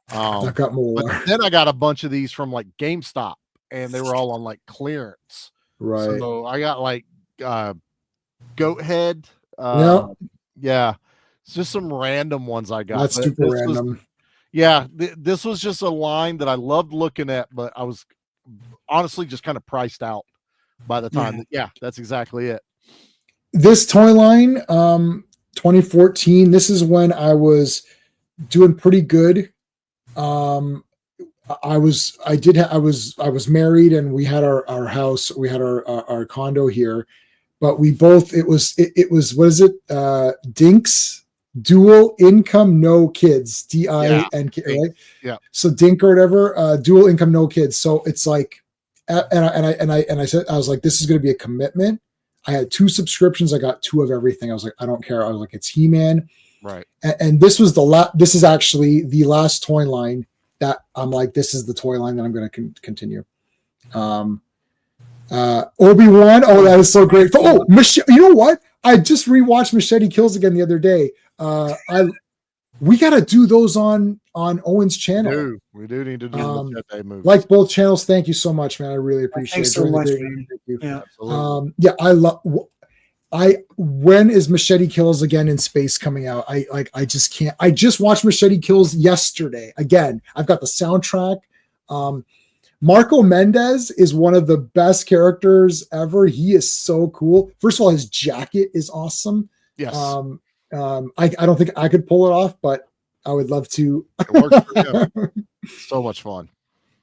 I got Molar. But then I got a bunch of these from like GameStop, and they were all on like clearance. Right. So I got like Goat Head. Yeah, it's just some random ones I got. That's super random. This was just a line that I loved looking at, but I was honestly just kind of priced out by the time. That's exactly it. This toy line, 2014. This is when I was doing pretty good. I was married, and we had our house. We had our condo here, but we both. It was what is it? Dinks, dual income, no kids. DINK, right? Yeah. So Dink or whatever. Dual income, no kids. So it's like, and I said, I was like, this is going to be a commitment. I had 2 subscriptions. I got 2 of everything. I was like, I don't care. I was like, it's He-Man. Right. And this was this is actually the last toy line that I'm like, this is the toy line that I'm going to continue. Obi-Wan. Oh, that is so great. Oh, you know what? I just rewatched Machete Kills again the other day. We got to do those on Owen's channel. We do need to do Machete movies. Like both channels. Thank you so much, man. I really appreciate it. Thanks so much, man. Thank you. I love. When is Machete Kills again in space coming out? I just can't. I just watched Machete Kills yesterday. Again, I've got the soundtrack. Marco Mendez is one of the best characters ever. He is so cool. First of all, his jacket is awesome. Yes. I don't think I could pull it off, but I would love to. It works for him. So much fun.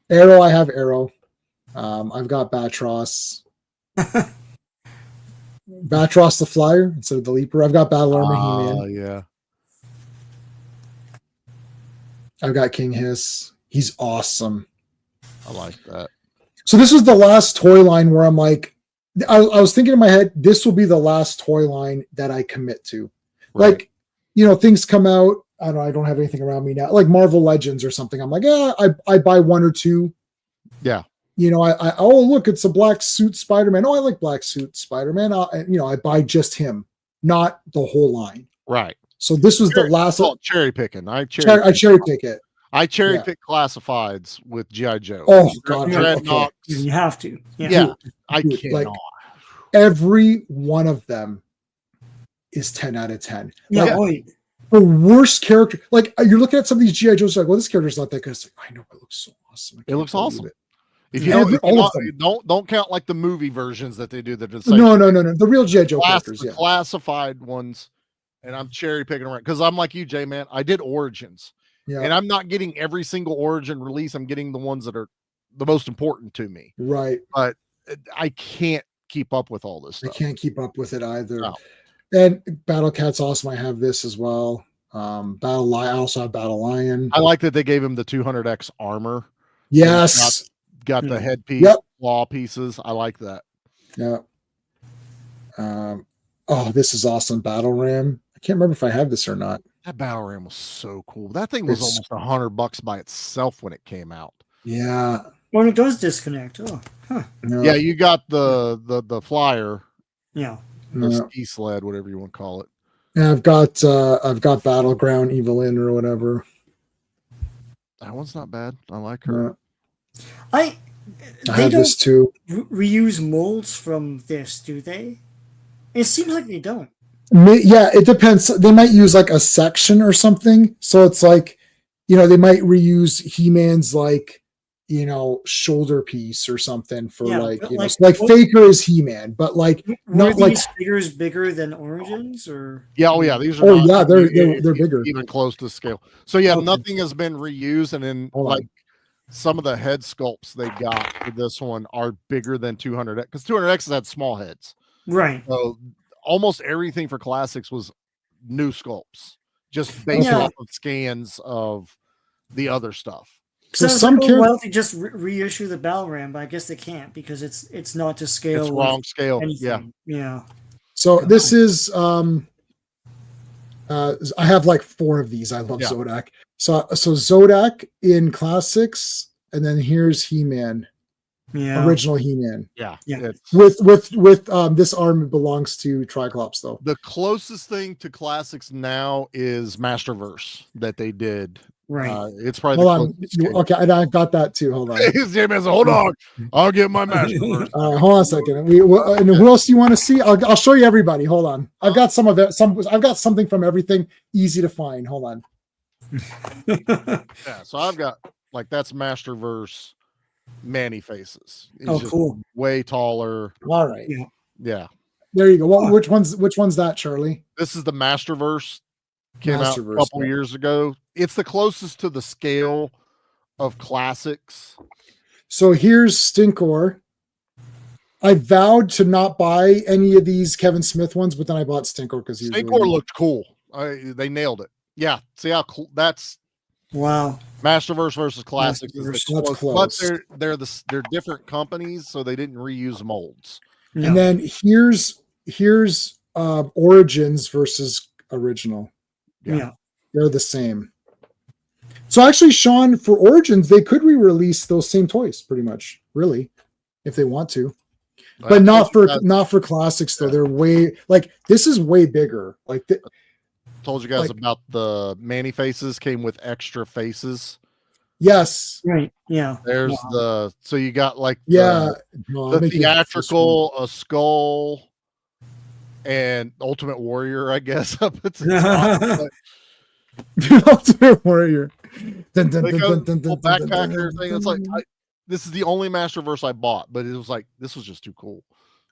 Arrow, I have Arrow. I've got Batross. Batross the Flyer instead of the Leaper. I've got Battle Armor He-Man. Yeah. I've got King Hiss. He's awesome. I like that. So this was the last toy line where I'm like, I was thinking in my head, this will be the last toy line that I commit to. Right. Like, you know, things come out. I don't have anything around me now. Like Marvel Legends or something. I'm like, yeah, I buy one or two. Yeah. You know, oh, look, it's a black suit Spider-Man. Oh, I like black suit Spider-Man. I buy just him, not the whole line. Right. So this was the last. Cherry picking. I cherry pick it. I cherry pick classifieds with G.I. Joe. Oh, God. Okay. You have to. Yeah. I cannot. Like, every one of them is 10 out of 10. Yeah, like, the worst character. Like, you're looking at some of these G.I. Joes, like, well, this character's not that good. It's like, I know, it looks so awesome. It looks awesome. If you don't count like the movie versions that they do. That it's like, no. The real G.I. Joe characters, classified ones. And I'm cherry picking around because I'm like you, Jay, man. I did Origins. Yeah. And I'm not getting every single Origin release. I'm getting the ones that are the most important to me. Right. But I can't keep up with all this stuff. I can't keep up with it either. No. And Battle Cat's awesome. I have this as well. Battle Lion. I also have Battle Lion. I like that they gave him the 200X armor. Yes. Got the headpiece, claw pieces. I like that. Yeah. This is awesome. Battle Ram. I can't remember if I have this or not. That Battle Ram was so cool. That thing was almost $100 by itself when it came out. Yeah. When it does disconnect. Oh, huh. No. Yeah, you got the flyer. Yeah. The ski sled, whatever you want to call it. Yeah, I've got Battleground Evelyn or whatever. That one's not bad. I like her. I have this too. Reuse molds from this, do they? It seems like they don't. Yeah, it depends. They might use like a section or something. So it's like, you know, they might reuse He-Man's like, you know, shoulder piece or something for Faker is He-Man, but like not like figures bigger than Origins or these are they're bigger, even close to scale. So nothing has been reused, and then some of the head sculpts they got for this one are bigger than 200X because 200X had small heads, right? So almost everything for classics was new sculpts, just based off of scans of the other stuff. So some to just reissue the Battle Ram, but I guess they can't because it's not to scale. It's wrong scale. Anything. Yeah. So this is I have like 4 of these. I love Zodak. So Zodak in classics, and then here's He-Man. Yeah. Original He-Man. Yeah. With this arm belongs to Triclops though. The closest thing to classics now is Masterverse that they did. Right. It's probably okay, and I've got that too. Hold on. Hold on. I'll get my Masterverse. Hold on a second. And who else do you want to see? I'll show you everybody. Hold on. I've got some of it. I've got something from everything easy to find. Hold on. So I've got that's Masterverse Manny faces. He's cool. Way taller. All right. Yeah. There you go. Which one's that, Charlie? This is the Masterverse. Came out a couple years ago. It's the closest to the scale of classics. So here's Stinkor. I vowed to not buy any of these Kevin Smith ones, but then I bought Stinkor because Stinkor looked cool. They nailed it. Yeah. See how cool that's. Wow. Masterverse versus classics is close. But they're different companies, so they didn't reuse molds. Yeah. And then here's Origins versus original. Yeah. They're the same. So actually, Sean, for Origins, they could re-release those same toys pretty much, really, if they want to. But not for classics though. They're way this is way bigger. Told you guys about the Manny faces came with extra faces. Yes. Right. Yeah. There's so you got the theatrical, a skull, and Ultimate Warrior, I guess. Up at the top. Ultimate Warrior. Backpacker thing. It's this is the only Masterverse I bought, but it was this was just too cool.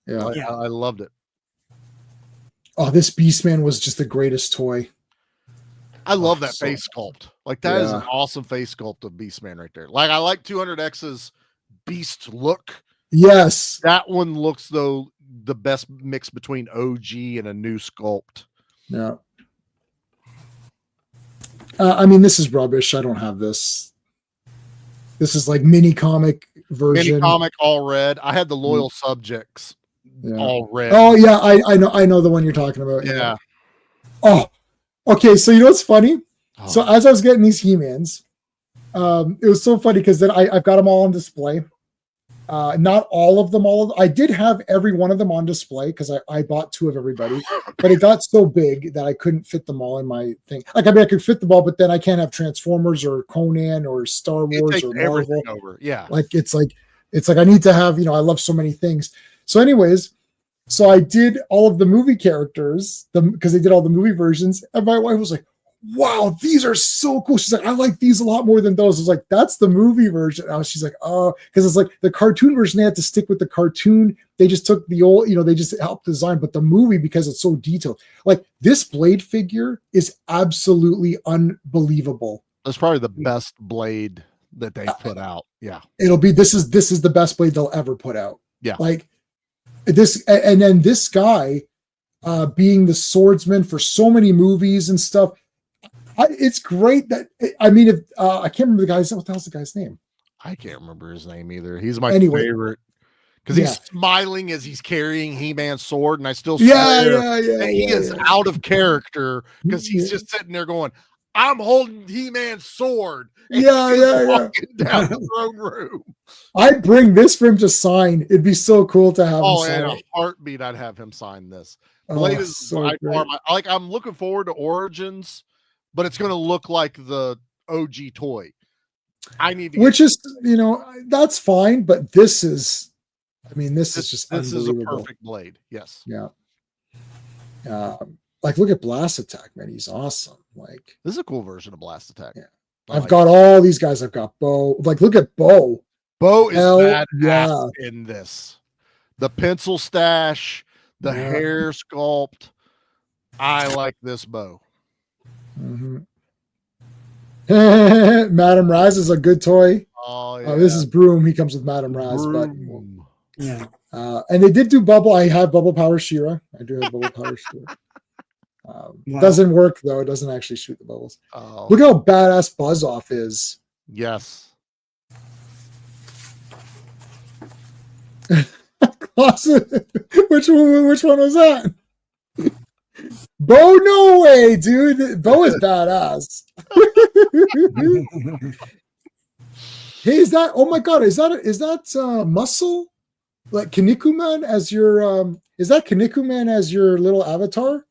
Yeah. I loved it. Oh, this Beastman was just the greatest toy. I love that face sculpt. That is an awesome face sculpt of Beastman right there. I like 200X's beast look. Yes. That one looks though the best mix between OG and a new sculpt. Yeah. I mean, this is rubbish. I don't have this. This is like mini comic version. Mini comic all red. I had the Loyal Subjects all red. Oh yeah, I know the one you're talking about. Yeah. Oh, okay. So you know what's funny? Oh. So as I was getting these He-Mans, it was so funny because then I've got them all on display. Not all of them. I did have every one of them on display because I bought 2 of everybody, but it got so big that I couldn't fit them all in my thing. Like, I mean, I could fit them all, but then I can't have Transformers or Conan or Star Wars or Marvel. Over. Yeah. It's like I need to have, I love so many things. So anyways, so I did all of the movie characters because they did all the movie versions. And my wife was like, wow, these are so cool. She's like, I like these a lot more than those. I was like, that's the movie version. She's like, oh, because it's like the cartoon version, they had to stick with the cartoon. They just took the old, they just helped design, but the movie, because it's so detailed, like this Blade figure is absolutely unbelievable. That's probably the best Blade that they put out. Yeah. This is the best Blade they'll ever put out. Yeah. Like this. And then this guy being the swordsman for so many movies and stuff. It's great that I can't remember the guy's. What the hell's the guy's name? I can't remember his name either. He's my favorite because he's smiling as he's carrying He-Man's sword, and I still swear he is out of character because he's just sitting there going, "I'm holding He-Man's sword." And walking down the throne room. I'd bring this for him to sign. It'd be so cool to have him sign. In a heartbeat, I'd have him sign this. Blade is so far I'm looking forward to Origins. But it's going to look like the OG toy. Which is, that's fine. But this is just this is a perfect Blade. Yes. Yeah. Like, look at Blast Attack, man. He's awesome. Like, this is a cool version of Blast Attack. Yeah. I've got all these guys. I've got Bo. Like, look at Bo. Bo is badass in this. The pencil stash, the hair sculpt. I like this Bo. Mm-hmm. Madame Raz is a good toy. Oh, yeah. This is Broom. He comes with Madame Raz, but and they did do Bubble. I have Bubble Power She-Ra. I do have Bubble Power She-Ra. Doesn't work though. It doesn't actually shoot the bubbles. Look how badass Buzz Off is. Yes. Which one was that? Bo, no way, dude. Bo is badass. Hey, is that? Oh my god, is that Muscle? Like Kinnikuman as your is that Kinnikuman as your little avatar?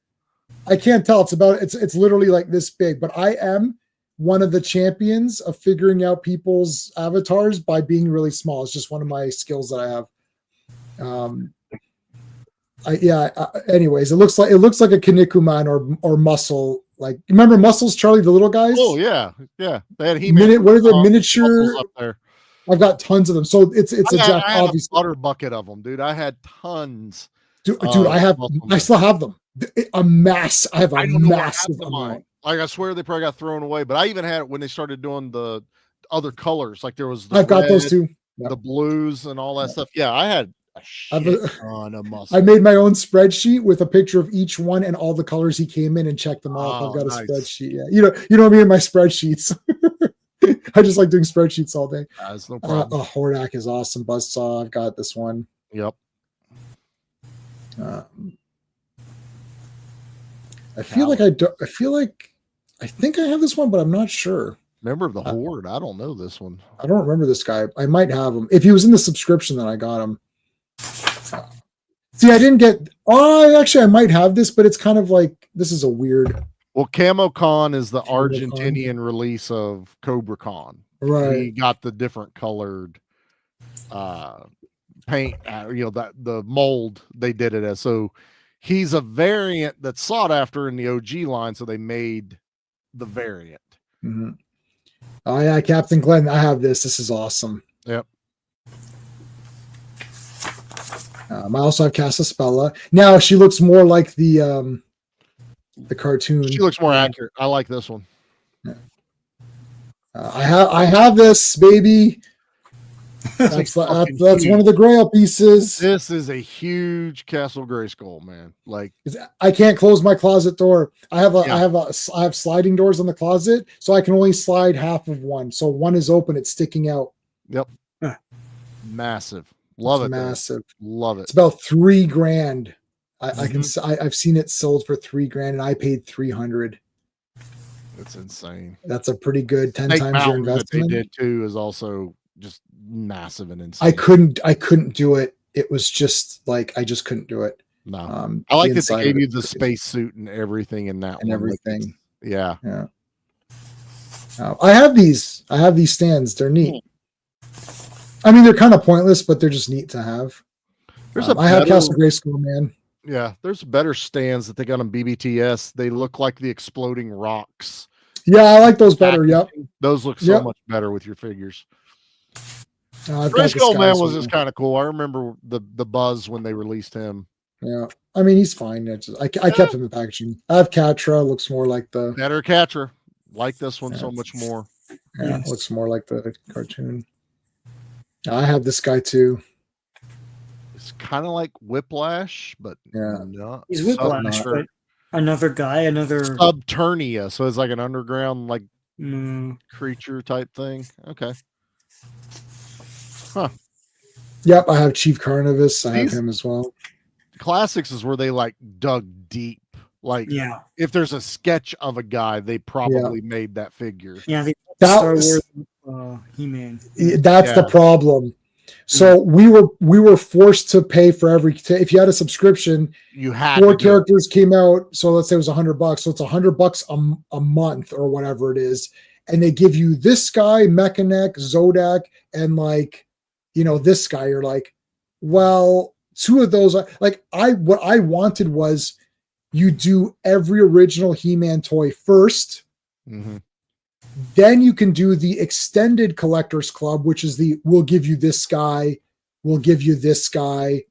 I can't tell. It's literally like this big. But I am one of the champions of figuring out people's avatars by being really small. It's just one of my skills that I have. Anyways, it looks like a Kinnikuman or Muscle. Like, remember Muscles, Charlie, the little guys? Oh yeah. They had He-Man. What are the miniature? Up there. I've got tons of them. So it's obviously a butter bucket of them, dude. I had tons. Dude, I still have them. A mass. I have a massive amount. Like, I swear they probably got thrown away. But I even had it when they started doing the other colors. Like, there was I've got those too. The blues and all that stuff. Yeah, I had a ton of muscle. I made my own spreadsheet with a picture of each one and all the colors he came in and checked them off. I've got a spreadsheet. Yeah, you know me and my spreadsheets. I just like doing spreadsheets all day. That's no problem. Hordak is awesome. Buzzsaw, I've got this one. Yep. I feel like I think I have this one, but I'm not sure. Member of the Horde. I don't know this one. I don't remember this guy. I might have him. If he was in the subscription, then I got him. See, I didn't get. Oh, actually, I might have this, but it's kind of like, this is a weird. Well, Camo Con is the Argentinian release of Cobra Con. Right. He got the different colored paint. The mold they did it as. So he's a variant that's sought after in the OG line. So they made the variant. Mm-hmm. Oh yeah, Captain Glenn. I have this. This is awesome. Yep. I also have Casa Spella. Now she looks more like the cartoon. She looks more accurate. I like this one. Yeah. I have this, baby. That's one of the Grail pieces. This is a huge Castle Grayskull, man. Like, I can't close my closet door. I have sliding doors on the closet, so I can only slide half of one. So one is open, it's sticking out. Yep. Massive. Love it. Massive. Love it. It's about $3,000. I've seen it sold for $3,000 and I paid $300. That's insane. That's a pretty good 10 times your investment. That they did too is also just massive and insane. I couldn't do it. It was just like I just couldn't do it. No. I like that they gave you the space suit and everything in that and one. everything. Like, yeah. I have these stands. They're neat. I mean, they're kind of pointless, but they're just neat to have. I have Castle Grayskull, man. Yeah, there's better stands that they got on BBTS. They look like the exploding rocks. Yeah, I like those better. Yep. Those look so much better with your figures. Grayskull Man was just kind of cool. I remember the buzz when they released him. Yeah. I mean, he's fine. I kept him in the packaging. I have Catra. Looks more like the... Better Catra. Like this one so much more. Yeah, it looks more like the cartoon. I have this guy too. It's kind of like Whiplash, but no. He's Whiplash, but another guy, Subternia. So it's like an underground like creature type thing. Okay. Huh. Yep, I have Chief Carnivus. I have him as well. Classics is where they like dug deep. Like, if there's a sketch of a guy, they probably made that figure. Yeah, Star Wars He-Man. That's the problem. So we were forced to pay for if you had a subscription, you had 4 characters came out. So let's say it was $100. So it's $100 a month or whatever it is. And they give you this guy, Mechanic, Zodak, and like, this guy. You're like, well, 2 of those are like, what I wanted was you do every original He-Man toy first. Mm-hmm. Then you can do the extended collectors club, which is we'll give you this guy, we'll give you this guy,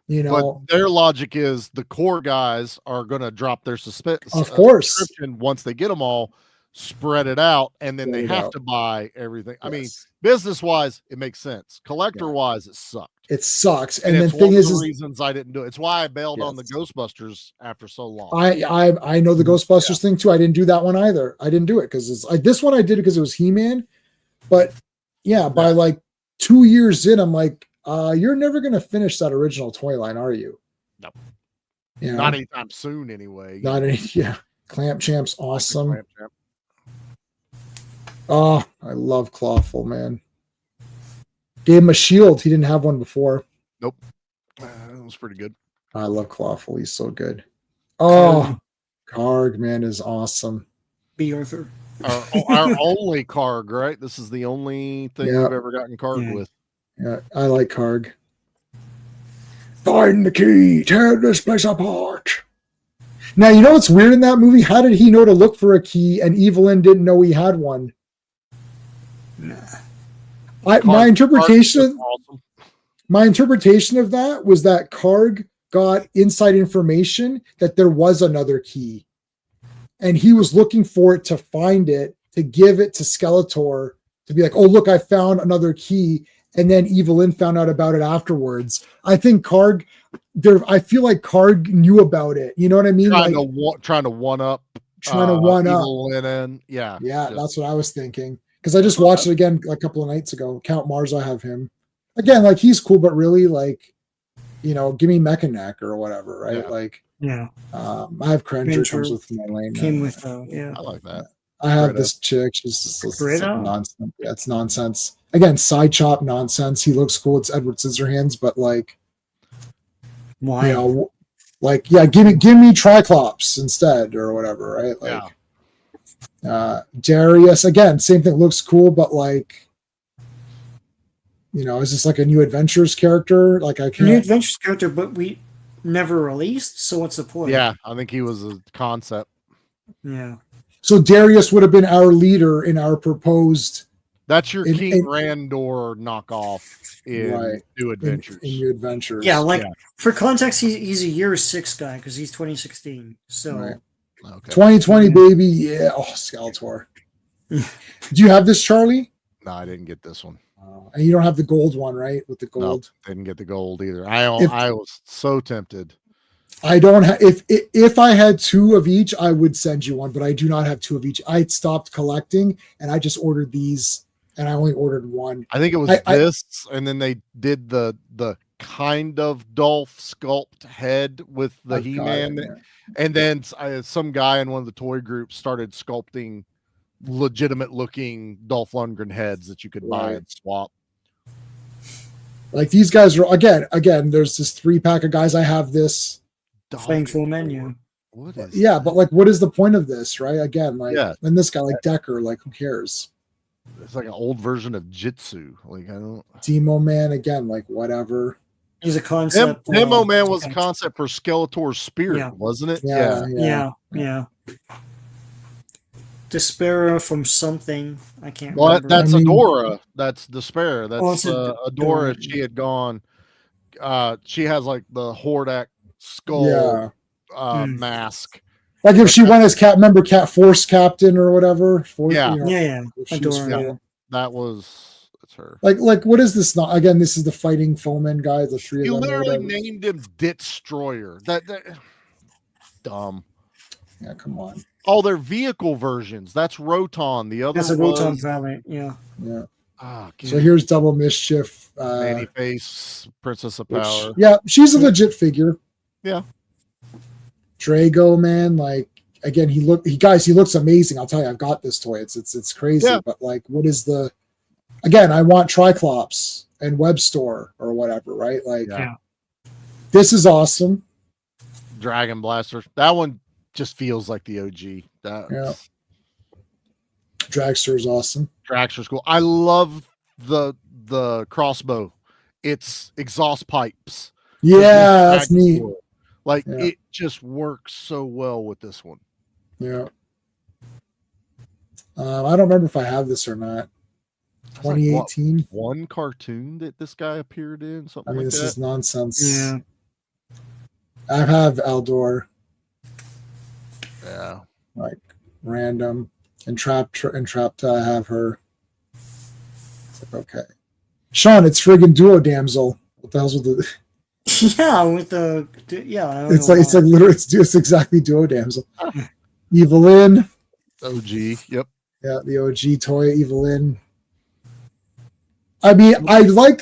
But their logic is the core guys are going to drop their subscription once they get them all, spread it out, and then they have to buy everything. I mean, business-wise, it makes sense. Collector-wise, it sucked. It sucks. And the thing is, reasons I didn't do it. It's why I bailed on the Ghostbusters after so long. I know the Ghostbusters thing too. I didn't do that one either. I didn't do it because it's like this one I did because it was He-Man. But by like 2 years in, I'm like, you're never gonna finish that original toy line, are you? No. Not anytime soon, anyway. Clamp Champ's awesome. Clamp Champ. Oh, I love Clawful, man. Gave him a shield. He didn't have one before. Nope. That was pretty good. I love Clawful. He's so good. Oh, Karg, man, is awesome. B. Arthur. Our only Karg, right? This is the only thing we've ever gotten Karg with. Yeah, I like Karg. Find the key. Tear this place apart. Now, you know what's weird in that movie? How did he know to look for a key and Evelyn didn't know he had one? Nah. My interpretation of that was that Karg got inside information that there was another key, and he was looking for it to find it, to give it to Skeletor, to be like, oh, look, I found another key. And then Evelyn found out about it afterwards. I think Karg, I feel like Karg knew about it. You know what I mean? Trying to one up. Evelyn. Yeah. That's what I was thinking. Because I just watched it again a couple of nights ago. Count Mars, I have him. Again, like he's cool, but really like, give me Mechanic or whatever, right? I have Crenger comes with my lane. Came with, I like that. I have this chick. She's just nonsense. Yeah, it's nonsense. Again, side chop nonsense. He looks cool. It's Edward Scissorhands, but like, why? Give me Triclops instead or whatever, right? Like, Darius again, same thing. Looks cool, but like, is this like a New Adventures character? Like, I can't. New Adventures character, but we never released. So what's the point? Yeah, I think he was a concept. Yeah. So Darius would have been our leader in our proposed. That's your King Randor knockoff in New Adventures. In New Adventures. Yeah, for context, he's a year 6 guy because he's 2016. So 2020, baby. Yeah. Oh, Skeletor. Do you have this, Charlie? No, I didn't get this one. And you don't have the gold one, right? With the gold. No, didn't get the gold either. I was so tempted. I don't have. If I had 2 of each, I would send you one, but I do not have 2 of each. I stopped collecting, and I just ordered these, and I only ordered one. I think it was and then they did the kind of Dolph sculpt head with the He-Man, and then some guy in one of the toy groups started sculpting legitimate looking Dolph Lundgren heads that you could buy and swap. Like these guys are again. There's this 3-pack of guys. I have this. Thankful menu. What is but like, what is the point of this, right? Again, like, and this guy, like Decker, like, who cares? It's like an old version of Jitsu. Like, I don't. Demo Man again, like, whatever. He's a concept. Demo Man was a concept for Skeletor's spirit, wasn't it? Yeah. Despera from something. I can't. Well, remember. that's Adora. That's Despera. That's Adora. She had gone. She has like the Hordak skull mask. Like if she went as Cat Force Captain or whatever. Adora. That's her. Like what is this not? Again, this is the fighting foeman guy. The 3 you of them. You literally named him Destroyer. That dumb. Yeah, come on. All their vehicle versions. That's Roton. The other. That's a Roton variant. Yeah. So here's Double Mischief. Manny Face, Princess of Power. She's a legit figure. Yeah. Drago, man, like again, he looks amazing. I'll tell you, I've got this toy. It's crazy, but like, what is the? Again, I want Triclops and Web Store or whatever, right? Like, this is awesome. Dragon Blaster. That one just feels like the OG. Dragster is awesome. Dragster's cool. I love the crossbow. It's exhaust pipes. Yeah, that's neat. Like it just works so well with this one. Yeah. I don't remember if I have this or not. 2018. Like one cartoon that this guy appeared in. Something. I mean, this is nonsense. Yeah. I have Aldor. Yeah. Like random and trapped. I have her. Okay. Sean, it's friggin' Duo Damsel. What the hell's with the? It's like literally it's exactly Duo Damsel. Evelyn. OG. Yep. Yeah, the OG toy Evelyn. I mean, I like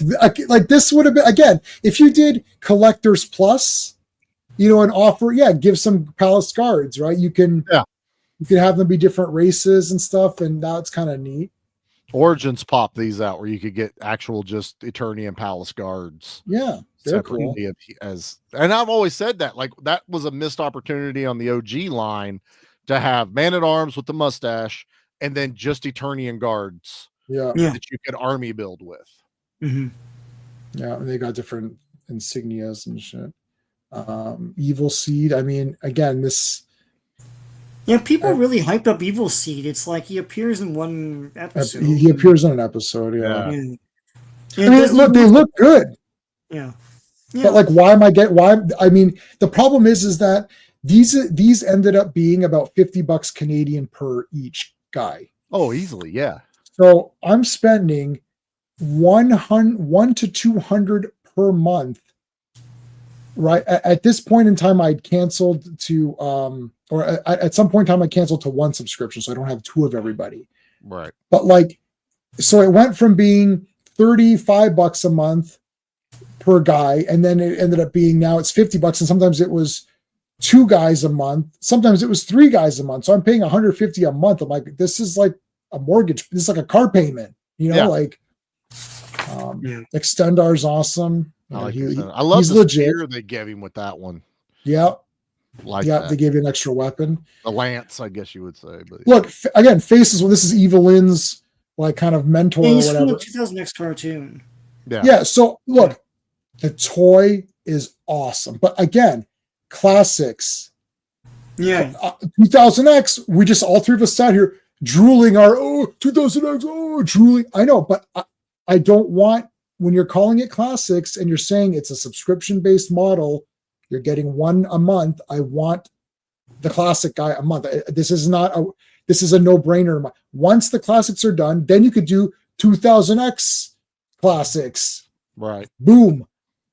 this would have been again if you did Collectors Plus, an offer. Yeah, give some Palace Guards, right? You can have them be different races and stuff, and that's kind of neat. Origins pop these out where you could get actual just Eternian Palace Guards. Yeah, they're cool. And I've always said that that was a missed opportunity on the OG line to have Man-at-Arms with the mustache and then just Eternian Guards. That you could army build with. Mm-hmm. Yeah, and they got different insignias and shit. Evil Seed. I mean, again, this. Yeah, people really hyped up Evil Seed. It's like he appears in one episode. He appears in an episode. Yeah. I mean, look, they look good. Yeah. But like, why? I mean, the problem is that these ended up being about $50 Canadian per each guy. Oh, easily, yeah. So I'm spending $100 to $200 per month. Right at this point in time, I'd canceled to at some point in time I canceled to one subscription, so I don't have 2 of everybody. Right. But so it went from being $35 a month per guy, and then it ended up being now it's $50, and sometimes it was 2 guys a month, sometimes it was 3 guys a month. So I'm paying $150 a month. I'm like, this is like a mortgage. This is like a car payment, Extendar's awesome. I love the spear they gave him with that one. Yeah. That. They gave you an extra weapon. The lance, I guess you would say. But look, again, Faces. Well, this is Evelyn's kind of mentor or whatever. From the 2000X cartoon. Yeah. So look, the toy is awesome, but again, classics. Yeah. 2000X. We just all 3 of us sat here drooling 2000X. Drooling. I know, but I don't want. When you're calling it classics and you're saying it's a subscription-based model, you're getting 1 a month. I want the classic guy a month. This is a no-brainer. Once the classics are done, then you could do 2000X classics. Right. Boom.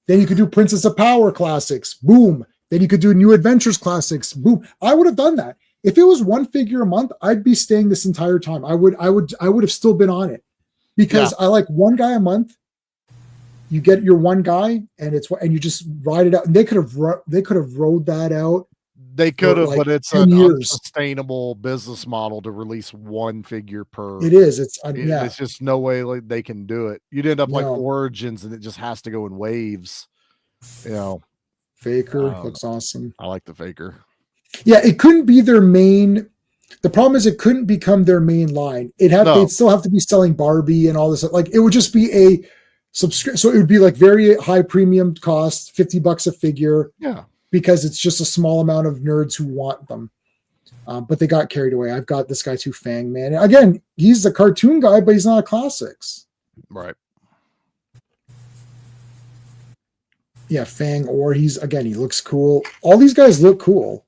Then you could do Princess of Power classics. Boom. Then you could do New Adventures classics. Boom. I would have done that. If it was one figure a month, I'd be staying this entire time. I would have still been on it because I like one guy a month. You get your one guy and you just ride it out. And they could have rode that out. They could have, like but it's an unsustainable business model to release one figure per. It is. It's just no way like they can do it. You'd end up like Origins, and it just has to go in waves. You know, Faker looks awesome. I like the Faker. Yeah, it couldn't be their main. The problem is it couldn't become their main line. They'd still have to be selling Barbie and all this. Like it would just be a subscription. So it would be like very high premium cost, $50 a figure. Yeah. Because it's just a small amount of nerds who want them. But they got carried away. I've got this guy too, Fang Man. Again, he's the cartoon guy, but he's not a classics. Right. Yeah, Fang, or he looks cool. All these guys look cool.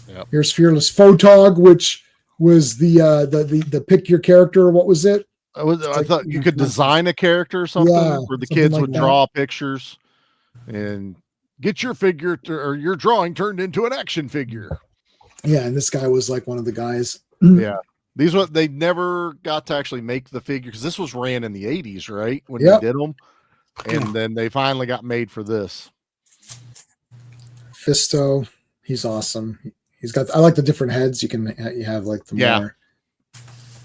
Yep. Here's Fearless Photog, which was the pick your character. What was it? I thought you could design a character or something where the kids would draw pictures and get your figure or your drawing turned into an action figure. Yeah, and this guy was like one of the guys. Yeah. They never got to actually make the figure because this was ran in the 80s, right? When they did them. And then they finally got made for this. Fisto, he's awesome. I like the different heads. You have like the more.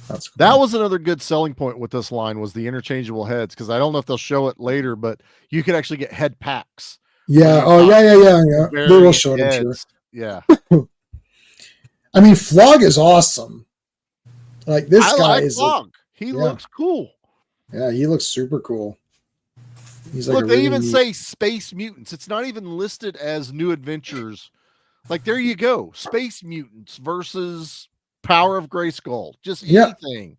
That's cool. That was another good selling point with this line was the interchangeable heads because I don't know if they'll show it later, but you could actually get head packs. Yeah. Oh, yeah. They will show it, I'm sure. Yeah. I mean, Flog is awesome. Like this guy is. Flog. He looks cool. Yeah, he looks super cool. He's like look, they even say Space Mutants. It's not even listed as New Adventures. Like there you go, Space Mutants versus Power of Grayskull. Just anything.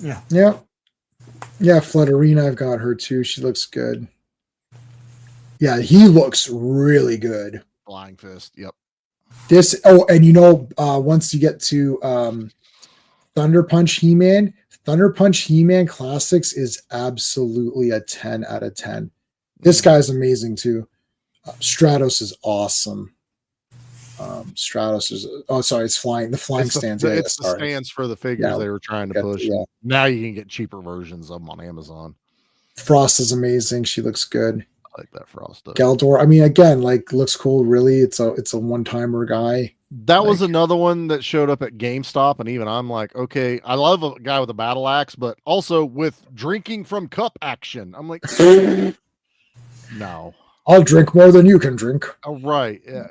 Yeah. Flutterina, I've got her too. She looks good. Yeah, he looks really good. Flying Fist. Yep. And once you get to Thunder Punch He-Man Classics is absolutely a 10 out of 10. This guy's amazing too. Stratos is awesome. Stratos is it's flying. The flying stands. It's the stands for the figures they were trying to push. Yeah. Now you can get cheaper versions of them on Amazon. Frost is amazing. She looks good. I like that Frost stuff. Galdor, I mean, again, like looks cool. Really, it's a one-timer guy. That was another one that showed up at GameStop, and even I'm like, okay, I love a guy with a battle axe, but also with drinking from cup action. I'm like, no, I'll drink more than you can drink. Oh, right, yeah.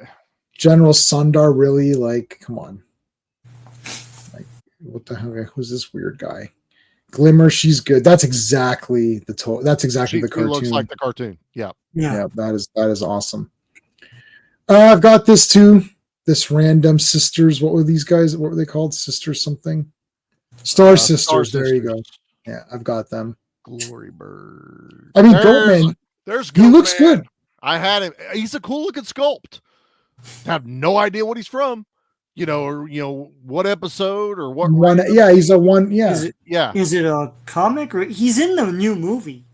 General Sundar, really? Like, come on. Like, what the hell? Who's this weird guy? Glimmer, she's good. That's exactly the cartoon. She looks like the cartoon. Yeah. That is awesome. I've got this too. This random sisters. What were these guys? What were they called? Sisters something. Star Sisters. There you go. Yeah, I've got them. Glory Bird. I mean, Goatman. There's Goatman. He looks good. I had him. He's a cool looking sculpt. I have no idea what he's from. Or what episode or what one. Yeah, he's a one. Yeah, is it a comic or he's in the new movie?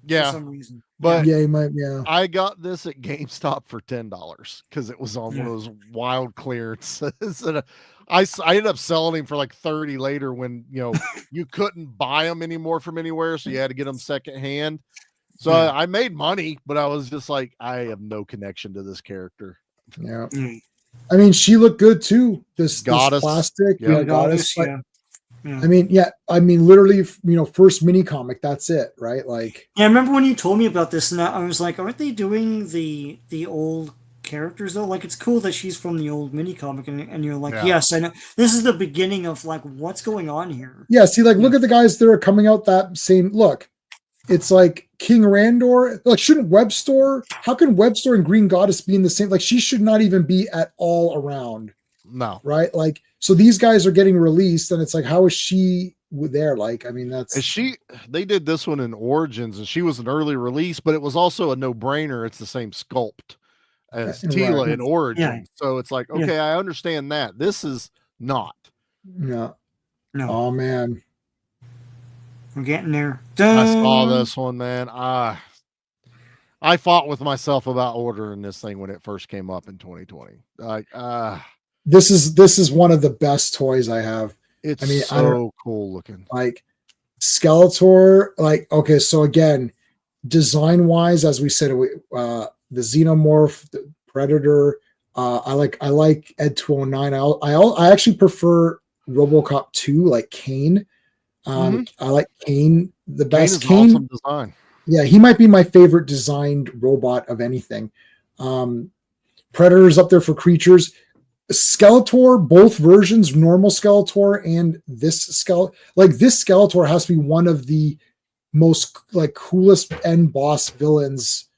Yeah, for some reason. But he might. Yeah, I got this at GameStop for $10 because it was on one of those wild clearances. And I ended up selling him for like 30 later when you couldn't buy them anymore from anywhere, so you had to get them secondhand. So I made money, but I was just like, I have no connection to this character. Yeah. I mean, she looked good too. This plastic, goddess. I mean, literally, first mini comic. That's it, right? Like, I remember when you told me about this, and I was like, aren't they doing the old characters though? Like, it's cool that she's from the old mini comic, and you're like, yes, I know. This is the beginning of like what's going on here. Yeah. See, like, look at the guys that are coming out that same look. It's like King Randor. Like, shouldn't Webstore? How can Webstore and Green Goddess be in the same? Like, she should not even be at all around. No. Right? Like, so these guys are getting released, and it's like, how is she there? Like, I mean, they did this one in Origins, and she was an early release, but it was also a no-brainer. It's the same sculpt as Tila in Origins. Yeah. So it's like, okay, I understand that. This is not. No. Oh, man. We're getting there. I saw this one, man. I fought with myself about ordering this thing when it first came up in 2020. Like, this is one of the best toys I have. It's so cool looking. Like Skeletor, like, okay, so again, design wise, as we said, the Xenomorph, the Predator, I like Ed 209. I actually prefer RoboCop 2, like Kane. I like Kane the best. Kane is awesome design. Yeah, he might be my favorite designed robot of anything. Predator's up there for creatures. Skeletor, both versions, normal Skeletor and this Skeletor. Like, this Skeletor has to be one of the most like coolest end boss villains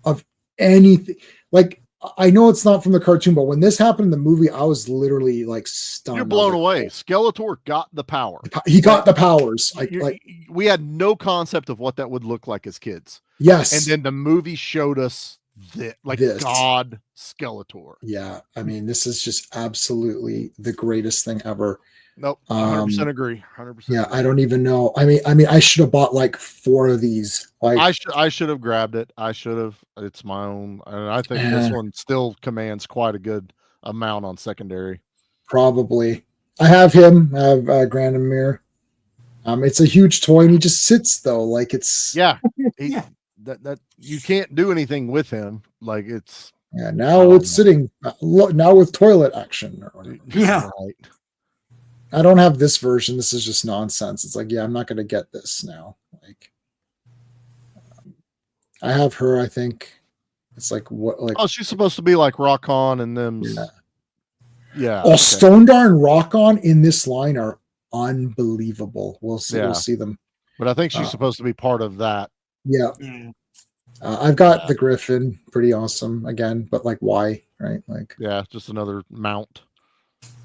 of anything. Like, I know it's not from the cartoon, but when this happened in the movie, I was literally like stunned. You're blown away. Skeletor got the power. He got the powers. We had no concept of what that would look like as kids. Yes. And then the movie showed us this. God Skeletor. Yeah. I mean, this is just absolutely the greatest thing ever. Nope. 100% agree. 100%. Yeah. I don't even know. I mean, I should have bought like 4 of these. Like, I should have grabbed it. I should have. It's my own. And I think this one still commands quite a good amount on secondary. Probably. I have him. I have Grandemir. It's a huge toy, and he just sits though. Like, it's that you can't do anything with him. Like, it's now it's sitting now with toilet action or whatever. Yeah. Right. I don't have this version. This is just nonsense. It's like, I'm not going to get this now. Like, I have her. I think it's like what? Like, she's supposed to be like Rock On and them. Yeah. Oh, okay. Stone Darn Rock On in this line are unbelievable. We'll see. Yeah. We'll see them. But I think she's supposed to be part of that. Yeah. I've got the Griffin. Pretty awesome again, but like, why? Right? Like, just another mount.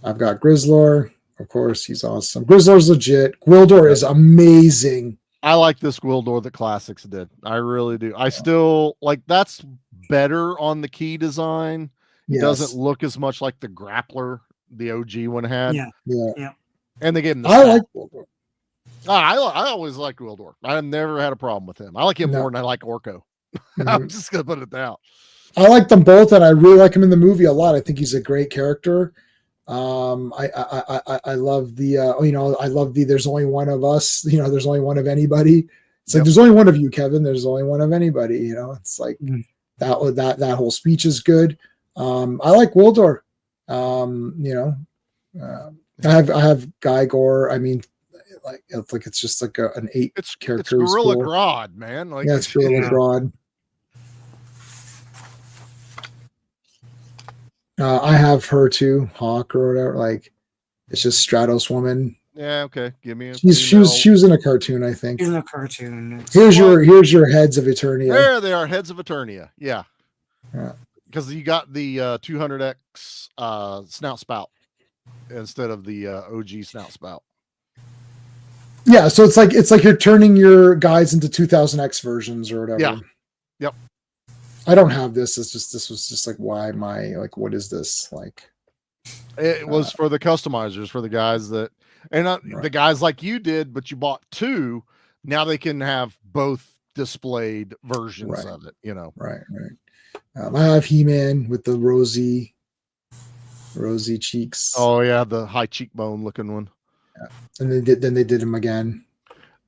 I've got Grizzlor. Of course, he's awesome. Grizzlor's legit. Gwildor is amazing. I like this Gwildor that Classics did. I really do. I still like, that's better on the key design. It doesn't look as much like the Grappler the OG one had. Yeah. And they gave him the I like Gwildor. I always liked Gwildor. I've never had a problem with him. I like him more than I like Orko. I'm just gonna put it down. I like them both, and I really like him in the movie a lot. I think he's a great character. I love the I love the there's only one of us, there's only one of anybody. It's like there's only one of you, Kevin, there's only one of anybody, it's like that whole speech is good. I like Wildor. I have Gygor. I mean, it's just like an 8 character. It's Gorilla Grodd, man. Like, it's Gorilla Grodd. I have her too, Hawk or whatever. Like, it's just Stratos woman. Yeah, okay. Give me a. She was in a cartoon, I think. In a cartoon. Here's your heads of Eternia. There they are, heads of Eternia. Yeah. Because you got the 200X snout spout instead of the OG snout spout. Yeah, so it's like you're turning your guys into 2000X versions or whatever. Yeah. Yep. I don't have this. This was just like, why am I like, what is this like? It was for the customizers, for the guys that, and the guys like you did, but you bought 2. Now they can have both displayed versions of it. Right. I have He-Man with the rosy cheeks. Oh yeah, the high cheekbone looking one. Yeah. And then they did him again.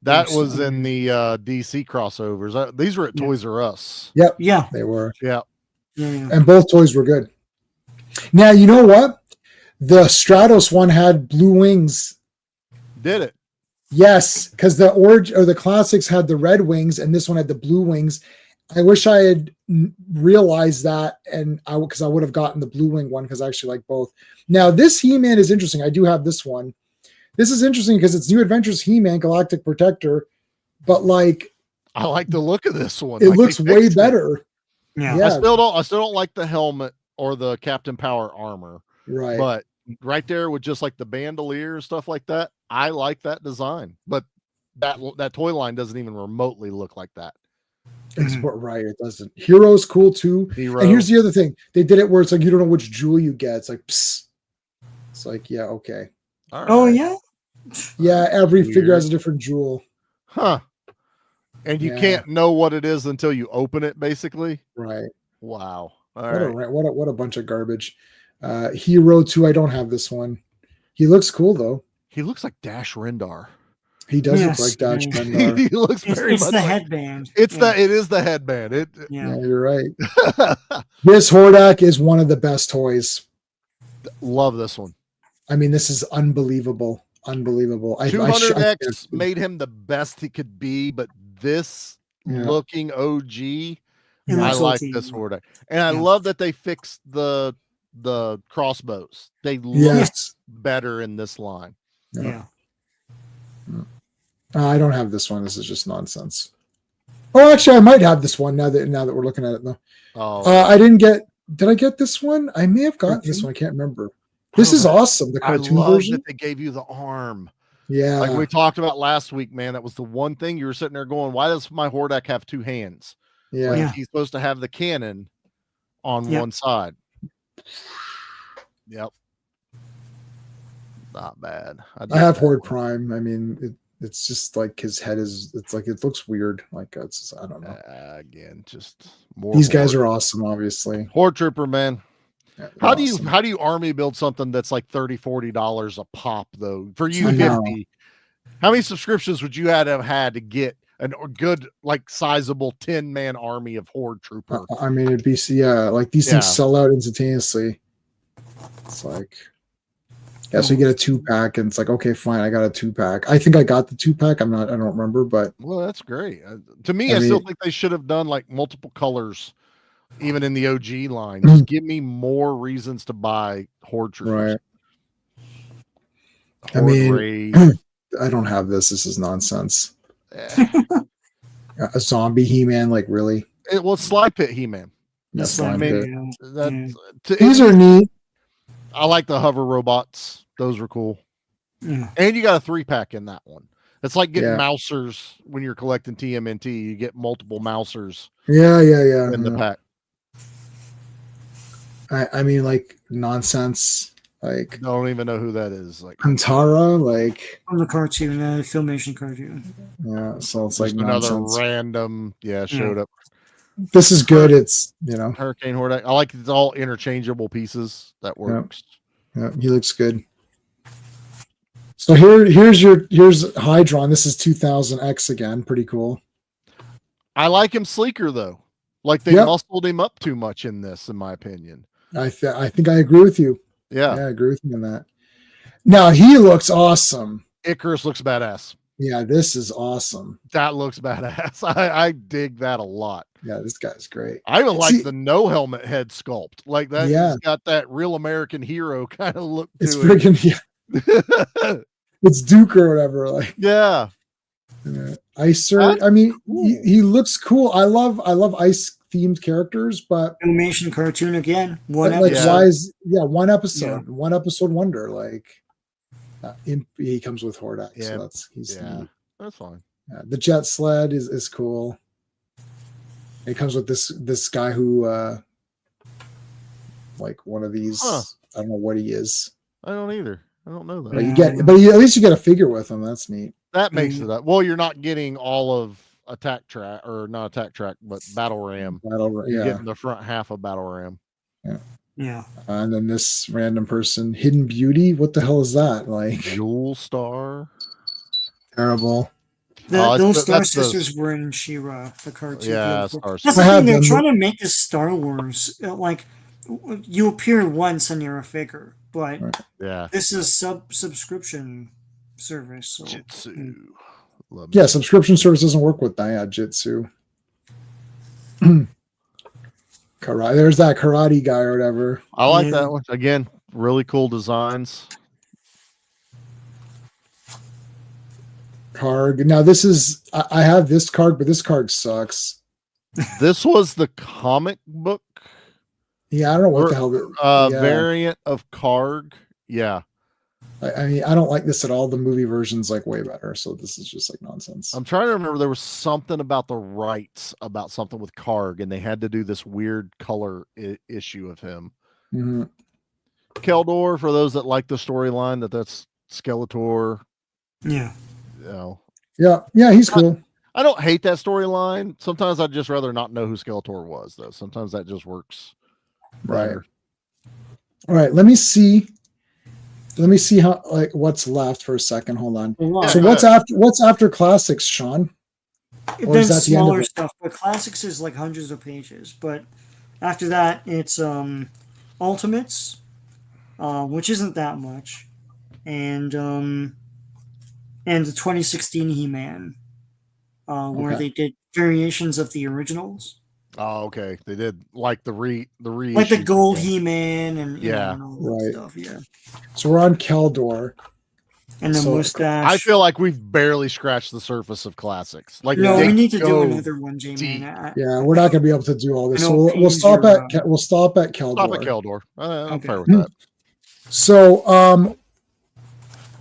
That was in the DC crossovers. These were at Toys R Us. Yep. Yeah, they were. Yeah. And both toys were good. Now, you know what? The Stratos one had blue wings. Did it? Yes, because the classics had the red wings, and this one had the blue wings. I wish I had realized that, because I would have gotten the blue wing one because I actually like both. Now, this He-Man is interesting. I do have this one. This is interesting because it's New Adventures He-Man Galactic Protector, but like, I like the look of this one. It looks way better. Yeah. I still don't like the helmet or the Captain Power armor. Right. But right there with just like the bandolier and stuff like that, I like that design. But that toy line doesn't even remotely look like that. It's right. It doesn't. Hero's cool too. Hero. And here's the other thing. They did it where it's like, you don't know which jewel you get. It's like, psst. It's like, yeah, okay. All right. Oh yeah. Yeah, every figure has a different jewel. Huh. And you can't know what it is until you open it, basically. Right. Wow. What a bunch of garbage. Hero 2, I don't have this one. He looks cool though. He looks like Dash Rendar. He does look like Dash Rendar. He looks very much the like headband. It is the headband. Yeah, you're right. This Hordak is one of the best toys. Love this one. I mean, this is unbelievable. Unbelievable. 200X made him the best he could be, but this looking OG, I like this Hordak. And I love that they fixed the crossbows. They look better in this line. Yeah. I don't have this one. This is just nonsense. Oh, actually, I might have this one now that we're looking at it though. I didn't get. Did I get this one? I may have gotten this one. I can't remember. This is awesome. The cartoon version. That they gave you the arm. Yeah, like we talked about last week, man. That was the one thing you were sitting there going, "Why does my Hordak have two hands?" Yeah, like he's supposed to have the cannon on one side. Yep, not bad. I have Horde Prime. I mean, it's just like his head is. It's like it looks weird. Like it's. I don't know. Again, just more. These guys are awesome. Obviously, Horde Trooper, man. Yeah, how do you army build something that's like $30-$40 a pop though? For you, 50. How many subscriptions would you have had to get a good, like, sizable 10-man army of Horde Trooper? I mean, it'd be like these things sell out instantaneously. It's like, so you get a 2-pack, and it's like, okay, fine, I got a 2-pack. I think I got the 2-pack. I don't remember, but well, that's great. To me, I still think they should have done like multiple colors. Even in the OG line, just give me more reasons to buy Horde Troopers. Right. I mean, I don't have this. This is nonsense. A zombie He-Man, like really? Well, Slide Pit He-Man. That's Slide Pit. These are neat. I like the hover robots. Those are cool. Yeah. And you got a 3-pack in that one. It's like getting Mousers when you're collecting TMNT. You get multiple Mousers. Yeah. In the pack. I mean, like nonsense. Like I don't even know who that is. Like Antara, like from the cartoon, Filmation cartoon. Yeah, so it's like another nonsense. Random. Showed up. This is good. It's Hurricane Horde. I like it's all interchangeable pieces. That works. Yeah, he looks good. So here's Hydron. This is 2000X again. Pretty cool. I like him sleeker though. Like they muscled him up too much in this, in my opinion. I think I agree with you. Yeah, I agree with you on that. Now he looks awesome. Icarus looks badass. Yeah, this is awesome. That looks badass. I dig that a lot. Yeah, this guy's great. I even like the no helmet head sculpt. Like that. Yeah. He's got that real American hero kind of look to it. Freaking it's Duke or whatever. Like Icer. I mean, he looks cool. I love ice themed characters, but animation cartoon again. One episode wonder. Like he comes with Hordak, so that's fine. The jet sled is cool. It comes with this guy who like one of these. I don't know what he is. I don't either. I don't know that. But at least you get a figure with him. That's neat. That makes it up. Well, you're not getting all of Attack Track, or not Attack Track, but Battle Ram. You're getting the front half of Battle Ram. Yeah. And then this random person, Hidden Beauty. What the hell is that? Like Jewel Star. Terrible. Those Star Sisters were in She-Ra, the cartoon. Yeah, Star Sisters. That's the thing. They're trying to make this Star Wars. Like, you appear once and you're a figure, but this is subscription service. So. Jitsu. Subscription service doesn't work with Jitsu. Karate. There's that karate guy or whatever. I like that one. Again, really cool designs. Karg. Now this is I have this Karg, but this Karg sucks. This was the comic book. Yeah, I don't know what the hell. Variant of Karg. Yeah. I mean, I don't like this at all. The movie version's like way better, so this is just like nonsense. I'm trying to remember. There was something about the rights about something with Karg, and they had to do this weird color issue of him. Mm-hmm. Keldor, for those that like the storyline, that's Skeletor. Yeah. You know, Yeah, he's cool. I don't hate that storyline. Sometimes I'd just rather not know who Skeletor was, though. Sometimes that just works better. All right, let me see how what's left for a second. Hold on. Yeah, so what's after classics, Sean? Or then smaller stuff, but classics is like hundreds of pages. But after that, it's Ultimates, which isn't that much, and the 2016 He-Man, where they did variations of the originals. Oh, okay. They did like the like the gold He-Man and and all that stuff. Yeah. So we're on Keldor. And the mustache. I feel like we've barely scratched the surface of classics. Like, no, we need to do another one, J-Man. Yeah, we're not going to be able to do all this. So we'll stop at Keldor. Stop at Keldor. I'm fair with that. So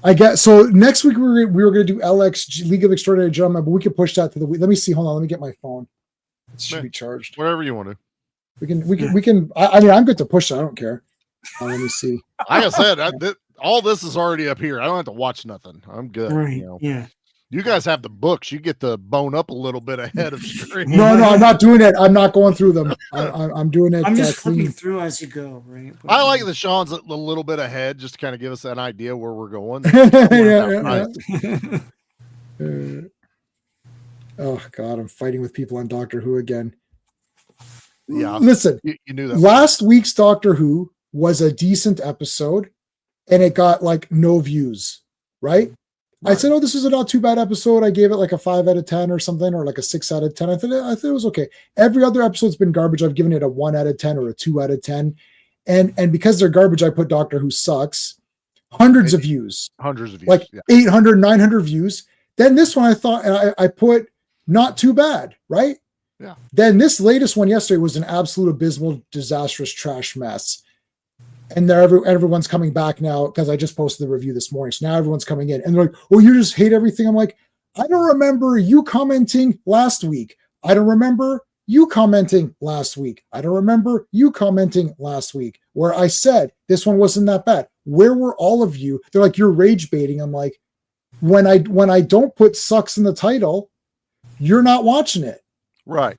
I guess so. Next week we were going to do LXG, League of Extraordinary Gentlemen, but we could push that to the week. Let me see. Hold on. Let me get my phone. It should be charged. Whatever you want to. We can. I mean, I'm good to push it. I don't care. Let me see. Like I said, all this is already up here. I don't have to watch nothing. I'm good. Right. Yeah. You guys have the books. You get to bone up a little bit ahead of stream. No, I'm not doing it. I'm not going through them. I'm doing it. I'm just flipping through as you go, right? I like that Sean's a little bit ahead, just to kind of give us an idea where we're going. Oh God, I'm fighting with people on Doctor Who again. Yeah. Listen, you knew that. Last week's Doctor Who was a decent episode, and it got like no views, right? I said, "Oh, this is a not too bad episode." I gave it like a 5 out of 10 or something, or like a 6 out of 10. I thought it was okay. Every other episode's been garbage. I've given it a 1 out of 10 or a 2 out of 10, and because they're garbage, I put Doctor Who sucks. Hundreds of views, like 800, 900 views. Then this one, I thought, and I put not too bad, right? Yeah. Then this latest one yesterday was an absolute abysmal, disastrous trash mess. And everyone's coming back now because I just posted the review this morning. So now everyone's coming in and they're like, "Oh, you just hate everything." I'm like, I don't remember you commenting last week. I don't remember you commenting last week. I don't remember you commenting last week where I said this one wasn't that bad. Where were all of you? They're like, "You're rage baiting." I'm like, when I don't put sucks in the title, you're not watching it. Right.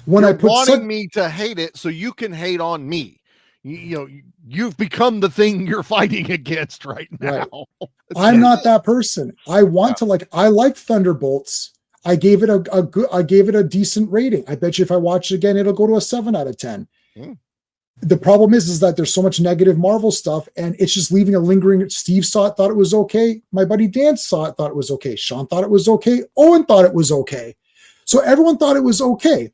When you're I put wanting me to hate it so you can hate on me. You've become the thing you're fighting against right now. Right. I'm not that person. I want to I liked Thunderbolts. I gave it a decent rating. I bet you if I watch it again, it'll go to a 7 out of 10. The problem is that there's so much negative Marvel stuff and it's just leaving a lingering. Steve saw it, thought it was okay. My buddy Dan saw it, thought it was okay. Sean thought it was okay. Owen thought it was okay. So everyone thought it was okay.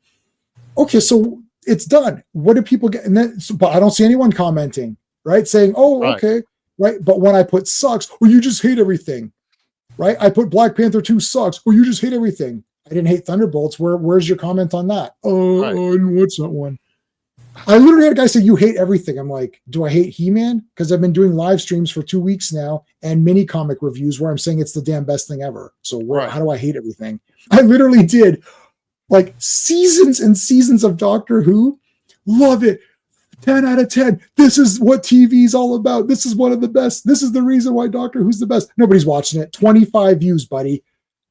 Okay, so it's done. What do people get? And then, but I don't see anyone commenting, right? Saying, "Oh, okay," right? But when I put sucks, or you just hate everything, right? I put Black Panther 2 sucks, or you just hate everything. I didn't hate Thunderbolts. Where's your comment on that? What's that one? I literally had a guy say, "You hate everything." I'm like, do I hate He-Man? Because I've been doing live streams for 2 weeks now and mini comic reviews where I'm saying it's the damn best thing ever. So how do I hate everything? I literally did like seasons and seasons of Doctor Who. Love it. 10 out of 10. This is what TV's all about. This is one of the best. This is the reason why Doctor Who's the best. Nobody's watching it. 25 views, buddy.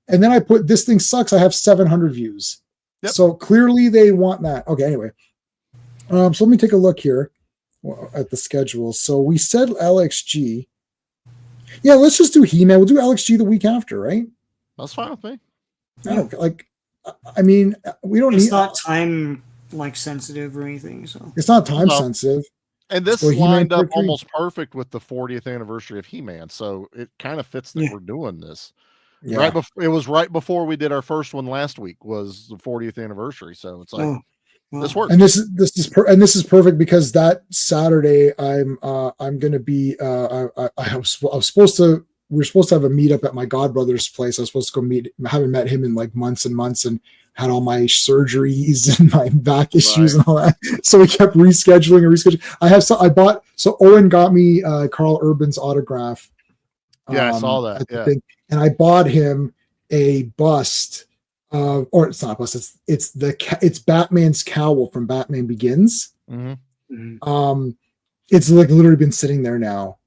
And then I put this thing sucks. I have 700 views. Yep. So clearly they want that. Okay, anyway. So let me take a look here at the schedule. So we said LXG. Yeah, let's just do He-Man. We'll do LXG the week after, right? That's fine with me. I mean, we don't need. It's not time sensitive or anything, so it's not time sensitive. And this lined up almost perfect with the 40th anniversary of He-Man, so it kind of fits that we're doing this. Yeah. It was right before we did our first one last week was the 40th anniversary, so it's like this works. And this is perfect because that Saturday I'm going to be we were supposed to have a meetup at my godbrother's place. I was supposed to go meet. I haven't met him in like months and months, and had all my surgeries and my back issues and all that. So we kept rescheduling. I bought. So Owen got me Carl Urban's autograph. Yeah, I saw that. Yeah. And I bought him a bust. Or it's not a bust. It's Batman's cowl from Batman Begins. Mm-hmm. Mm-hmm. It's like literally been sitting there now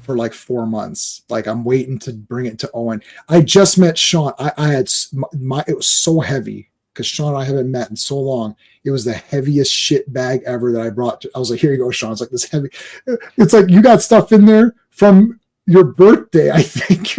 for like 4 months. Like I'm waiting to bring it to Owen. I just met Sean. I had it was so heavy because Sean and I haven't met in so long. It was the heaviest shit bag ever that I brought. I was like, here you go, Sean. It's like this heavy. It's like you got stuff in there from your birthday, I think.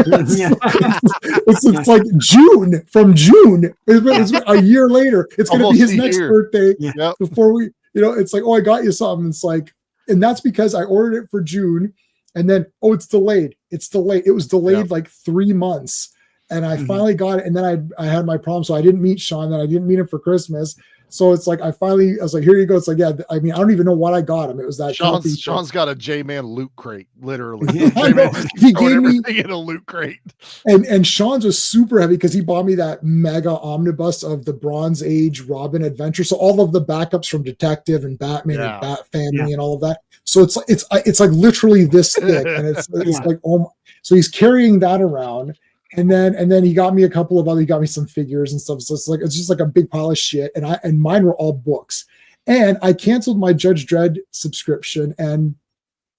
It's like June, from June. It's a year later. It's going to be his next birthday before we, it's like, oh, I got you something. It's like, and that's because I ordered it for June and then, oh, it's delayed. It's delayed. It was delayed like 3 months. And I finally got it. And then I had my problem. So I didn't meet Sean. Then I didn't meet him for Christmas. So it's like I was like, here you go. It's like, yeah, I mean, I don't even know what I got him. It was that Sean's got a J-Man loot crate, literally. He gave me in a loot crate. And Sean's was super heavy because he bought me that mega omnibus of the Bronze Age Robin adventure. So all of the backups from Detective and Batman and Bat Family and all of that. So it's like literally this thick, and it's like, oh my. So he's carrying that around. And then he got me a couple of other, he got me some figures and stuff. So it's just like a big pile of shit. And mine were all books. And I canceled my Judge Dredd subscription and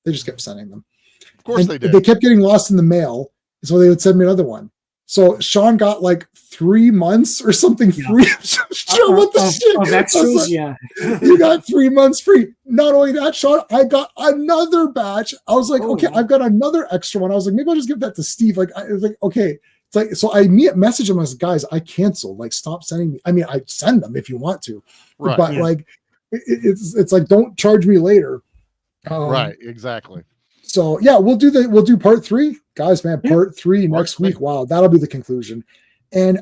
they just kept sending them. Of course they did. They kept getting lost in the mail. So they would send me another one. So Sean got like 3 months or something free. Sure, what the shit? Of extras, like, you got 3 months free. Not only that, Sean, I got another batch. I was like, okay, I've got another extra one. I was like, maybe I'll just give that to Steve. Like, I was like, okay. It's like, so I message him as guys, I canceled. Like, stop sending me. I mean, I send them if you want to, right? But like, it's like, don't charge me later. Right, exactly. So yeah, we'll do part 3, guys, man. Part 3 next week. Wow, that'll be the conclusion. And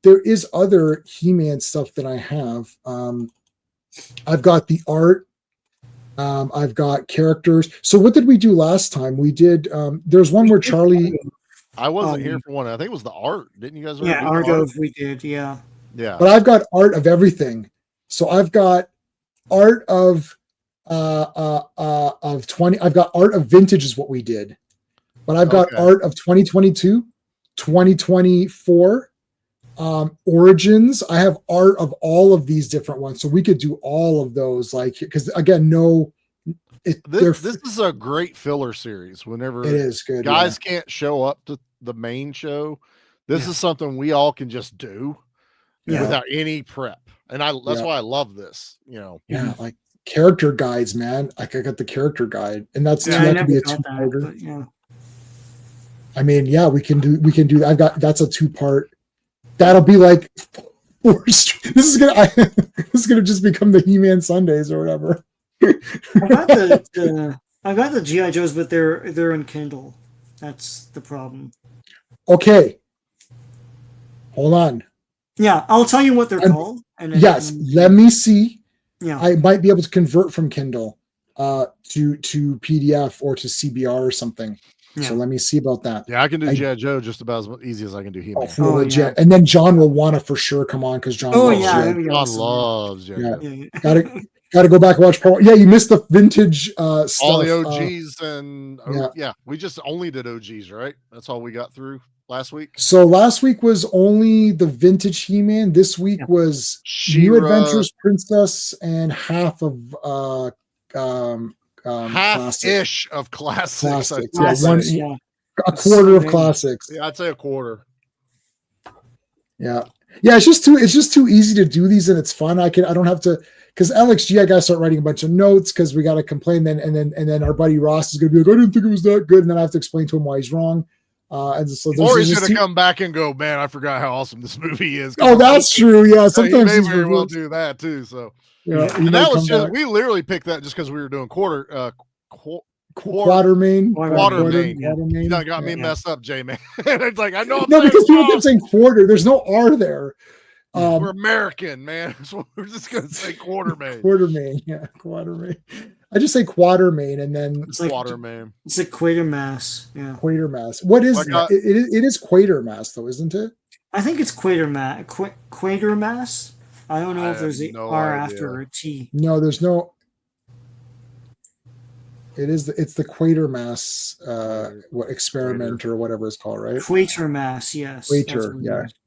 there is other He-Man stuff that I have. I've got the art. I've got characters. So what did we do last time? We did. There's one where Charlie. I wasn't here for one. I think it was the art. Didn't you guys? Art of we did. Yeah. But I've got art of everything. So I've got art of 20. I've got art of vintage is what we did, but I've got art of 2022, 2024, origins. I have art of all of these different ones, so we could do all of those. Like, because again, this is a great filler series. Whenever it is good, guys can't show up to the main show. This is something we all can just do without any prep, and that's why I love this. Like. Character guides, man. Like I got the character guide, and that could be a 2-parter. I mean, we can do. I've got that's a 2-part. That'll be like this is gonna just become the He-Man Sundays or whatever. I got the GI Joes, but they're in Kindle. That's the problem. Okay, hold on. Yeah, I'll tell you what they're called. And let me see. Yeah, I might be able to convert from Kindle to PDF or to CBR or something. Yeah. So let me see about that. Yeah, I can do G.I. Joe just about as easy as I can do He-Man. And then John will want to for sure come on because John loves John loves G.I. Gotta go back and watch part 1. Yeah, you missed the vintage stuff. All the OGs and we just only did OGs, right? That's all we got through last week. So last week was only the vintage He-Man. This week was New Adventures Princess and half of half-ish of classics. A quarter of classics. Yeah, I'd say a quarter. Yeah. It's just too easy to do these, and it's fun. I don't have to, because LXG, I gotta start writing a bunch of notes because we gotta complain. And then our buddy Ross is gonna be like, I didn't think it was that good, and then I have to explain to him why he's wrong. And so or he's going to come back and go, man, I forgot how awesome this movie is. Oh, that's true. Yeah, sometimes he may very well do that too. So and that was just we literally picked that just because we were doing Quatermain. You done got me messed up, J man. It's like I know. No, because people keep saying quarter. There's no R there. We're American, man. So we're just going to say Quatermain. Quatermain. I just say Quatermain, and then it's like Quatermain. It's like Quatermass. Yeah, Quatermass. What is that? It is Quatermass, though, isn't it? I think it's Quatermass. Quatermass. I don't know if there's an R after or a T. No, there's no. It's the Quatermass experiment or whatever it's called, right? Quatermass, yes.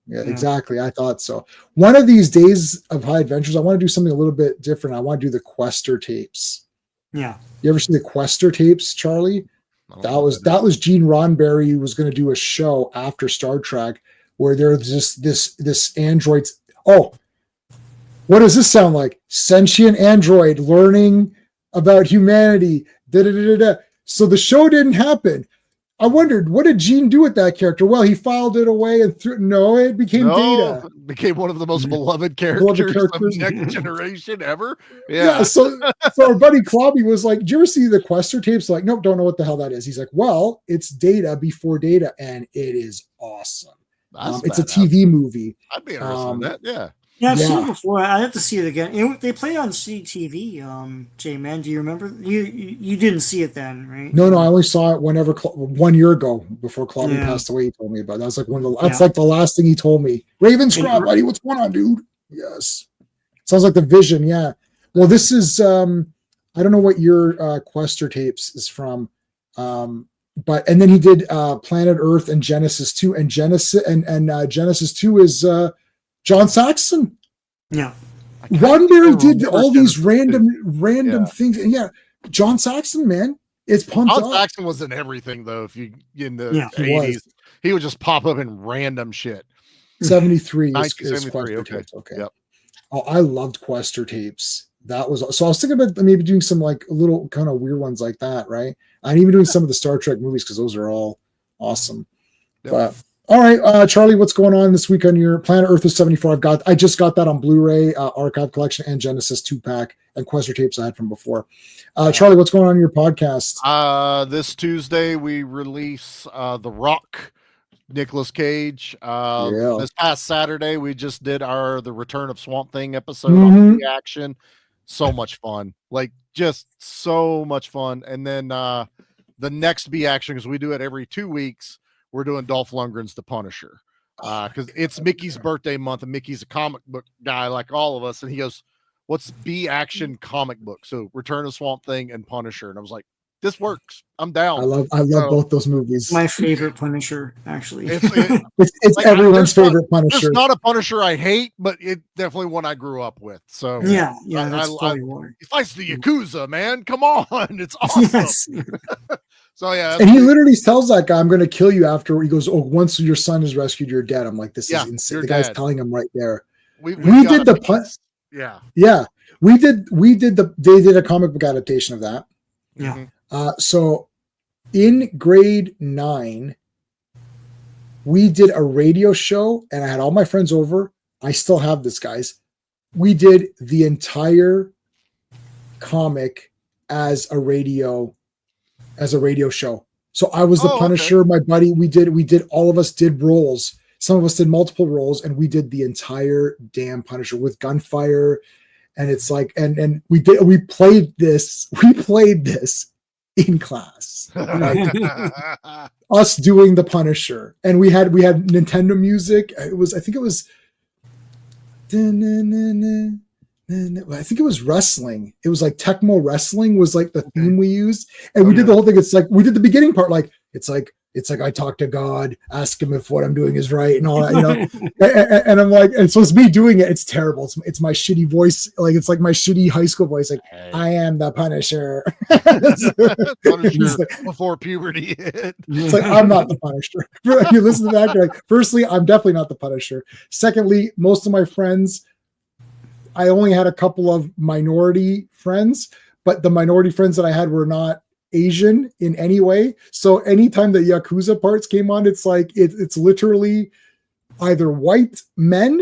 Yeah, exactly. I thought so. One of these days of High Adventures, I want to do something a little bit different. I want to do the Quester tapes. Yeah. You ever seen the Quester tapes, Charlie? That was Gene Roddenberry was going to do a show after Star Trek where there's this android. Oh, what does this sound like? Sentient android learning about humanity. Da, da, da, da, da. So the show didn't happen. I wondered, what did Gene do with that character? Well, he filed it away and it became Data. It became one of the most beloved characters of Next Generation ever. Yeah. So our buddy Clobby was like, "Did you ever see the Quester tapes?" Like, nope, don't know what the hell that is. He's like, "Well, it's Data before Data, and it is awesome. It's a TV movie." I'd be interested in that. Yeah. Yeah, I've seen it before. I have to see it again. They play on CTV. J-Man, do you remember? You didn't see it then, right? No, I only saw it 1 year ago before Clobby passed away. He told me about it. That was like that's like the last thing he told me. Ravenscroft, buddy, what's going on, dude? Yes, sounds like the Vision. Yeah. Well, this is I don't know what your Quester tapes is from, but and then he did Planet Earth and Genesis 2, and Genesis 2 is John Saxon. Yeah. Roddenberry did all these random things. And John Saxon, man, it's pumped up. John Saxon was in everything, though. If you in the 80s, he would just pop up in random shit. 73 is Quester tapes. Okay. Yep. Oh, I loved Quester tapes. That was so. I was thinking about maybe doing some like little kind of weird ones like that, right? And even doing some of the Star Trek movies because those are all awesome. Yep. But all right, Charlie, what's going on this week on your Planet Earth is 74? I just got that on Blu-ray, Archive Collection, and Genesis 2-pack, and Quester tapes I had from before. Charlie, what's going on in your podcast? This Tuesday we release The Rock, Nicolas Cage. This past Saturday we just did the Return of Swamp Thing episode on Reaction. So much fun, like just so much fun. And then the next B Action, because we do it every 2 weeks. We're doing Dolph Lundgren's The Punisher because it's Mickey's birthday month, and Mickey's a comic book guy like all of us. And he goes, "What's B Action comic book?" So Return of Swamp Thing and Punisher. And I was like, "This works. I'm down." I love both those movies. My favorite Punisher, actually. It's like, everyone's favorite Punisher. There's not a Punisher I hate, but it's definitely one I grew up with. So yeah, he fights the Yakuza, man. Come on, it's awesome. Yes. So yeah, and he literally tells that guy, "I'm going to kill you." After he goes, "Oh, once your son is rescued, you're dead." I'm like, "This is insane." The guy's telling him right there. We did the punch. Yeah. We did they did a comic book adaptation of that. Yeah. So in grade 9, we did a radio show, and I had all my friends over. I still have this, guys. We did the entire comic as a radio show. So I was the Punisher, my buddy. We did all of us did roles. Some of us did multiple roles, and we did the entire damn Punisher with gunfire. And it's like, and we played this in class. Like, us doing the Punisher. And we had Nintendo music. I think it was I think it was wrestling. It was like Tecmo Wrestling was like the theme we used. And we did the whole thing. It's like, we did the beginning part. Like, it's like I talk to God, ask him if what I'm doing is right and all that, you know? and I'm like, and so it's me doing it. It's terrible. It's my shitty voice. Like, it's like my shitty high school voice. Like, I am the Punisher. Punisher like, before puberty hit. It's like, I'm not the Punisher. You listen to that, you're like, firstly, I'm definitely not the Punisher. Secondly, most of my friends, I only had a couple of minority friends, but the minority friends that I had were not Asian in any way. So anytime the Yakuza parts came on, it's like it's literally either white men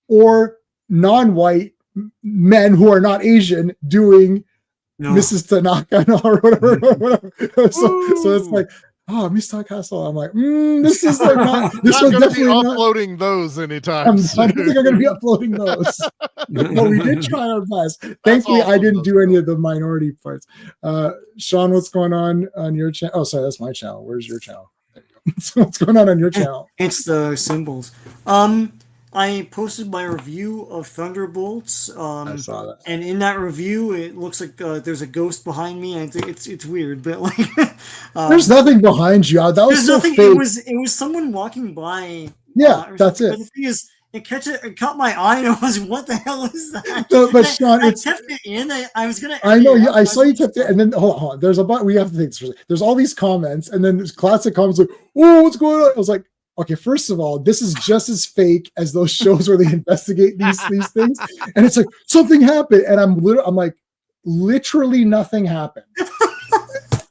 or non-white men who are not Asian doing Mrs. Tanaka or whatever. So it's like, oh, Miss Castle. I'm like, this is like not. This was definitely uploading those anytime. I don't think I'm going to be uploading those. But we did try our best. Thankfully, I didn't do any of the minority parts. Sean, what's going on your channel? Oh, sorry, that's my channel. Where's your channel? There you go. So what's going on your channel? It's the symbols. I posted my review of Thunderbolts. I saw that. And in that review, it looks like there's a ghost behind me. I think it's weird, but like there's nothing behind you. That was so nothing. fake. It was someone walking by. Yeah, that's it. But the thing is, it caught my eye, and I was, what the hell is that? No, but Sean, I kept it in. I was gonna. I know. I saw you kept it, and then hold on. There's a bunch. We have to think. There's all these comments, and then there's classic comments like, "Oh, what's going on?" I was like, okay, first of all, this is just as fake as those shows where they investigate these things, and it's like something happened, and I'm like, literally nothing happened,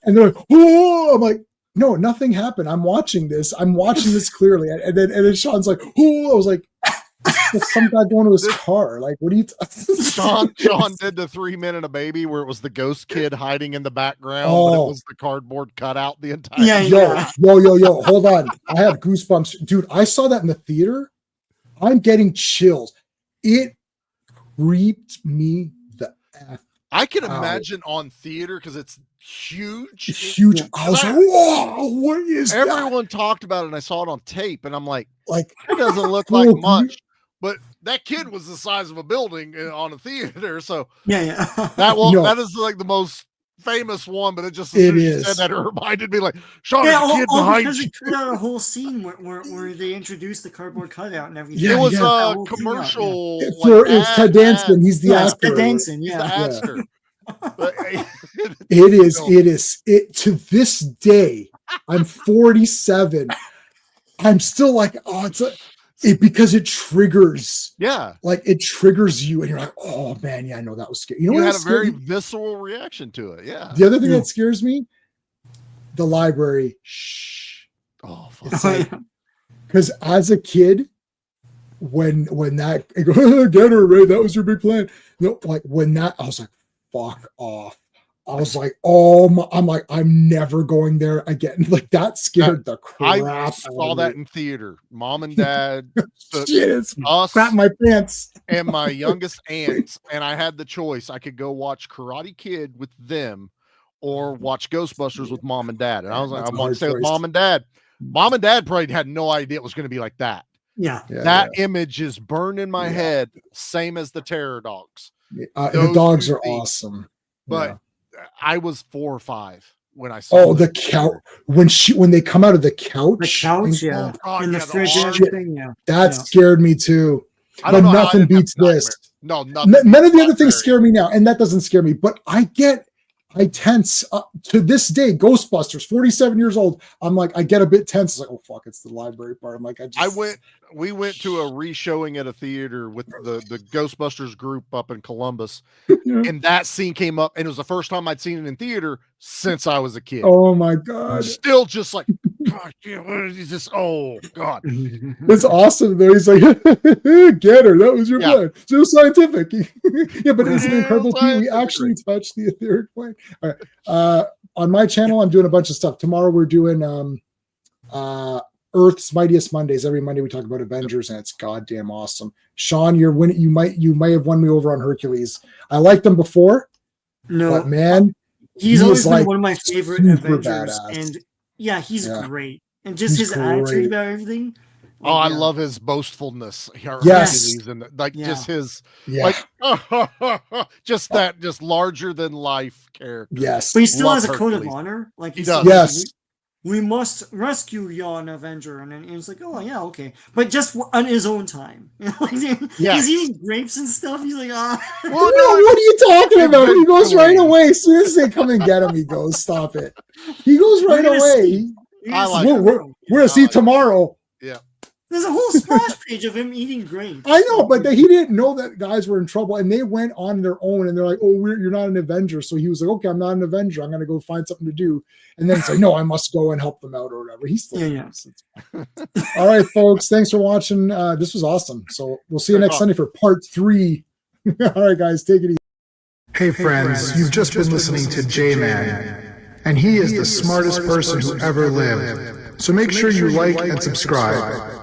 and they're like, "Oh," I'm like, no, nothing happened. I'm watching this clearly, and then Sean's like, "Oh," I was like, some guy going to his car. Like, what do you? Sean did the 3 Men and a Baby where it was the ghost kid hiding in the background, but it was the cardboard cutout the entire. Yo, hold on. I have goosebumps, dude. I saw that in the theater. I'm getting chills. It creeped me the F. I can imagine on theater because it's huge. It's huge. I was like, whoa, what is that? Everyone talked about it, and I saw it on tape, and I'm like, it doesn't look like much. But that kid was the size of a building on a theater, so that is like the most famous one. But it just as soon as you said that, it reminded me like, Sean, the kid behind because you. it cut out a whole scene where they introduced the cardboard cutout and everything. It was a commercial. It's Ted Danson. He's the actor. Ted Danson, He's the actor. It is to this day. I'm 47. I'm still like, oh, because it triggers. Yeah. Like it triggers you and you're like, oh man, yeah, I know that was scary. You know, you had a very visceral reaction to it. Yeah. The other thing that scares me, the library. Shh. Oh, fuck. Because as a kid, when that I go, get her, Ray, that was your big plan. Like when that, I was like, fuck off. I was like, I'm never going there again. Like that scared the crap. I saw that in theater. Mom and Dad, us, crap my pants, and my youngest aunts, and I had the choice. I could go watch Karate Kid with them, or watch Ghostbusters with Mom and Dad. And I was like, I want to stay with Mom and Dad. Mom and Dad probably had no idea it was going to be like that. That image is burned in my head, same as the Terror Dogs. The dogs are awesome, but. I was 4 or 5 when I saw. Oh, the couch when they come out of the couch. In the fridge and everything. That scared me too. But nothing beats this. No, nothing. None of the other things scare me now, and that doesn't scare me. But I tense to this day. Ghostbusters, 47 years old. I'm like, I get a bit tense. It's like, oh fuck, it's the library part. I'm like, we went to a re-showing at a theater with the Ghostbusters group up in Columbus, and that scene came up, and it was the first time I'd seen it in theater since I was a kid. Oh my god! Still just like, gosh, he's just, oh god, it's awesome though. He's like, get her. That was your plan. So scientific. Yeah, but it's an incredible thing. We actually touched the etheric plane. All right. On my channel, I'm doing a bunch of stuff. Tomorrow we're doing Earth's Mightiest Mondays. Every Monday we talk about Avengers, and it's goddamn awesome. Sean, you're winning. You might have won me over on Hercules. I liked him before. No, but man, he's always been one of my favorite Avengers, and he's great. And just his attitude about everything. Oh, I love his boastfulness. Yes, and just his just larger than life character. Yes, but he still has a code of honor. Like he does. Yes. We must rescue yon Avenger, and then he's like, "Oh yeah, okay," but just on his own time. He's eating grapes and stuff. He's like, "Ah." Well, no, what are you talking about? He goes right away as soon as they come and get him. He goes, "Stop it!" He goes right away. We're gonna see tomorrow. Yeah. There's a whole splash page of him eating grapes. I know, but he didn't know that guys were in trouble, and they went on their own, and they're like, "Oh, you're not an Avenger." So he was like, "Okay, I'm not an Avenger. I'm going to go find something to do." And then it's like, "No, I must go and help them out or whatever." He's still All right, folks. Thanks for watching. This was awesome. So we'll see you next Sunday for part 3. All right, guys, take it easy. Hey, friends, you've just been listening to J-Man, and he is the smartest person who ever lived. So make sure you like and subscribe.